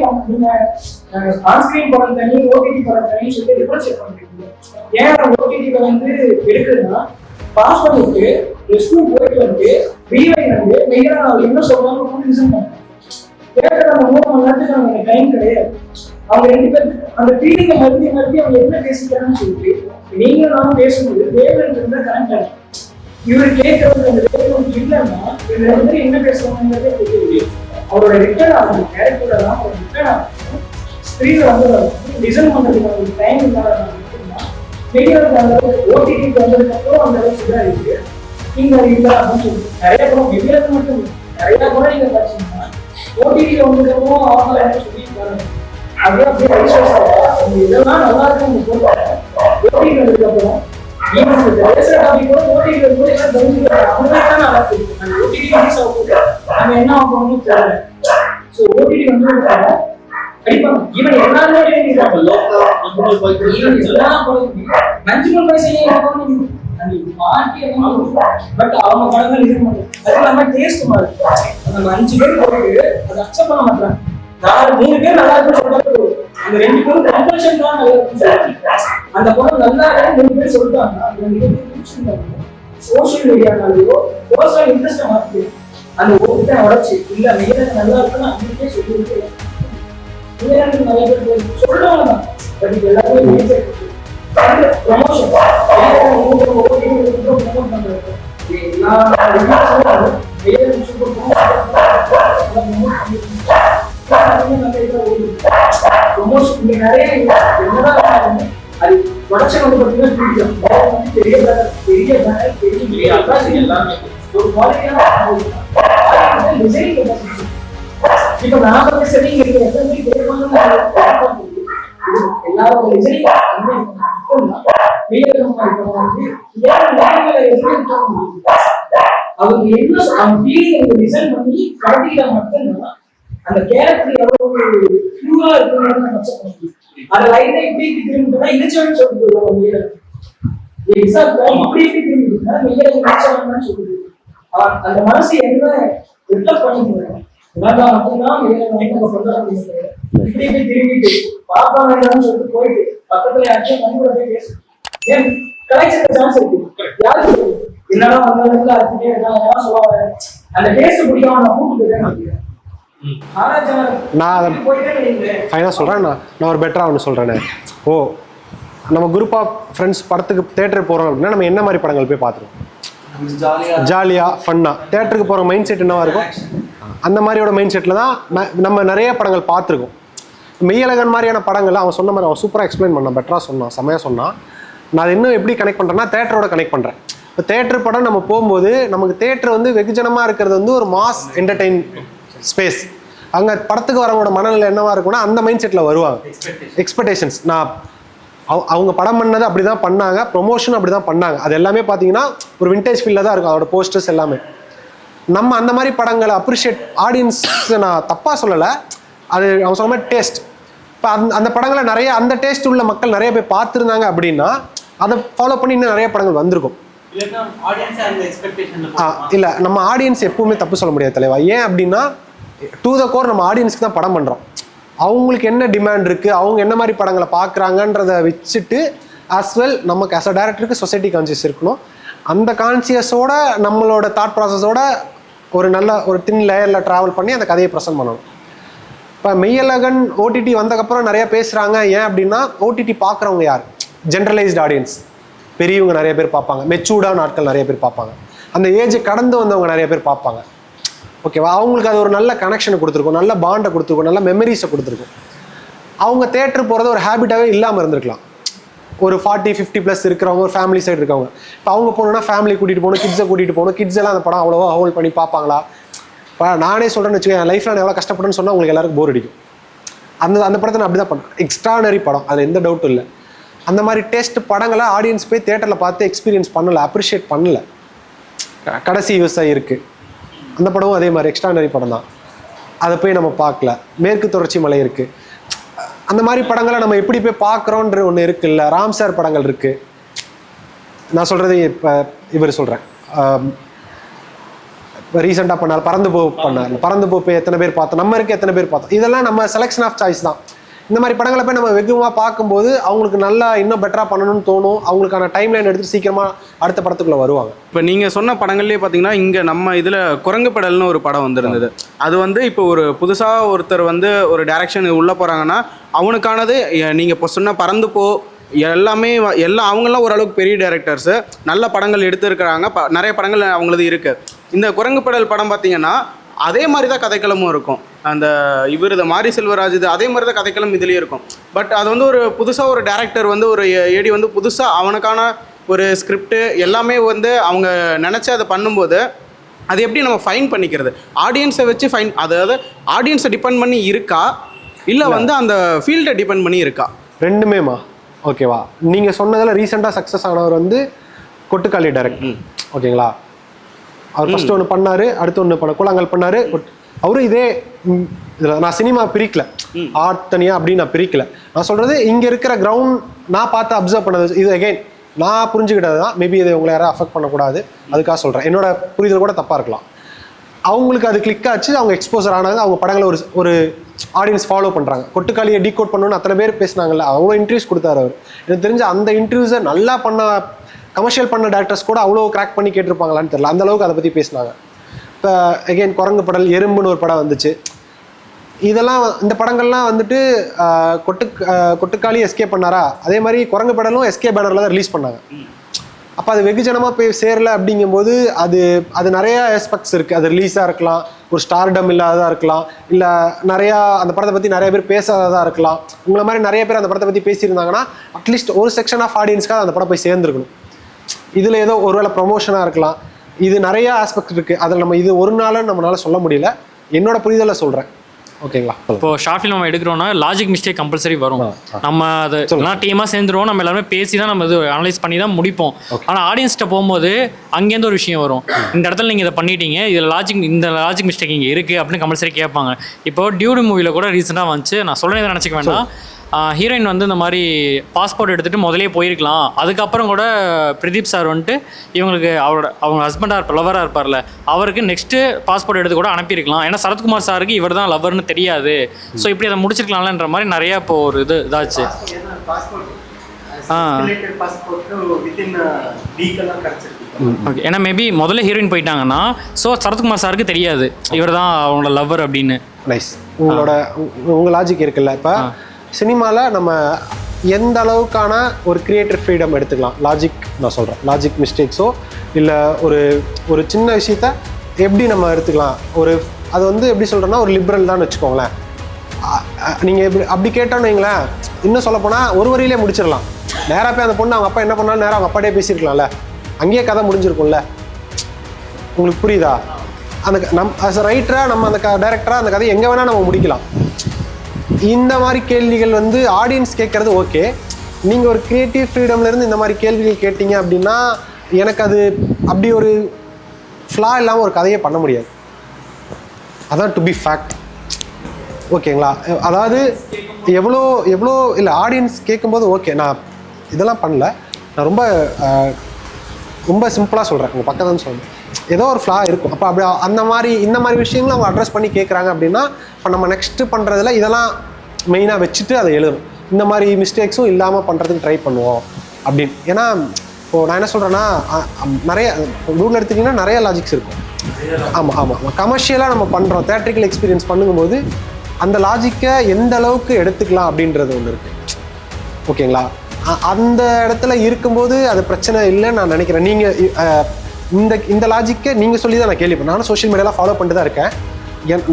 ஆன்ஸ்கிரீன் படம் தனி, ஓடிடி படம் தனி சொல்லி டிஃபரன்ஷியேட் பண்ணிருக்கீங்க. ஏன் ஓடிடியில வந்து எடுக்குதுன்னா பாஸ் பண்ணிட்டு ரெஸ்ட் ரூம் போயிட்டு வந்து ரீவைன் வந்து மெய்யா என்ன சொல்றாங்க லிசன் பண்ணுவோம். கேட்க நம்ம 3 மணி நேரத்துக்கு நமக்கு டைம் கிடையாது. அவங்க 2 பேருக்கு அந்த ஃபீலிங்கை மறுபடியும் அவங்க என்ன பேசிக்கிறான்னு சொல்லிட்டு நீங்க நானும் பேசும்போது வேவன் இருந்தா கரெக்ட் ஆகும். இவரு கேட்கறது அந்த வேவன் இல்லைன்னா இவங்க வந்து என்ன பேசுவாங்கிறதே தெரியல. அவரோட ரிட்டர்ன் ஆகும் கேரக்டரோட தான் ஒரு ரிட்டர்ன் ஆகும். ஸ்க்ரீன்ல வந்து டிசைன் பண்றதுக்கு அவங்களுக்கு டைம் இல்லாத மெய்யழகன் அந்த அளவுக்கு ஓடிடிக்கு வந்ததுக்கு அப்புறம் அந்த அளவுக்கு இதாக இருக்கு. நீங்க இல்லை அப்படின்னு சொல்லி நிறைய படம் மெய்யழகன் மட்டும் நிறைய படம் நீங்க பார்த்தீங்கன்னா ஓடிடியில் வந்ததுக்கப்புறம் அவங்க என்ன சொல்லியிருக்காங்க அப்படியே அப்படியே அவங்க இதெல்லாம் நல்லா இருக்கு அவங்க சொல்லுவாங்க. ஓடிடி வந்ததுக்கப்புறம் பேசுற டாபிக் கூட ஓடிடி வரும்போது எல்லாம் தெரிஞ்சுக்கிறாங்க, அவங்க தான் நல்லா இருக்கு. அந்த ஓடிடி ரிலீஸ் ஆகும்போது நம்ம என்ன ஆகணும்னு தெரியல. ஸோ ஓடிடி வந்து கண்டிப்பாங்க ஈவன் எல்லாருமே மஞ்சுமல் பைசையே பட் அவங்க படங்கள் இது பண்ணும். அது இல்லாம டேஸ்ட் மாதிரி நம்ம 5 பேர் போயிட்டு அதை அக்செப்ட் பண்ண மாட்டாங்க. 3 பேர் நல்லா இருக்குன்னு சொல்றாங்க, அந்த 2 பேரும் கம்பல்ஷன் தான் நல்லா இருக்குன்னு அந்த படம் நல்லா இருக்கு 3 பேர் சொல்றாங்க. அந்த 2 பேர் பிடிச்சிருந்தாங்க சோசியல் மீடியானாலேயோ பர்சனல் இன்ட்ரெஸ்ட்டை மாற்றி அந்த ஓட்டை உடச்சி இல்லை மெய்யழகன் நல்லா இருக்குன்னு அன்றைக்கே சொல்லியிருக்கு. மெய்யழகன் நிறைய பேர் சொல்றாங்க தான், பட் இது எல்லாமே ப்ரமோஷன் ப்ரமோட் பண்றது எல்லா ப்ரொமோஷன் இங்கே நிறைய என்னதான் அது ப்ரொடக்ஷன் வந்து பார்த்தீங்கன்னா பெரிய பெரிய எல்லாமே ஒரு குவாலிட்டியான டிசைன் இப்போ நான் வந்து சரி எல்லாமே எல்லாரும் டிசைன் அவங்க என்ன ஃபீலிங் டிசைன் பண்ணி காட்டிக்கிட்டா மட்டும்தான் அந்த கேரக்டர் எவ்வளவு பியூரா இருக்குன்னு நம்ம அது லைட்டா இப்படி திரும்பிட்டா இனிச்சவன் சொல்லிட்டு போயிடுவாங்க எக்ஸாம்பிள் இப்படி திரும்பிட்டா மெய்யா இனிச்சவன் சொல்லிட்டு அந்த மனசு என்ன ரிஃப்ளெக்ட் பண்ணிக்கிறாங்க மட்டும்தான் இப்படி திரும்பிட்டு பாப்பாங்க சொல்லிட்டு போயிட்டு பக்கத்துல ஆக்ஷன் பண்ணி கூட போய் பேசு ஏன் கலெக்ஷன் சான்ஸ் இருக்கு யாருக்கு என்னடா வந்ததுல அதுக்கே என்ன சொல்லுவாங்க அந்த டேஸ்ட் பிடிக்காம நான் கூட்டு போயிட்டேன் நான் ஃபைனாக சொல்கிறேன். நான் ஒரு பெட்டராக ஒன்று சொல்கிறேனே. நம்ம குரூப் ஆஃப் ஃப்ரெண்ட்ஸ் படத்துக்கு தேட்டருக்கு போகிறோம் அப்படின்னா நம்ம என்ன மாதிரி படங்கள் போய் பார்த்துருவோம்? ஜாலியாக ஃபன்னாக தேட்டருக்கு போகிற மைண்ட் செட் என்னவா இருக்கும்? அந்த மாதிரியோட மைண்ட் செட்டில் தான் நம்ம நிறைய படங்கள் பார்த்துருக்கோம். மெய்யழகன் மாதிரியான படங்கள் அவன் சொன்ன மாதிரி அவன் சூப்பராக எக்ஸ்பிளைன் பண்ணான், பெட்டராக சொன்னான், செமையாக சொன்னான். நான் அதை இன்னும் எப்படி கனெக்ட் பண்ணுறேன்னா தேட்டரோட கனெக்ட் பண்ணுறேன். இப்போ தேட்டர் படம் நம்ம போகும்போது நமக்கு தேட்டர் வந்து வெகுஜனமாக இருக்கிறது வந்து ஒரு மாஸ் என்டர்டெயின் ஸ்பேஸ். அங்கே படத்துக்கு வரவங்களோட மனநிலை என்னவா இருக்கும்னா அந்த மைண்ட் செட்டில் வருவாங்க. எக்ஸ்பெக்டேஷன்ஸ் நான் அவங்க படம் பண்ணது அப்படி தான் பண்ணாங்க, ப்ரொமோஷன் அப்படி தான் பண்ணாங்க. அது எல்லாமே பார்த்தீங்கன்னா ஒரு விண்டேஜ் ஃபீல்டில் தான் இருக்கும் அதோட போஸ்டர்ஸ் எல்லாமே. நம்ம அந்த மாதிரி படங்களை அப்ரிஷியேட் ஆடியன்ஸ் நான் தப்பாக சொல்லலை, அது அவங்க சொன்ன மாதிரி டேஸ்ட். இப்போ அந்த படங்களை நிறைய அந்த டேஸ்ட் உள்ள மக்கள் நிறைய பேர் பார்த்துருந்தாங்க அப்படின்னா அதை ஃபாலோ பண்ணி இன்னும் நிறைய படங்கள் வந்திருக்கும். இல்லை நம்ம ஆடியன்ஸ் எப்பவுமே தப்பு சொல்ல முடியாது தலைவா. ஏன் அப்படின்னா டு த கோர் நம்ம ஆடியன்ஸ்க்கு தான் படம் பண்ணுறோம். அவங்களுக்கு என்ன டிமாண்ட் இருக்குது, அவங்க என்ன மாதிரி படங்களை பார்க்குறாங்கன்றதை வச்சுட்டு ஆஸ் வெல் நமக்கு ஆஸ் அ டைரக்டருக்கு சொசைட்டி கான்சியஸ் இருக்கணும். அந்த கான்சியஸோட நம்மளோட தாட் ப்ராசஸோட ஒரு நல்ல ஒரு தின் லேயரில் ட்ராவல் பண்ணி அந்த கதையை ப்ரெசென்ட் பண்ணணும். இப்போ மெய்யழகன் ஓடிடி வந்ததுக்கப்புறம் நிறைய பேசுகிறாங்க. ஏன் அப்படின்னா ஓடிடி பார்க்குறவங்க யார்? ஜென்ரலைஸ்டு ஆடியன்ஸ், பெரியவங்க நிறைய பேர் பார்ப்பாங்க, மெச்சூர்டான ஆட்கள் நிறைய பேர் பார்ப்பாங்க, அந்த ஏஜை கடந்து வந்தவங்க நிறைய பேர் பார்ப்பாங்க. ஓகேவா? அவங்களுக்கு அது ஒரு நல்ல கனெக்ஷனை கொடுத்துருக்கும், நல்ல பாண்டை கொடுத்துருக்கும், நல்ல மெமரிஸை கொடுத்துருக்கும். அவங்க தேட்டர் போகிறது ஒரு ஹேபிட்டாகவே இல்லாமல் இருந்திருக்கலாம். ஒரு 40-50+ இருக்கிறவங்க, ஒரு ஃபேமிலி சைடு இருக்கவங்க, இப்போ அவங்க போகணுன்னா ஃபேமிலி கூட்டிகிட்டு போகணும், கிட்ஸை கூட்டிகிட்டு போகணும். கிட்ஸ் எல்லாம் அந்த படம் அவ்வளோவா ஹோல்ட் பண்ணி பார்ப்பாங்களா? இப்போ நானே சொல்கிறேன்னு வச்சுக்கோங்க, என் லைஃப்பில் நான் எவ்வளோ கஷ்டப்பட்டேன்னு சொன்னால் உங்களுக்கு எல்லாருக்கும் போர் அடிக்கும். அந்த படத்தை நான் அப்படி தான் பண்ணேன். எக்ஸ்ட்ரானரி படம், அதில் எந்த டவுட்டும் இல்லை. அந்த மாதிரி டேஸ்ட் படங்களை ஆடியன்ஸ் போய் தேட்டரில் பார்த்து எக்ஸ்பீரியன்ஸ் பண்ணலை, அப்ரிஷியேட் பண்ணலை. கடைசி விவசாயி இருக்குது, அந்த படமும் அதே மாதிரி எக்ஸ்ட்ரானரி படம் தான், அதை போய் நம்ம பார்க்கல. மேற்கு தொடர்ச்சி மலை இருக்குது, அந்த மாதிரி படங்களை நம்ம எப்படி போய் பார்க்குறோன்ற ஒன்று இருக்குல்ல. ராம் சார் படங்கள் இருக்குது. நான் சொல்கிறது இப்போ இவர் சொல்கிறேன், ரீசெண்டாக பண்ணார் பறந்து பண்ணார். பறந்து போய் எத்தனை பேர் பார்த்தோம், நம்ம இருக்க எத்தனை பேர் பார்த்தோம். இதெல்லாம் நம்ம செலெக்ஷன் ஆஃப் சாய்ஸ் தான். இந்த மாதிரி படங்களை போய் நம்ம வெகுவாக பார்க்கும்போது அவங்களுக்கு நல்லா இன்னும் பெட்டராக பண்ணணும்னு தோணும். அவங்களுக்கான டைம்லைன் எடுத்து சீக்கிரமாக அடுத்த படத்துக்குள்ளே வருவாங்க. இப்போ நீங்கள் சொன்ன படங்கள்லேயே பார்த்தீங்கன்னா இங்கே நம்ம இதில் குரங்கு படல்னு ஒரு படம் வந்திருந்தது. அது வந்து இப்போ ஒரு புதுசாக ஒருத்தர் வந்து ஒரு டைரக்ஷன் உள்ளே போகிறாங்கன்னா அவனுக்கானது நீங்கள் இப்போ சொன்ன பறந்து போ எல்லாமே எல்லாம் அவங்களாம் ஓரளவுக்கு பெரிய டைரக்டர்ஸு, நல்ல படங்கள் எடுத்துருக்கிறாங்க, நிறைய படங்கள் அவங்களது இருக்குது. இந்த குரங்கு படல் படம் பார்த்தீங்கன்னா அதே மாதிரி தான் கதைக்களமும் இருக்கும். அந்த இவர் மாரி செல்வராஜ் இது அதே மாதிரி தான் கதைக்களம் இதுலேயே இருக்கும். பட் அது வந்து ஒரு புதுசாக ஒரு டேரக்டர் வந்து ஒரு ஏடி வந்து புதுசாக அவனுக்கான ஒரு ஸ்கிரிப்டு எல்லாமே வந்து அவங்க நினச்சி அதை பண்ணும்போது அது எப்படி நம்ம ஃபைன் பண்ணிக்கிறது? ஆடியன்ஸை வச்சு ஃபைன், அதாவது ஆடியன்ஸை டிபெண்ட் பண்ணி இருக்கா இல்லை வந்து அந்த ஃபீல்டை டிபெண்ட் பண்ணி இருக்கா? ரெண்டுமேமா. ஓகேவா? நீங்கள் சொன்னதில் ரீசெண்டாக சக்ஸஸ் ஆனவர் வந்து கொட்டுக்காளி டைரக்டர். ஓகேங்களா? அவர் ஃபஸ்ட்டு ஒன்று பண்ணார், அடுத்து ஒன்று கூழாங்கல் பண்ணார். அவரும் இதே இதில் நான் சினிமா பிரிக்கல, ஆர்ட் தனியாக அப்படின்னு நான் பிரிக்கல. நான் சொல்கிறது இங்கே இருக்கிற கிரவுண்ட் நான் பார்த்து அப்சர்வ் பண்ணது. இது அகெயின் நான் புரிஞ்சுக்கிட்டது தான். மேபி இதை உங்களை யாரும் அஃபெக்ட் பண்ணக்கூடாது, அதுக்காக சொல்கிறேன். என்னோட புரிதல் கூட தப்பாக இருக்கலாம். அவங்களுக்கு அது கிளிக் ஆச்சு, அவங்க எக்ஸ்போசர் ஆனாங்க, அவங்க படங்களை ஒரு ஆடியன்ஸ் ஃபாலோ பண்ணுறாங்க. கொட்டுக்காளியை டீகோட் பண்ணணும்னு அத்தனை பேர் பேசினாங்கல்ல, அவ்வளோ இன்ட்ரிவியூஸ் கொடுத்தாரு அவர். எனக்கு தெரிஞ்ச அந்த இன்ட்ரிவியூஸை நல்லா கமர்ஷியல் பண்ண டேரக்டர்ஸ் கூட அவ்வளோ கிராக் பண்ணி கேட்டிருப்பாங்களான்னு தெரியல, அந்த அளவுக்கு அதை பற்றி பேசினாங்க. இப்போ அகெயின் குரங்கு படல், எறும்புன்னு ஒரு படம் வந்துச்சு. இதெல்லாம் இந்த படங்கள்லாம் வந்துட்டு கொட்டுக்காளி எஸ்கே பண்ணாரா, அதே மாதிரி குரங்கு படலும் எஸ்கே பேனரில் தான் ரிலீஸ் பண்ணாங்க. அப்போ அது வெகுஜனமாக போய் சேரல அப்படிங்கும்போது அது நிறைய ஆஸ்பெக்ட்ஸ் இருக்குது. அது ரிலீஸாக இருக்கலாம், ஒரு ஸ்டார்டம் இல்லாததாக இருக்கலாம், இல்லை நிறையா அந்த படத்தை பற்றி நிறைய பேர் பேசாததாக இருக்கலாம். உங்களை மாதிரி நிறைய பேர் அந்த படத்தை பற்றி பேசியிருந்தாங்கன்னா அட்லீஸ்ட் ஒரு செக்ஷன் ஆஃப் ஆடியன்ஸ்க்காக அந்த படம் போய் சேர்ந்துருக்கணும். இதில் ஏதோ ஒருவேளை ப்ரொமோஷனாக இருக்கலாம். இது நிறைய ஆஸ்பெக்ட் இருக்குது. அதில் நம்ம இது ஒரு நாளும் நம்மளால சொல்ல முடியல. என்னோட புரிதலை சொல்கிறேன். ஓகேங்களா? இப்போ ஷார்ட் ஃபிலிம் நம்ம எடுக்கிறோன்னா லாஜிக் மிஸ்டேக் கம்பல்சரி வரும். நம்ம அதை எல்லாம் டீமாக சேர்ந்துருவோம், நம்ம எல்லாருமே பேசி தான் நம்ம இது அனலைஸ் பண்ணி தான் முடிப்போம். ஆனால் ஆடியன்ஸ்கிட்ட போகும்போது அங்கேருந்து ஒரு விஷயம் வரும், இந்த இடத்துல நீங்கள் இதை பண்ணிட்டீங்க, இதில் இந்த லாஜிக் மிஸ்டேக் இங்கே இருக்குது அப்படின்னு கம்பல்சரி கேட்பாங்க. இப்போ டியூடு மூவியில் கூட ரீசெண்டாக வந்துச்சு, நான் சொல்கிறேன் நினச்சிக்க வேண்டாம். ஹீரோயின் வந்து இந்த மாதிரி பாஸ்போர்ட் எடுத்துகிட்டு முதலே போயிருக்கலாம். அதுக்கப்புறம் கூட பிரதீப் சார் வந்துட்டு இவங்களுக்கு அவங்க ஹஸ்பண்டாக இருப்பார், லவராக இருப்பார்ல, அவருக்கு நெக்ஸ்ட்டு பாஸ்போர்ட் எடுத்து கூட அனுப்பியிருக்கலாம். ஏன்னா சரத்குமார் சாருக்கு இவர் தான் லவர்னு தெரியாது. ஸோ இப்படி அதை முடிச்சிருக்கலாம்ன்ற மாதிரி நிறையா இப்போ ஒரு இதாச்சு. ஓகே, ஏன்னா மேபி முதல்ல ஹீரோயின் போயிட்டாங்கன்னா ஸோ சரத்குமார் சாருக்கு தெரியாது இவர் தான் அவங்களோட லவர் அப்படின்னு. நைஸ். உங்கள் லாஜிக் இருக்குல்ல, இப்போ சினிமாவில் நம்ம எந்த அளவுக்கான ஒரு கிரியேட்டர் ஃப்ரீடம் எடுத்துக்கலாம். லாஜிக் நான் சொல்கிறேன், லாஜிக் மிஸ்டேக்ஸோ இல்லை ஒரு சின்ன விஷயத்த எப்படி நம்ம எடுத்துக்கலாம். அது வந்து எப்படி சொல்கிறேன்னா ஒரு லிபரல் தான் வச்சுக்கோங்களேன். நீங்கள் அப்படி கேட்டோன்னு வைங்களேன், இன்னும் சொல்லப்போனால் ஒரு வரியிலே முடிச்சிடலாம். நேராக போய் அந்த பொண்ணு அவங்க அப்பா என்ன பண்ணாலும் நேராக அவங்க அப்பாட்டே பேசியிருக்கலாம்ல, அங்கேயே கதை முடிஞ்சிருக்கும்ல. உங்களுக்கு புரியுதா? அந்த ஆஸ் அ ரைட்டராக நம்ம அந்த டைரக்டராக அந்த கதையை எங்கே வேணால் நம்ம முடிக்கலாம். இந்த மாதிரி கேள்விகள் வந்து ஆடியன்ஸ் கேட்குறது ஓகே. நீங்கள் ஒரு க்ரியேட்டிவ் ஃப்ரீடம்லேருந்து இந்த மாதிரி கேள்விகள் கேட்டீங்க அப்படின்னா எனக்கு அது அப்படி ஒரு ஃப்ளா இல்லாமல் ஒரு கதையை பண்ண முடியாது. அதான் டு பி ஃபேக்ட். ஓகேங்களா? அதாவது எவ்வளோ இல்லை ஆடியன்ஸ் கேட்கும்போது ஓகே, நான் இதெல்லாம் பண்ணல, நான் ரொம்ப சிம்பிளாக சொல்கிறேன், உங்கள் பக்கத்துன்னு சொல்கிறேன், ஏதோ ஒரு ஃப்ளா இருக்கும். அப்போ அப்படி இந்த மாதிரி விஷயங்களும் அவங்க அட்ரஸ் பண்ணி கேட்குறாங்க அப்படின்னா இப்போ நம்ம நெக்ஸ்ட்டு பண்ணுறதுல இதெல்லாம் மெயினாக வச்சுட்டு அதை எழுதணும். இந்த மாதிரி மிஸ்டேக்ஸும் இல்லாமல் பண்ணுறதுக்கு ட்ரை பண்ணுவோம் அப்படின்னு. ஏன்னா இப்போது நான் என்ன சொல்கிறேன்னா நிறைய ரூல் எடுத்துக்கிட்டிங்கன்னா நிறைய லாஜிக்ஸ் இருக்கும். ஆமாம். கமர்ஷியலாக நம்ம பண்ணுறோம், தேட்ரிக்கல் எக்ஸ்பீரியன்ஸ் பண்ணும்போது அந்த லாஜிக்கை எந்த அளவுக்கு எடுத்துக்கலாம் அப்படின்றது ஒன்று இருக்குது. ஓகேங்களா? அந்த இடத்துல இருக்கும்போது அது பிரச்சனை இல்லைன்னு நான் நினைக்கிறேன். நீங்கள் இந்த லாஜிக்கை நீங்கள் சொல்லி தான் நான் கேள்விப்பட்டேன். நானும் சோஷியல் மீடியாவில் ஃபாலோ பண்ணிட்டு தான் இருக்கேன்.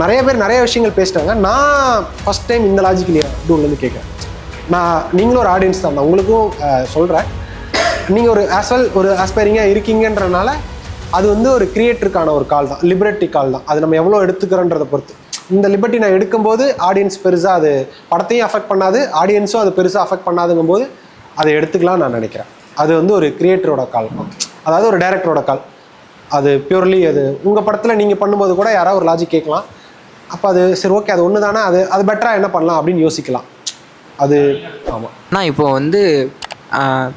நிறைய பேர் நிறைய விஷயங்கள் பேசிட்டாங்க. நான் ஃபஸ்ட் டைம் இந்த லாஜிக் இல்லையா டூல்லேருந்து கேட்குறேன். நீங்களும் ஒரு ஆடியன்ஸ் தான், நான் உங்களுக்கும் சொல்கிறேன். நீங்கள் ஒரு ஆஸ்பைரிங்காக இருக்கீங்கன்றனால அது வந்து ஒரு கிரியேட்டருக்கான ஒரு கால் தான், லிபர்ட்டி கால் தான். அது நம்ம எவ்வளோ எடுத்துக்கிறோன்றதை பொறுத்து. இந்த லிபர்ட்டி நான் எடுக்கும்போது ஆடியன்ஸ் பெருசாக அது படத்தையும் அஃபெக்ட் பண்ணாது, ஆடியன்ஸும் அது பெருசாக அஃபெக்ட் பண்ணாதுங்கும் போது அதை எடுத்துக்கலாம் நான் நினைக்கிறேன். அது வந்து ஒரு கிரியேட்டரோட கால், அதாவது ஒரு டைரக்டரோட கால். அது பியூர்லி அது உங்கள் படத்தில் நீங்கள் பண்ணும்போது கூட யாராவது ஒரு லாஜிக் கேட்கலாம். அப்போ அது சரி ஓகே, அது ஒன்று தானே, அது பெட்டராக என்ன பண்ணலாம் அப்படின்னு யோசிக்கலாம். அது ஆமாம். ஆனால் இப்போது வந்து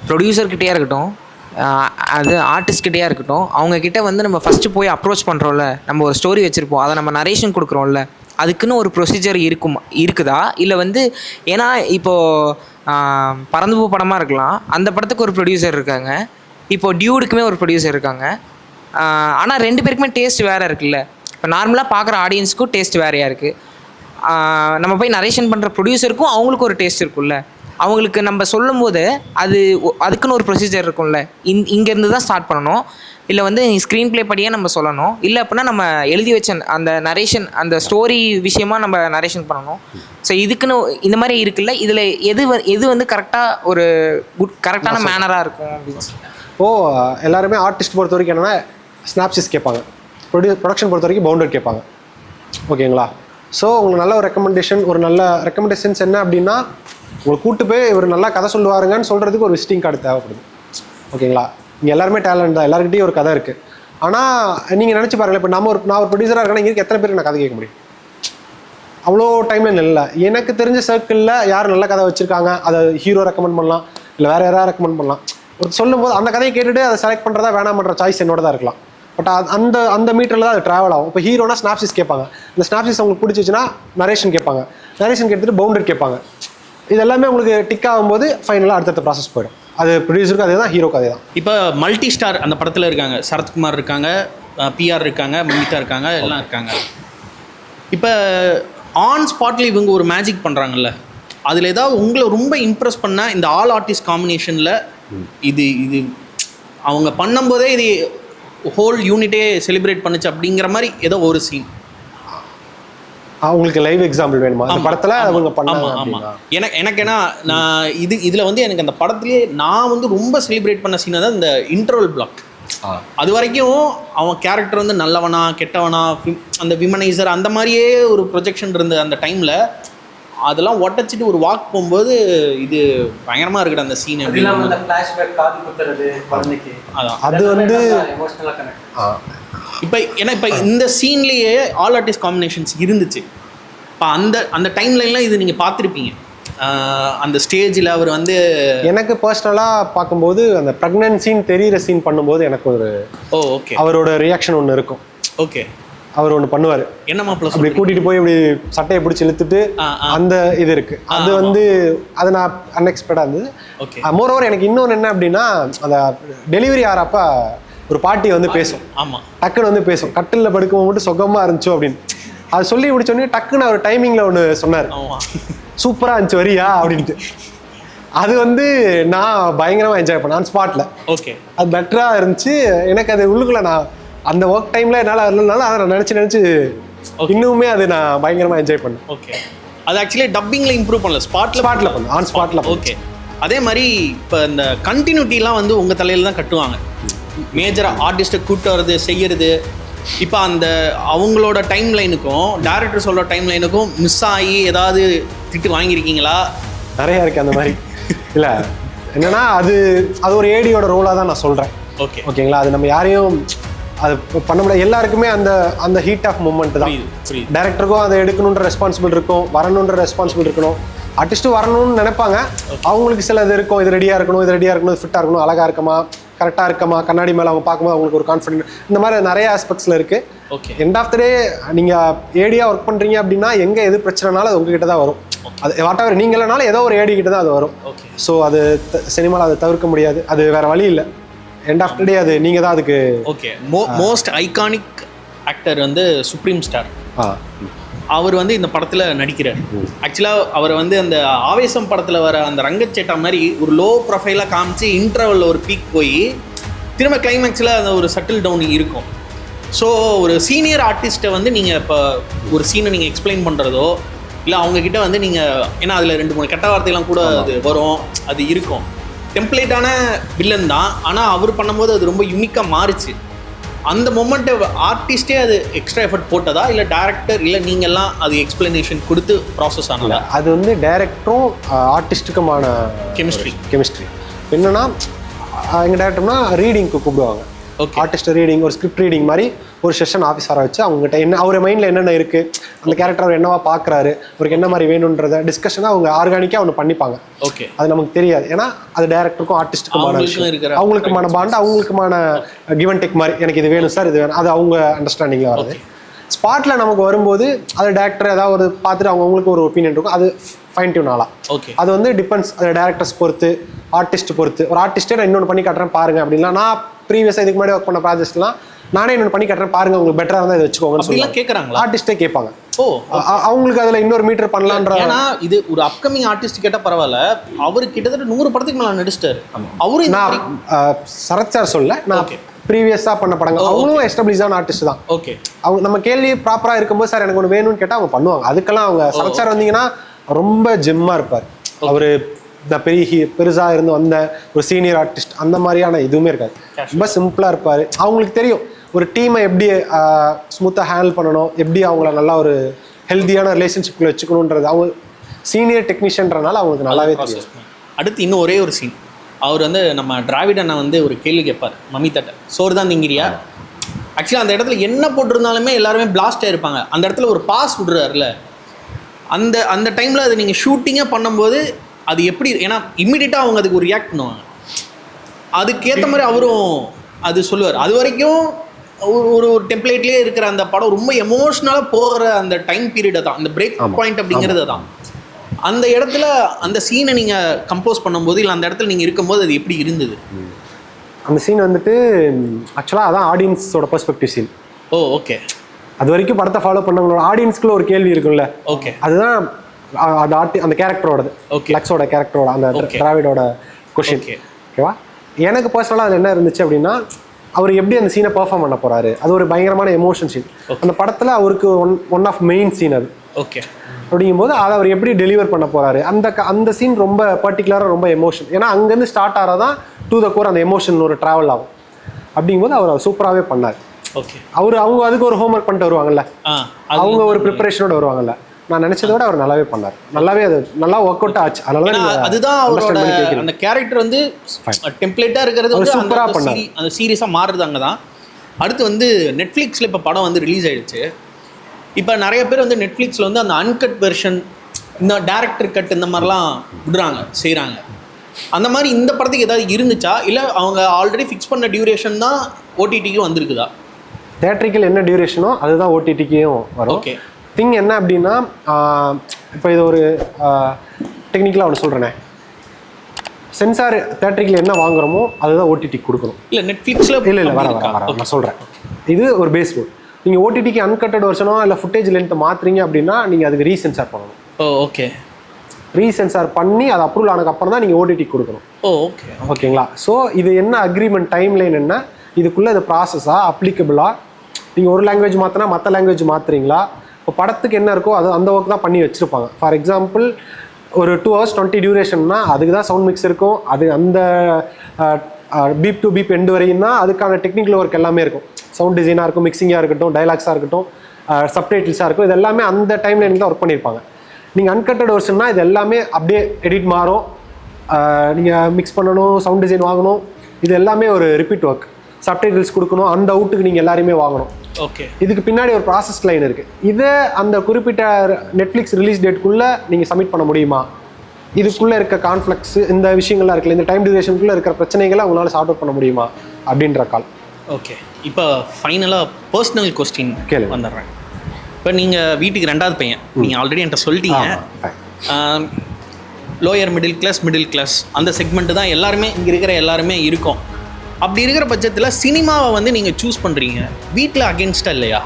ப்ரொடியூசர்கிட்டே இருக்கட்டும், அது ஆர்டிஸ்ட்கிட்டே இருக்கட்டும், அவங்கக்கிட்ட வந்து நம்ம ஃபஸ்ட்டு போய் அப்ரோச் பண்ணுறோம்ல, நம்ம ஒரு ஸ்டோரி வச்சுருப்போம், அதை நம்ம நரேஷன் கொடுக்குறோம்ல, அதுக்குன்னு ஒரு ப்ரொசீஜர் இருக்குதா? இல்லை வந்து ஏன்னா இப்போது பறந்துபூ படமாக இருக்கலாம், அந்த படத்துக்கு ஒரு ப்ரொடியூசர் இருக்காங்க, இப்போது டியூடுக்குமே ஒரு ப்ரொடியூசர் இருக்காங்க. ஆனால் 2 பேருக்குமே டேஸ்ட் வேறு இருக்குல்ல. இப்போ நார்மலாக பார்க்குற ஆடியன்ஸுக்கும் டேஸ்ட் வேறையாக இருக்குது. நம்ம போய் நரேஷன் பண்ணுற ப்ரொடியூசருக்கும் அவங்களுக்கு ஒரு டேஸ்ட் இருக்குல்ல. அவங்களுக்கு நம்ம சொல்லும் போது அதுக்குன்னு ஒரு ப்ரொசீஜர் இருக்கும்ல. இங்கேருந்து தான் ஸ்டார்ட் பண்ணணும், இல்லை வந்து நீ ஸ்க்ரீன் ப்ளே படியே நம்ம சொல்லணும், இல்லை அப்படின்னா நம்ம எழுதி வச்ச அந்த நரேஷன் அந்த ஸ்டோரி விஷயமாக நம்ம நரேஷன் பண்ணணும். ஸோ இதுக்குன்னு இந்த மாதிரி இருக்குல்ல, இதில் எது வந்து கரெக்டாக ஒரு கரெக்டான மேனராக இருக்கும் அப்படின்னு எல்லாருமே ஆர்டிஸ்ட் பொறுத்த வரைக்கும் என்னென்னா ஸ்னாப்சிஸ் கேட்பாங்க, ப்ரொடக்ஷன் பொறுத்த வரைக்கும் பவுண்டட் கேட்பாங்க. ஓகேங்களா? ஸோ உங்களுக்கு நல்ல ஒரு ரெக்கமெண்டேஷன்ஸ் என்ன அப்படின்னா, உங்களை கூப்பிட்டு போய் இவர் நல்லா கதை சொல்லுவாருங்கன்னு சொல்கிறதுக்கு ஒரு விசிட்டிங் கார்டு தேவைப்படுது. ஓகேங்களா? இங்கே எல்லாருமே டேலண்ட் தான், எல்லாருக்கிட்டையும் ஒரு கதை இருக்குது. ஆனால் நீங்கள் நினச்சி பாருங்களேன், இப்போ நான் ஒரு ப்ரொடியூசராக இருக்கேன்னா இங்கே எத்தனை பேருக்கு நான் கதை கேட்க முடியும்? அவ்வளோ டைமில் இல்லை. எனக்கு தெரிஞ்ச சர்க்கிளில் யார் நல்ல கதை வச்சுருக்காங்க, அதை ஹீரோ ரெக்கமெண்ட் பண்ணலாம், இல்லை வேறு யாராவது ரெக்கமெண்ட் பண்ணலாம். ஒரு சொல்லும்போது அந்த கதையை கேட்டுட்டு அதை செலக்ட் பண்ணுறதா வேணாம் பண்ணுற சாய்ஸ் என்னோட தான் இருக்கலாம். பட் அந்த மீட்டரில் தான் அது ட்ராவல் ஆகும். இப்போ ஹீரோனா ஸ்னாப்சிஸ் கேட்பாங்க, இந்த ஸ்னாப்சிஸ் அவங்களுக்கு பிடிச்சிச்சுன்னா நரேஷன் கேட்பாங்க, நரேஷன் கேட்டுட்டு பவுண்டட் கேட்பாங்க. இது எல்லாமே உங்களுக்கு டிக் ஆகும்போது ஃபைனலாக அடுத்தடுத்த ப்ராசஸ் போயிடும். அது ப்ரொடியூசருக்கு அதே தான், ஹீரோக்கு அதே தான். இப்போ மல்டி ஸ்டார் அந்த படத்தில் இருக்காங்க, சரத்குமார் இருக்காங்க, பிஆர் இருக்காங்க, மமிதா இருக்காங்க, எல்லாம் இருக்காங்க. இப்போ ஆன் ஸ்பாட்ல இவங்க ஒரு மேஜிக் பண்ணுறாங்கல்ல, அதில் ஏதாவது உங்களை ரொம்ப இம்ப்ரெஸ் பண்ண இந்த ஆல் ஆர்டிஸ்ட் காம்பினேஷனில் இது அவங்க பண்ணும்போதே இது ஹோல் யூனிட்டே செலிப்ரேட் பண்ணுச்சு அப்படிங்கிற மாதிரி ஏதோ ஒரு சீன் அவங்களுக்கு லைவ் எக்ஸாம்பிள் வேணுமா அந்த படத்துல அவங்க பண்ணாங்க ஆமாம். எனக்கு ஏன்னா நான் இதில் வந்து எனக்கு அந்த படத்துலேயே நான் வந்து ரொம்ப செலிப்ரேட் பண்ண சீன் தான் இந்த இன்டர்வல் பிளாக். அது வரைக்கும் அவன் கேரக்டர் வந்து நல்லவனா கெட்டவனா அந்த விமனைசர் அந்த மாதிரியே ஒரு ப்ரொஜெக்ஷன் இருந்த அந்த டைமில் அதெல்லாம் ஒட்டச்சிட்டு ஒரு வாக் போகும்போது இது பயங்கரமாக இருக்குது அந்த சீன். அது வந்து இப்போ இந்த சீன்லேயே ஆல் ஆர்டிஸ்ட் காம்பினேஷன்ஸ் இருந்துச்சு. இப்போ அந்த டைம்லலாம் இது நீங்கள் பார்த்துருப்பீங்க. அந்த ஸ்டேஜில் அவர் வந்து எனக்கு பர்சனலாக பார்க்கும்போது அந்த ப்ரெக்னன்சின்னு தெரிகிற சீன் பண்ணும்போது எனக்கு ஒரு ஓகே அவரோட ரியாக்ஷன் ஒன்று இருக்கும். ஓகே, அவர் ஒன்று பண்ணுவார். என்ன மாப்பிள்ள அப்படி கூட்டிகிட்டு போய் இப்படி சட்டையை பிடிச்சி இழுத்துட்டு அந்த இது இருக்குது. அது வந்து அது நான் அன்எக்ஸ்பெக்டாக இருந்தது. மோரோவர் எனக்கு இன்னொன்று என்ன அப்படின்னா அந்த டெலிவரி ஆகிறப்ப ஒரு பாட்டி வந்து பேசும். ஆமாம், டக்குன்னு வந்து பேசும் கட்டிலில் படுக்கும் மட்டும் சுகமாக இருந்துச்சோ அப்படின்னு. அது சொல்லி முடிச்சோடனே டக்குன்னு அவர் டைமிங்கில் ஒன்று சொன்னார், சூப்பராக இருந்துச்சு வரியா அப்படின்ட்டு. அது வந்து நான் பயங்கரமாக என்ஜாய் பண்ணேன் ஆன் ஸ்பாட்டில். ஓகே, அது பெட்டராக இருந்துச்சு எனக்கு. அது உள்ளுக்குள்ளே நான் அந்த ஒர்க் டைமில் என்னால் வரலனாலும் அதை நான் நினச்சி இன்னுமே அது நான் பயங்கரமாக என்ஜாய் பண்ணேன். ஓகே, அது ஆக்சுவலி டப்பிங்கில் இம்ப்ரூவ் பண்ணல, ஸ்பாட்டில் பண்ணேன் ஆன் ஸ்பாட்டில். ஓகே, அதே மாதிரி இப்போ இந்த கண்டினியூட்டிலாம் வந்து உங்கள் தலையில் தான் கட்டுவாங்க. மேஜராக ஆர்டிஸ்ட்டை கூப்பிட்டு வர்றது செய்யறது. இப்போ அந்த அவங்களோட டைம் லைனுக்கும் டேரக்டர் சொல்கிற டைம் லைனுக்கும் மிஸ் ஆகி ஏதாவது திட்டு வாங்கியிருக்கீங்களா? நிறையா இருக்குது அந்த மாதிரி. இல்லை என்னென்னா அது ஒரு ஏடியோட ரோலாக தான் நான் சொல்கிறேன். ஓகேங்களா, அது நம்ம யாரையும் அது பண்ண முடியாது. எல்லாருக்குமே அந்த ஹீட் ஆஃப் மூமெண்ட் தான். டேரக்டருக்கும் அதை எடுக்கணுன்ற ரெஸ்பான்சிபிள் இருக்கும், வரணுன்ற ரெஸ்பான்சிபிள் இருக்கணும். ஆர்டிஸ்ட்டும் வரணும்னு நினைப்பாங்க, அவங்களுக்கு சில இது இருக்கும், இது ரெடியாக இருக்கணும், இது ரெடியாக இருக்கணும், ஃபிட்டாக இருக்கணும், அழகாக இருக்குமா, கரெக்டாக இருக்கமா, கண்ணாடி மேலே அவங்க பார்க்கும்போது அவங்களுக்கு ஒரு கான்ஃபிடென்ட், இந்த மாதிரி நிறைய ஆஸ்பெக்ட்ஸில் இருக்குது. எண்ட் ஆஃப் த டே நீங்கள் ஏடியாக ஒர்க் பண்ணுறீங்க அப்படின்னா எங்கே எது பிரச்சனைனாலும் அது உங்ககிட்ட தான் வரும். அது வாட்டவர் நீங்கள் இல்லைனாலும் ஏதோ ஒரு ஏடி கிட்ட தான் அது வரும். ஸோ அது சினிமாவில் அதை தவிர்க்க முடியாது, அது வேறு வழி இல்லை. எண்ட் ஆஃப் த டே அது நீங்கள் தான் அதுக்கு. ஓகே, மோஸ்ட் ஐகானிக் ஆக்டர் வந்து சுப்ரீம் ஸ்டார். அவர் வந்து இந்த படத்தில் நடிக்கிறார். ஆக்சுவலாக அவரை வந்து அந்த ஆவேசம் படத்தில் வர அந்த ரங்கச்சேட்டா மாதிரி ஒரு லோ ப்ரொஃபைலாக காமிச்சு இன்டர்வலில் ஒரு பீக் போய் திரும்ப கிளைமேக்ஸில் அந்த ஒரு சட்டில் டவுன் இருக்கும். ஸோ ஒரு சீனியர் ஆர்டிஸ்ட்டை வந்து நீங்கள் இப்போ ஒரு சீனை நீங்கள் எக்ஸ்பிளைன் பண்ணுறதோ இல்லை அவங்கக்கிட்ட வந்து நீங்கள், ஏன்னா அதில் 2-3 கெட்ட வார்த்தைலாம் கூட அது வரும், அது இருக்கும். டெம்ப்ளேட்டான வில்லன் தான், ஆனால் அவர் பண்ணும்போது அது ரொம்ப யூனிக்காக மாறிச்சு. அந்த மொமெண்ட்டை ஆர்டிஸ்டே அது எக்ஸ்ட்ரா எஃபர்ட் போட்டதா இல்லை டேரக்டர் இல்லை நீங்கள்லாம் அது எக்ஸ்பிளனேஷன் கொடுத்து ப்ராசஸ் ஆனதா? அது வந்து டேரக்டரும் ஆர்டிஸ்ட்டுக்குமான கெமிஸ்ட்ரி. என்னன்னா எங்கள் டேரக்டர்னா ரீடிங்க்கு கூப்பிடுவாங்க. ஆர்டிஸ்ட் ரீடிங், ஒரு ஸ்கிரிப்ட் ரீடிங் மாதிரி ஒரு செஷன் ஆஃபீஸரை வச்சு அவங்ககிட்ட என்ன அவர் மைண்டில் என்னென்ன இருக்குது, அந்த கேரக்டர் அவர் என்னவா பார்க்குறாரு, அவருக்கு என்ன மாதிரி வேணுன்றத டிஸ்கஷனாக அவங்க ஆர்கானிக்காக ஒன்று பண்ணிப்பாங்க. ஓகே, அது நமக்கு தெரியாது, ஏன்னா அது டேரக்டருக்கும் ஆர்டிஸ்ட்டுக்குமான விஷயம், அவங்களுக்குமான பாண்டு, அவங்களுக்குமான கிவ் அண்ட் டேக் மாதிரி. எனக்கு இது வேணும் சார், இது வேணும், அது அவங்க அண்டர்ஸ்டாண்டிங்கில் வருது. ஸ்பாட்டில் நமக்கு வரும்போது அது டேரக்டர் ஏதாவது ஒரு பார்த்துட்டு அவங்களுக்கு ஒரு ஒப்பீனியன் இருக்கும், அது ஃபைன் டியூன் ஆகலாம். அது வந்து டிபெண்ட்ஸ், அது டேரக்டர்ஸ் பொறுத்து, ஆர்டிஸ்ட் பொறுத்து. ஒரு ஆர்டிஸ்ட்டே நான் இன்னொன்று பண்ணி காட்டுறேன் பாருங்க அப்படின்னா, நான் ப்ரீவியஸாக இதுக்கு முன்னாடி ஒர்க் பண்ண ப்ராஜெக்ட்ஸ்லாம் நானே இன்னொன்று பண்ணி காட்டுறேன் பாருங்க, உங்களுக்கு பெட்டராக இருந்தால் இதை வச்சுக்கோங்கன்னு சொல்லி கேட்குறாங்க. ஆர்டிஸ்ட்டே கேட்பாங்க. அவங்களுக்கு அதில் இன்னொரு மீட்டர் பண்ணலான்ற. ஏன்னா இது ஒரு அப்கமிங் ஆர்டிஸ்ட் கேட்டால் பரவாயில்ல, அவரு கிட்டத்தட்ட 100 படத்துக்கு மேலே நடிச்சிட்டாரு. அவரு நான் சரத் சார் சொல்ல, நான் ப்ரீவியஸாக பண்ண படங்கள் அவங்களும் எஸ்டாப்ளிஷான ஆர்டிஸ்ட் தான். ஓகே, அவங்க நம்ம கேள்வி ப்ராப்பராக இருக்கும்போது சார் எனக்கு ஒன்று வேணும்னு கேட்டால் அவங்க பண்ணுவாங்க. அதுக்கெல்லாம் அவங்க சரத் சார் வந்தீங்கன்னா ரொம்ப ஜிம்மாக இருப்பார். அவர் இந்த பெருசாக இருந்து வந்த ஒரு சீனியர் ஆர்டிஸ்ட் அந்த மாதிரியான எதுவுமே இருக்காது, ரொம்ப சிம்பிளாக இருப்பார். அவங்களுக்கு தெரியும் ஒரு டீமை எப்படி ஸ்மூத்தாக ஹேண்டில் பண்ணணும், எப்படி அவங்கள நல்லா ஒரு ஹெல்த்தியான ரிலேஷன்ஷிப்பில் வச்சுக்கணுன்றது அவங்க சீனியர் டெக்னீஷியன்றனால அவங்களுக்கு நல்லாவே தெரியும். அடுத்து இன்னும் ஒரே ஒரு சீன், அவர் வந்து நம்ம டிராவிட் அண்ணா வந்து ஒரு கேள்வி கேட்பார், மம்மித்தட்டை சோறு தான் திங்கிறியா. ஆக்சுவலாக அந்த இடத்துல என்ன போட்டிருந்தாலுமே எல்லாருமே பிளாஸ்ட் ஆகிருப்பாங்க. அந்த இடத்துல ஒரு பாஸ் விடுறாருல, அந்த டைமில் அது நீங்கள் ஷூட்டிங்காக பண்ணும்போது அது எப்படி, ஏன்னா இம்மிடியட்டாக அவங்க அதுக்கு ஒரு ரியாக்ட் பண்ணுவாங்க, அதுக்கேற்ற மாதிரி அவரும் அது சொல்லுவார். அது வரைக்கும் ஒரு டெம்ப்ளேட்லேயே இருக்கிற அந்த படம் ரொம்ப எமோஷ்னலாக போகிற அந்த டைம் பீரியடை தான், அந்த பிரேக் பாயிண்ட் அப்படிங்கிறது தான். அந்த இடத்துல அந்த சீனை நீங்கள் கம்போஸ் பண்ணும்போது இல்லை அந்த இடத்துல நீங்கள் இருக்கும்போது அது எப்படி இருந்தது? அந்த சீன் வந்துட்டு ஆக்சுவலாக அதான் ஆடியன்ஸோட பெர்ஸ்பெக்டிவ் சீன். ஓகே, அது வரைக்கும் படத்தை ஃபாலோ பண்ணவங்களோட ஆடியன்ஸ்குள்ள ஒரு கேள்வி இருக்குல்ல. ஓகே, அதுதான் அந்த கேரக்டரோடது, லக்ஸோட கேரக்டரோட அந்த டிராவிடோட கொஷின். ஓகேவா, எனக்கு பர்சனலாக அது என்ன இருந்துச்சு அப்படின்னா, அவர் எப்படி அந்த சீனை பெர்ஃபார்ம் பண்ண போகிறாரு, அது ஒரு பயங்கரமான எமோஷன் சீன். அந்த படத்தில் அவருக்கு ஒன் ஆஃப் மெயின் சீன் அது. ஓகே. அப்படிங்கும்போது அதை அவர் எப்படி டெலிவர் பண்ண போகிறாரு, அந்த சீன் ரொம்ப பர்டிகுலராக ரொம்ப எமோஷன். ஏன்னா அங்கேருந்து ஸ்டார்ட் ஆகிறதான் டு த கோர் அந்த எமோஷன் ஒரு ட்ராவல் ஆகும். அப்படிங்கும்போது அவர் சூப்பராகவே பண்ணார். ஓகே. அவங்க அதுக்கு ஒரு ஹோம்ஒர்க் பண்ணிட்டு வருவாங்கல்ல, அவங்க ஒரு ப்ரிப்பரேஷனோட வருவாங்கல்ல. நான் நினைச்சதை விட அவர் நல்லாவே பண்ணார். அது நல்லா ஒர்க் அவுட் ஆச்சு. அதுதான் அவரோட அந்த கேரக்டர் வந்து டெம்ப்ளேட்டா இருக்கிறது வந்து சூப்பரா பண்ணார். அந்த சீரியஸா மாறுது அங்கதான். அடுத்து வந்து நெட்ஃப்ளிக்ஸ்ல இப்போ படம் வந்து ரிலீஸ் ஆயிடுச்சு. இப்போ நிறைய பேர் வந்து நெட்ஃப்ளிக்ஸ்ல வந்து அந்த அன்கட் வெர்ஷன், இந்த டேரக்டர் கட் இந்த மாதிரிலாம் விடுறாங்க, செய்கிறாங்க. அந்த மாதிரி இந்த படத்துக்கு ஏதாவது இருந்துச்சா, இல்லை அவங்க ஆல்ரெடி ஃபிக்ஸ் பண்ண டியூரேஷன் தான் ஓடிடிக்கும் வந்திருக்குதா? தியேட்டரிக்கல் என்ன டியூரேஷனோ அதுதான் ஓடிடிக்கும் வரும். ஓகே. திங் என்ன அப்படின்னா, இப்போ இது ஒரு டெக்னிக்கலாக ஒன்று சொல்கிறேனே, சென்சார் தியேட்டரிக்கல் என்ன வாங்குறோமோ அதுதான் ஓடிடிக்கு கொடுக்கணும். இல்லை நெட்ஃப்ளிக்ஸில் இல்லை வர நான் சொல்கிறேன். இது ஒரு பேஸ் ரூல். நீங்கள் ஓடிடிக்கு அன்கட்டட் வெர்ஷனோ இல்லை ஃபுட்டேஜ் லென்த்தை மாற்றுறீங்க அப்படின்னா நீங்கள் அதுக்கு ரீசென்சார் பண்ணணும். ஓகே. ரீசென்சார் பண்ணி அது அப்ரூவல் ஆனதுக்கப்புறம் தான் நீங்கள் ஓடிடி கொடுக்கணும். ஓகே. ஓகேங்களா? ஸோ இது என்ன அக்ரிமெண்ட் டைம் லைன் என்ன, இதுக்குள்ளே இது ப்ராசஸாக அப்ளிகபிளாக, நீங்கள் ஒரு லாங்குவேஜ் மாற்றினா மற்ற லாங்குவேஜ் மாற்றுறீங்களா, இப்போ படத்துக்கு என்ன இருக்கோ அது அந்த ஒர்க் தான் பண்ணி வச்சுருப்பாங்க. ஃபார் எக்ஸாம்பிள் ஒரு 2 hours 20 டியூரேஷன்னா அதுக்கு தான் சவுண்ட் மிக்ஸ் இருக்கும். அது அந்த பீப் டு பீப் எண்டு வரையும் தான் அதுக்கான டெக்னிக்கல் ஒர்க் எல்லாமே இருக்கும். சவுண்ட் டிசைனாக இருக்கும், மிக்சிங்காக இருக்கட்டும், டைலாக்ஸாக இருக்கட்டும், சப்டைட்டில்ஸாக இருக்கும். இது எல்லாமே அந்த டைம் லைனில் தான் ஒர்க் பண்ணியிருப்பாங்க. நீங்கள் அன்கட்டட் வெர்ஷன்னா இது எல்லாமே அப்படியே எடிட் மாறும், நீங்கள் மிக்ஸ் பண்ணணும், சவுண்ட் டிசைன் வாங்கணும், இது எல்லாமே ஒரு ரிப்பீட் ஒர்க். சப்டைட்டில்ஸ் கொடுக்கணும், அந்த அவுட்டுக்கு நீங்கள் எல்லாருமே வாங்கணும். ஓகே. இதுக்கு பின்னாடி ஒரு ப்ராசஸ் லைன் இருக்குது. இதை அந்த குறிப்பிட்ட நெட்ஃப்ளிக்ஸ் ரிலீஸ் டேட்குள்ளே நீங்கள் சப்மிட் பண்ண முடியுமா, இதுக்குள்ளே இருக்க கான்ஃப்ளிக்ஸ் இந்த விஷயங்கள்லாம் இருக்குல்ல, இந்த டைம் டியூரேஷனுக்குள்ளே இருக்கிற பிரச்சனைகளை உங்களால் சார்ட் அவுட் பண்ண முடியுமா அப்படின்ற கால். ஓகே. இப்போ ஃபைனலாக பர்சனல் கொஸ்டின் கேளு வந்துடுறேன். இப்போ நீங்கள் வீட்டுக்கு 2வது பையன், நீங்கள் ஆல்ரெடி என்கிட்ட சொல்லிட்டீங்க. லோயர் மிடில் கிளாஸ் அந்த செக்மெண்ட்டு தான் எல்லாருமே இங்கே இருக்கிற எல்லாருமே இருக்கும். அப்படி இருக்கிற பட்சத்தில் சினிமாவை வந்து நீங்கள் சூஸ் பண்ணுறீங்க, வீட்டில் அகேன்ஸ்டாக இல்லையா?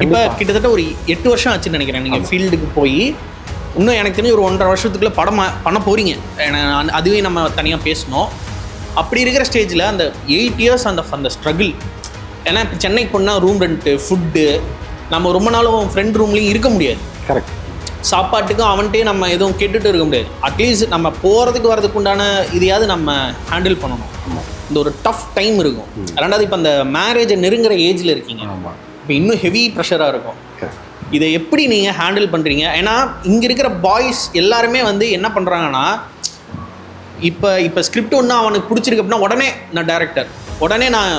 இப்போ கிட்டத்தட்ட ஒரு 8 வருஷம் ஆச்சுன்னு நினைக்கிறேன் நீங்கள் ஃபீல்டுக்கு போய். இன்னும் எனக்கு தெரிஞ்சு ஒரு 1.5 வருஷத்துக்குள்ளே படம் பண்ண போகிறீங்க. அதுவே நம்ம தனியாக பேசணும். அப்படி இருக்கிற ஸ்டேஜில் அந்த 8 years அந்த ஸ்ட்ரகிள், ஏன்னா இப்போ சென்னைக்கு போனால் ரூம் ரெண்ட்டு, ஃபுட்டு, நம்ம ரொம்ப நாளும் ஃப்ரெண்ட் ரூம்லேயும் இருக்க முடியாது. கரெக்ட். சாப்பாட்டுக்கும் அவன்கிட்டே நம்ம எதுவும் கேட்டுட்டு இருக்க முடியாது. அட்லீஸ்ட் நம்ம போகிறதுக்கு வரதுக்கு உண்டான இதையாவது நம்ம ஹேண்டில் பண்ணணும். இந்த ஒரு டஃப் டைம் இருக்கும். 2வது இப்போ அந்த மேரேஜை நெருங்குற ஏஜில் இருக்கீங்க, இப்போ இன்னும் ஹெவி ப்ரெஷராக இருக்கும். இதை எப்படி நீங்கள் ஹேண்டில் பண்ணுறீங்க? ஏன்னா இங்கே இருக்கிற பாய்ஸ் எல்லாருமே வந்து என்ன பண்ணுறாங்கன்னா, இப்போ ஸ்கிரிப்ட் ஒன்று அவனுக்கு பிடிச்சிருக்கு அப்படின்னா உடனே நான் டேரக்டர், உடனே நான்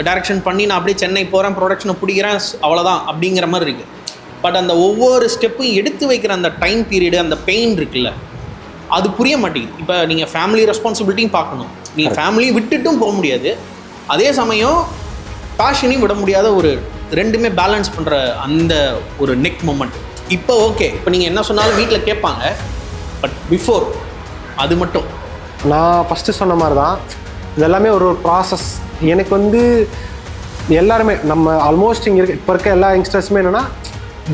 டைரக்ஷன் பண்ணி நான் அப்படியே சென்னை போகிறேன், ப்ரொடக்ஷனை பிடிக்கிறேன், அவ்வளோதான் அப்படிங்கிற மாதிரி இருக்குது. பட் அந்த ஒவ்வொரு ஸ்டெப்பும் எடுத்து வைக்கிற அந்த டைம் பீரியடு, அந்த பெயின் இருக்குல்ல, அது புரிய மாட்டேங்குது. இப்போ நீங்கள் ஃபேமிலி ரெஸ்பான்சிபிலிட்டியும் பார்க்கணும், நீங்கள் ஃபேமிலியும் விட்டுட்டும் போக முடியாது, அதே சமயம் பேஷனையும் விட முடியாத ஒரு 2மே பேலன்ஸ் பண்ணுற அந்த ஒரு நெக் மொமெண்ட். இப்போ ஓகே, இப்போ நீங்கள் என்ன சொன்னாலும் வீட்டில் கேட்பாங்க, பட் பிஃபோர் அது மட்டும் நான் ஃபஸ்ட்டு சொன்ன மாதிரி தான் இதெல்லாமே ஒரு ப்ராசஸ். எனக்கு வந்து எல்லாருமே நம்ம ஆல்மோஸ்ட் இங்கே இப்போ இருக்க எல்லா யங்ஸ்டர்ஸுமே என்னென்னா,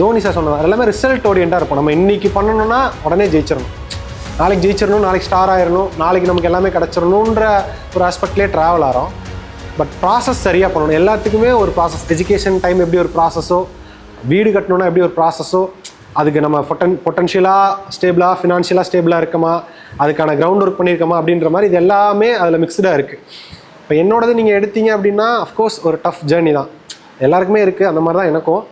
தோனி சார் சொன்னது எல்லாமே ரிசல்ட் ஓரியண்டாக இருப்போம். நம்ம இன்றைக்கி பண்ணணும்னா உடனே ஜெயிச்சிடணும், நாளைக்கு ஜெயிச்சிடணும், நாளைக்கு ஸ்டார் ஆயிடணும், நாளைக்கு நமக்கு எல்லாமே கிடச்சிடணுன்ற ஒரு ஆஸ்பெக்ட்லேயே ட்ராவல் ஆகிறோம். பட் ப்ராசஸ் சரியாக பண்ணணும். எல்லாத்துக்குமே ஒரு ப்ராசஸ். எஜுகேஷன் டைம் எப்படி ஒரு ப்ராசஸோ, வீடு கட்டணுன்னா எப்படி ஒரு ப்ராசஸோ, அதுக்கு நம்ம பொட்டன்ஷியலாக ஸ்டேபிளாக, ஃபினான்ஷியலாக ஸ்டேபிளாக இருக்கமா, அதுக்கான கிரவுண்ட் ஒர்க் பண்ணியிருக்கோமா அப்படின்ற மாதிரி இது எல்லாமே அதில் மிக்ஸ்டாக இருக்குது. இப்போ என்னோடது நீங்கள் எடுத்தீங்க அப்படின்னா அஃப்கோர்ஸ் ஒரு டஃப் ஜேர்னி தான், எல்லாருக்குமே இருக்குது. அந்த மாதிரி தான் எனக்கும்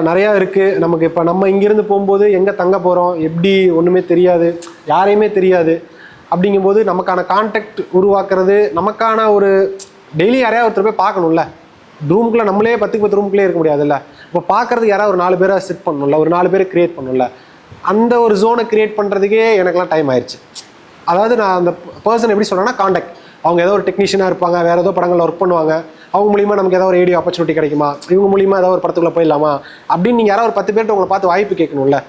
நிறையா இருக்குது. நமக்கு இப்போ நம்ம இங்கேருந்து போகும்போது எங்கே தங்க போகிறோம், எப்படி ஒன்றுமே தெரியாது, யாரையுமே தெரியாது. அப்படிங்கும்போது நமக்கான கான்டாக்ட் உருவாக்குறது, நமக்கான ஒரு டெய்லி யாரையா ஒருத்தர் போய் பார்க்கணும்ல. ரூமுக்குள்ளே நம்மளே 10 ரூமுக்குள்ளே இருக்க முடியாதுல்ல. இப்போ பார்க்குறதுக்கு யாராவது ஒரு 4 பேரை செட் பண்ணணும்ல, ஒரு 4 பேரை க்ரியேட் பண்ணணும்ல. அந்த ஒரு ஜோனை க்ரியேட் பண்ணுறதுக்கே எனக்குலாம் டைம் ஆயிடுச்சு. அதாவது நான் அந்த பர்சன் எப்படி சொல்கிறேன்னா, கான்டாக்ட், அவங்க ஏதோ ஒரு டெக்னீஷியனாக இருப்பாங்க, வேறு ஏதோ படங்களில் ஒர்க் பண்ணுவாங்க, அவங்க மூலிமா நமக்கு ஏதாவது ஒரு ஏடியோ ஆப்பர்ச்சுனிட்டி கிடைக்குமா, இவங்க மூலிமா ஏதாவது ஒரு படத்துக்குள்ளே போயிடலாமா அப்படின்னு நீங்கள் யாராவது ஒரு 10 பேர்கிட்ட உங்களை பார்த்து வாய்ப்பு கேட்கணும்ல.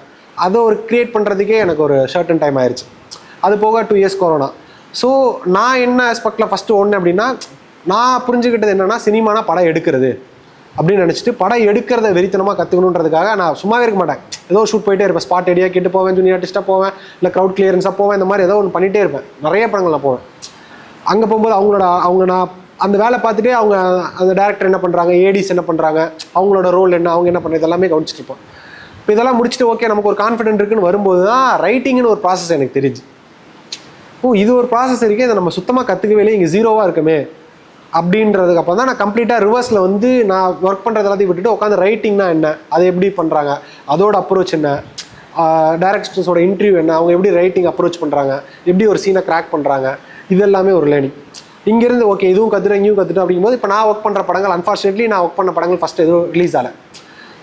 அதை ஒரு க்ரியேட் பண்ணுறதுக்கே எனக்கு ஒரு சர்டன் டைம் ஆயிடுச்சு. அது போக 2 years கொரோனா. ஸோ நான் என்ன ஆஸ்பெக்டில் ஃபஸ்ட்டு ஒன்று அப்படின்னா, நான் புரிஞ்சுக்கிட்டது என்னென்னா, சினிமானா படம் எடுக்கிறது அப்படின்னு நினச்சிட்டு படம் எடுக்கிறத வெறித்தனமாக கற்றுக்கணுன்றதுக்காக நான் சும்மாவே இருக்க மாட்டேன். ஏதோ ஷூட் போயிட்டே இருப்பேன், ஸ்பாட் ஐடியா கேட்டு போவேன், ஜூனியர் ஆர்டிஸ்ட்டாக போவேன், இல்லை க்ரௌட் கிளியரன்ஸாக போவேன், இந்த மாதிரி ஏதோ ஒன்று பண்ணிகிட்டே இருப்பேன். நிறைய படங்கள் நான் போவேன். அங்கே போகும்போது அவங்க நான் அந்த வேலை பார்த்துட்டு அவங்க அந்த டேரக்டர் என்ன பண்ணுறாங்க, ஏடிஸ் என்ன பண்ணுறாங்க, அவங்களோட ரோல் என்ன, அவங்க என்ன பண்ணுறது எல்லாமே கவனிச்சுட்டு இருப்போம். இப்போ இதெல்லாம் முடிச்சுட்டு ஓகே நமக்கு ஒரு கான்ஃபிடென்ட் இருக்குன்னு வரும்போது தான் ரைட்டிங்னு ஒரு ப்ராசஸ் எனக்கு தெரிஞ்சு, இது ஒரு ப்ராசஸ் இருக்கே, இதை நம்ம சுத்தமாக கற்றுக்கவே இல்லை, இங்கே ஜீரோவாக இருக்குமே அப்படின்றதுக்கு அப்புறம் தான் நான் கம்ப்ளீட்டாக ரிவர்ஸில் வந்து நான் ஒர்க் பண்ணுறது எல்லாத்தையும் விட்டுட்டு உட்காந்து ரைட்டிங்னா என்ன, அதை எப்படி பண்ணுறாங்க, அதோட அப்ரோச் என்ன, டைரக்டர்ஸோட இன்டர்வியூ என்ன, அவங்க எப்படி ரைட்டிங் அப்ரோச் பண்ணுறாங்க, எப்படி ஒரு சீனை கிராக் பண்ணுறாங்க, இது எல்லாமே ஒரு லேர்னிங். இங்கேருந்து ஓகே இதுவும் கற்றுட்டு இங்கேயும் கற்றுட்டு அப்படிங்கும்போது இப்போ நான் ஒர்க் பண்ணுற படங்கள் அன்ஃபார்ச்சுனேட்லி நான் ஒர்க் பண்ண படங்கள் ஃபஸ்ட்டு எதுவும் ரிலீஸ் ஆகலை.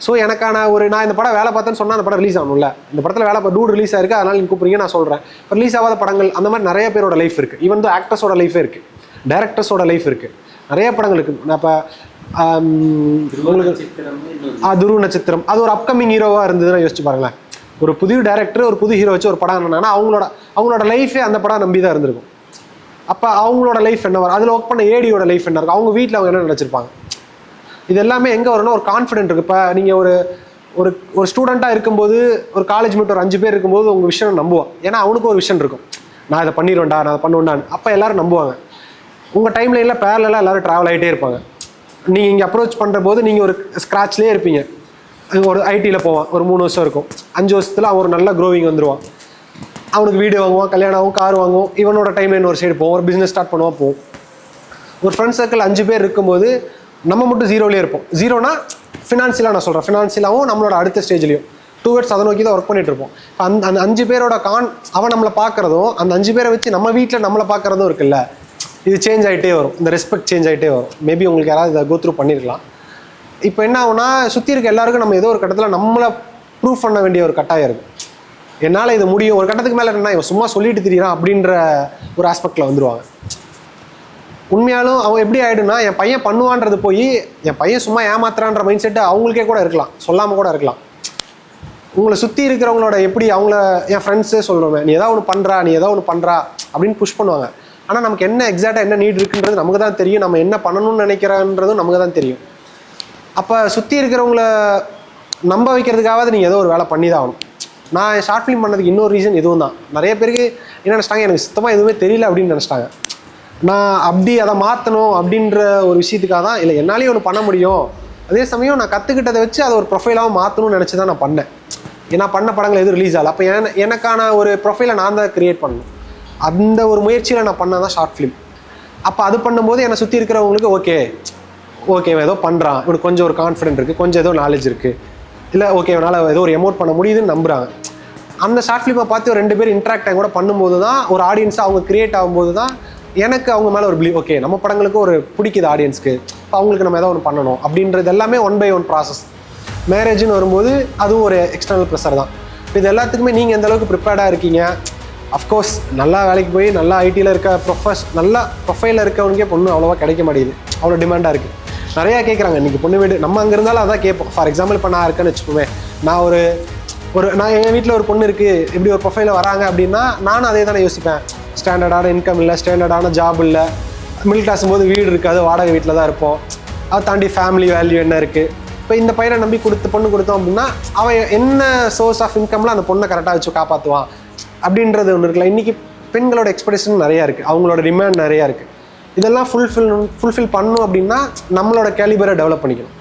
ஸோ எனக்கான நான் இந்த படம் வேலை பார்த்தேன்னு சொன்னால் அந்த படம் ரிலீஸ் ஆகணும்ல, இந்த படத்தில் வேலை டூட் ரிலீஸ் ஆயிருக்கு அதனால் நீங்கள் கூப்பிடுங்க நான் சொல்கிறேன். இப்போ ரிலீஸ் ஆகாத படங்கள் அந்த மாதிரி நிறைய பேரோட லைஃப் இருக்குது. ஈவன் தான் ஆக்டர்ஸோட லைஃபே இருக்குது, டைரக்டர்ஸோட லைஃப் இருக்குது, நிறைய படங்கள் இருக்குது. நான் இப்போ உங்களுக்கு துருவ நட்சத்திரம் அது ஒரு அப்கமிங் ஹீரோவாக இருந்ததுன்னு யோசிச்சு பாருங்களேன். ஒரு புது டைரக்டர் ஒரு புது ஹீரோ வச்சு ஒரு படம் என்னன்னா அவங்களோட லைஃபே அந்த படம் நம்பி தான் இருந்திருக்கும். அப்போ அவங்களோட லைஃப் என்ன வரும், அதில் ஒர்க் பண்ண ஏடியோட லைஃப் என்ன இருக்கும், அவங்க வீட்டில் அவங்க என்ன நினச்சிருப்பாங்க, இது எல்லாமே எங்கே வரும்னா ஒரு கான்ஃபிடென்ட் இருக்குது. இப்போ நீங்கள் ஒரு ஸ்டூடெண்ட்டாக இருக்கும்போது ஒரு காலேஜ் மட்டும் ஒரு 5 பேர் இருக்கும்போது உங்கள் விஷயம் நம்புவான், ஏன்னா அவனுக்கு ஒரு விஷயம் இருக்கும், நான் இதை பண்ணிடுவேன்டா நான் அதை பண்ணுவேன்டான்னு. அப்போ எல்லோரும் நம்புவாங்க. உங்கள் டைம் லைனில் பேரலாக எல்லோரும் ட்ராவல் ஆகிட்டே இருப்பாங்க. நீங்கள் இங்கே அப்ரோச் பண்ணுற போது நீங்கள் ஒரு ஸ்க்ராட்ச்லேயே இருப்பீங்க. ஒரு ஐடியில் போவான், ஒரு 3 வருஷம் இருக்கும், 5 வருஷத்தில் அவன் ஒரு நல்ல க்ரோவிங் வந்துடுவான், அவனுக்கு வீடு வாங்குவான், கல்யாணம் ஆகும், கார் வாங்குவோம், இவனோட டைம் லைன் ஒரு சைடு போவோம், ஒரு பிஸ்னஸ் ஸ்டார்ட் பண்ணுவான் போவோம். ஒரு ஃப்ரெண்ட் சர்க்கிள் 5 பேர் இருக்கும்போது நம்ம மட்டும் ஜீரோலேயே இருப்போம். ஜீரோனா ஃபினான்ஷியலாக நான் சொல்கிறேன், ஃபினான்ஷியலாகவும் நம்மளோட அடுத்த ஸ்டேஜ்லையும் டுவர்ட்ஸ் அதை நோக்கி தான் ஒர்க் பண்ணிட்டு இருப்போம். அந்த 5 பேரோட அவன் நம்மளை பார்க்குறதும் அந்த 5 பேரை வச்சு நம்ம வீட்டில் நம்மளை பார்க்குறதும் இருக்குல்ல, இது சேஞ்ச் ஆகிட்டே வரும், இந்த ரெஸ்பெக்ட் சேஞ்ச் ஆகிட்டே வரும். மேபி உங்களுக்கு யாராவது இதை கோத்ரூ பண்ணியிருக்கலாம். இப்போ என்ன ஆகுனா சுற்றி இருக்க எல்லாருக்கும் நம்ம ஏதோ ஒரு கட்டத்தில் நம்மளை ப்ரூவ் பண்ண வேண்டிய ஒரு கட்டாயம் இருக்குது. என்னால் இது முடியும், ஒரு கட்டத்துக்கு மேலே என்ன இவன் சும்மா சொல்லிட்டு திரியிறான் அப்படின்ற ஒரு ஆஸ்பெக்டில் வந்துடுவாங்க. உண்மையாலும் அவன் எப்படி ஆகிடுனா என் பையன் பண்ணுவான்றது போய் என் பையன் சும்மா ஏமாத்துறான்ற மைண்ட் செட்டு அவங்களுக்கே கூட இருக்கலாம், சொல்லாமல் கூட இருக்கலாம். உங்களை சுற்றி இருக்கிறவங்களோட எப்படி அவங்கள என் ஃப்ரெண்ட்ஸே சொல்கிறோமே, நீ ஏதாவது ஒன்று பண்ணுறா அப்படின்னு புஷ் பண்ணுவாங்க. ஆனால் நமக்கு என்ன எக்ஸாக்டாக என்ன நீட் இருக்குன்றது நமக்கு தான் தெரியும், நம்ம என்ன பண்ணணும்னு நினைக்கிறன்றதும் நமக்கு தான் தெரியும். அப்போ சுற்றி இருக்கிறவங்கள நம்ப வைக்கிறதுக்காவது நீங்கள் ஏதோ ஒரு வேலை பண்ணி தான் ஆகணும். நான் ஷார்ட் ஃபிலிம் பண்ணதுக்கு இன்னொரு ரீசன் இதுவும் தான். நிறைய பேருக்கு என்ன நினச்சிட்டாங்க, எனக்கு சுத்தமாக எதுவுமே தெரியல அப்படின்னு நினச்சிட்டாங்க. நான் அப்படி அதை மாற்றணும் அப்படின்ற ஒரு விஷயத்துக்காக தான், இல்லை என்னாலேயும் ஒன்று பண்ண முடியும், அதே சமயம் நான் கற்றுக்கிட்டதை வச்சு அதை ஒரு ப்ரொஃபைலாகவும் மாற்றணும்னு நினச்சி தான் நான் பண்ணேன். ஏன்னா பண்ண படங்கள் எதுவும் ரிலீஸ் ஆகலை. அப்போ எனக்கான ஒரு ப்ரொஃபைலை நான் தான் க்ரியேட் பண்ணணும். அந்த ஒரு முயற்சியில் நான் பண்ண தான் ஷார்ட் ஃபிலிம். அப்போ அது பண்ணும்போது என்னை சுற்றி இருக்கிறவங்களுக்கு ஓகே ஏதோ பண்ணுறான், இவனுக்கு கொஞ்சம் ஒரு கான்ஃபிடென்ட் இருக்குது, கொஞ்சம் ஏதோ நாலேஜ் இருக்குது, இல்லை ஓகே இவனால் ஏதோ ஒரு எமோட் பண்ண முடியுதுன்னு நம்புகிறாங்க. அந்த ஷார்ட் ஃபிலிமை பார்த்து ஒரு 2 பேர் இன்ட்ராக்ட் ஆகி கூட பண்ணும்போது தான் ஒரு ஆடியன்ஸாக அவங்க க்ரியேட் ஆகும்போது தான் எனக்கு அவங்க மேலே ஒரு பிலீவ், ஓகே நம்ம படங்களுக்கு ஒரு பிடிக்குது ஆடியன்ஸ்க்கு, இப்போ அவங்களுக்கு நம்ம ஏதோ ஒன்று பண்ணணும் அப்படின்றது எல்லாமே 1 by 1 ப்ராசஸ். மேரேஜ்னு வரும்போது அதுவும் ஒரு எக்ஸ்டர்னல் ப்ரெஷர் தான். இப்போ இது எல்லாத்துக்குமே நீங்கள் எந்த அளவுக்கு ப்ரிப்பேர்டாக இருக்கீங்க. அஃப்கோர்ஸ் நல்லா வேலைக்கு போய் நல்லா ஐடியில் இருக்க நல்லா ப்ரொஃபைலில் இருக்கவனுக்கே பொண்ணு அவ்வளோவா கிடைக்க மாட்டேங்குது, அவ்வளோ டிமாண்டாக இருக்குது. நிறையா கேட்குறாங்க இன்றைக்கி பொண்ணு வீடு, நம்ம அங்கே இருந்தாலும் அதான் கேட்போம். ஃபார் எக்ஸாம்பிள் இப்போ நான் இருக்கேன்னு வச்சுக்கோமே, நான் எங்கள் வீட்டில் ஒரு பொண்ணு இருக்குது, இப்படி ஒரு ப்ரொஃபைலில் வராங்க அப்படின்னா நானும் அதே தானே யோசிப்பேன். ஸ்டாண்டர்டான இன்கம் இல்லை, ஸ்டாண்டர்டான ஜாப் இல்லை, மிடில் கிளாஸும் போது வீடு இருக்காது, வாடகை வீட்டில் தான் இருப்போம், அதை தாண்டி ஃபேமிலி வேல்யூ என்ன இருக்குது. இப்போ இந்த பையனை நம்பி பொண்ணு கொடுத்தோம் அப்படின்னா அவன் என்ன சோர்ஸ் ஆஃப் இன்கம்ல அந்த பொண்ணை கரெக்டாக வச்சு காப்பாற்றுவான் அப்படின்றது ஒன்று இருக்குல்ல. இன்றைக்கி பெண்களோட எக்ஸ்பெக்டேஷன் நிறையா இருக்குது, அவங்களோட டிமாண்ட் நிறையா இருக்குது. இதெல்லாம் ஃபுல்ஃபில் பண்ணணும் அப்படின்னா நம்மளோட கேலிபரை டெவலப் பண்ணிக்கணும்,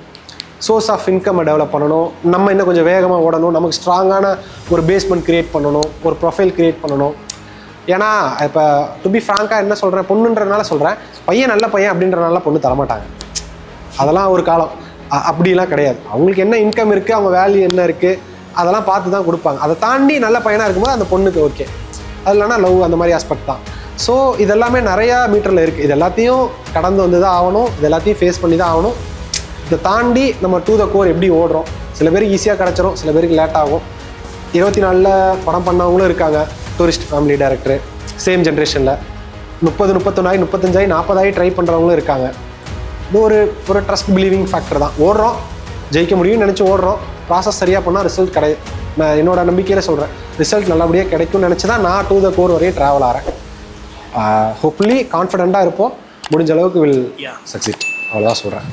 சோர்ஸ் ஆஃப் இன்கம்மை டெவலப் பண்ணணும், நம்ம இன்னும் கொஞ்சம் வேகமாக ஓடணும், நமக்கு ஸ்ட்ராங்கான ஒரு பேஸ்மெண்ட் க்ரியேட் பண்ணணும், ஒரு ப்ரொஃபைல் க்ரியேட் பண்ணணும். ஏன்னா இப்போ டு பி ஃப்ராங்காக என்ன சொல்கிறேன், பொண்ணுன்றனால சொல்கிறேன், பையன் நல்ல பையன் அப்படின்றனால பொண்ணு தரமாட்டாங்க. அதெல்லாம் ஒரு காலம், அப்படிலாம் கிடையாது. அவங்களுக்கு என்ன இன்கம் இருக்குது, அவங்க வேல்யூ என்ன இருக்குது, அதெல்லாம் பார்த்து தான் கொடுப்பாங்க. அதை தாண்டி நல்ல பையனாக இருக்கும்போது அந்த பொண்ணுக்கு ஓகே, அது இல்லைனா லவ் அந்த மாதிரி ஆஸ்பெக்ட் தான். ஸோ இதெல்லாமே நிறையா மீட்டரில் இருக்குது. இது எல்லாத்தையும் கடந்து வந்து தான் ஆகணும், இது எல்லாத்தையும் ஃபேஸ் பண்ணி தான் ஆகணும். இதை தாண்டி நம்ம டு த கோர் எப்படி ஓடுறோம், சில பேருக்கு ஈஸியாக கிடச்சிரும், சில பேருக்கு லேட் ஆகும். 24 படம் பண்ணவங்களும் இருக்காங்க, டூரிஸ்ட் ஃபேமிலி டைரக்டரு சேம் ஜென்ரேஷனில் 30, 31, 35, 40 ட்ரை பண்ணுறவங்களும் இருக்காங்க. இது ஒரு ட்ரஸ்ட் பிலீவிங் ஃபேக்டர் தான். ஓடுறோம், ஜெயிக்க முடியும்னு நினச்சி ஓடுறோம், ப்ராசஸ் சரியாக பண்ணால் ரிசல்ட் நான் என்னோட நம்பிக்கையில் சொல்கிறேன், ரிசல்ட் நல்லபடியாக கிடைக்கும்னு நினச்சி தான் நான் டு த கோர் வரையும் ட்ராவல் ஆகிறேன். ஹோப்ஃபுல்லி கான்ஃபிடெண்ட்டாக இருப்போம், முடிஞ்ச அளவுக்கு வில் சக்சீட், அவ்வளோதான் சொல்கிறேன்.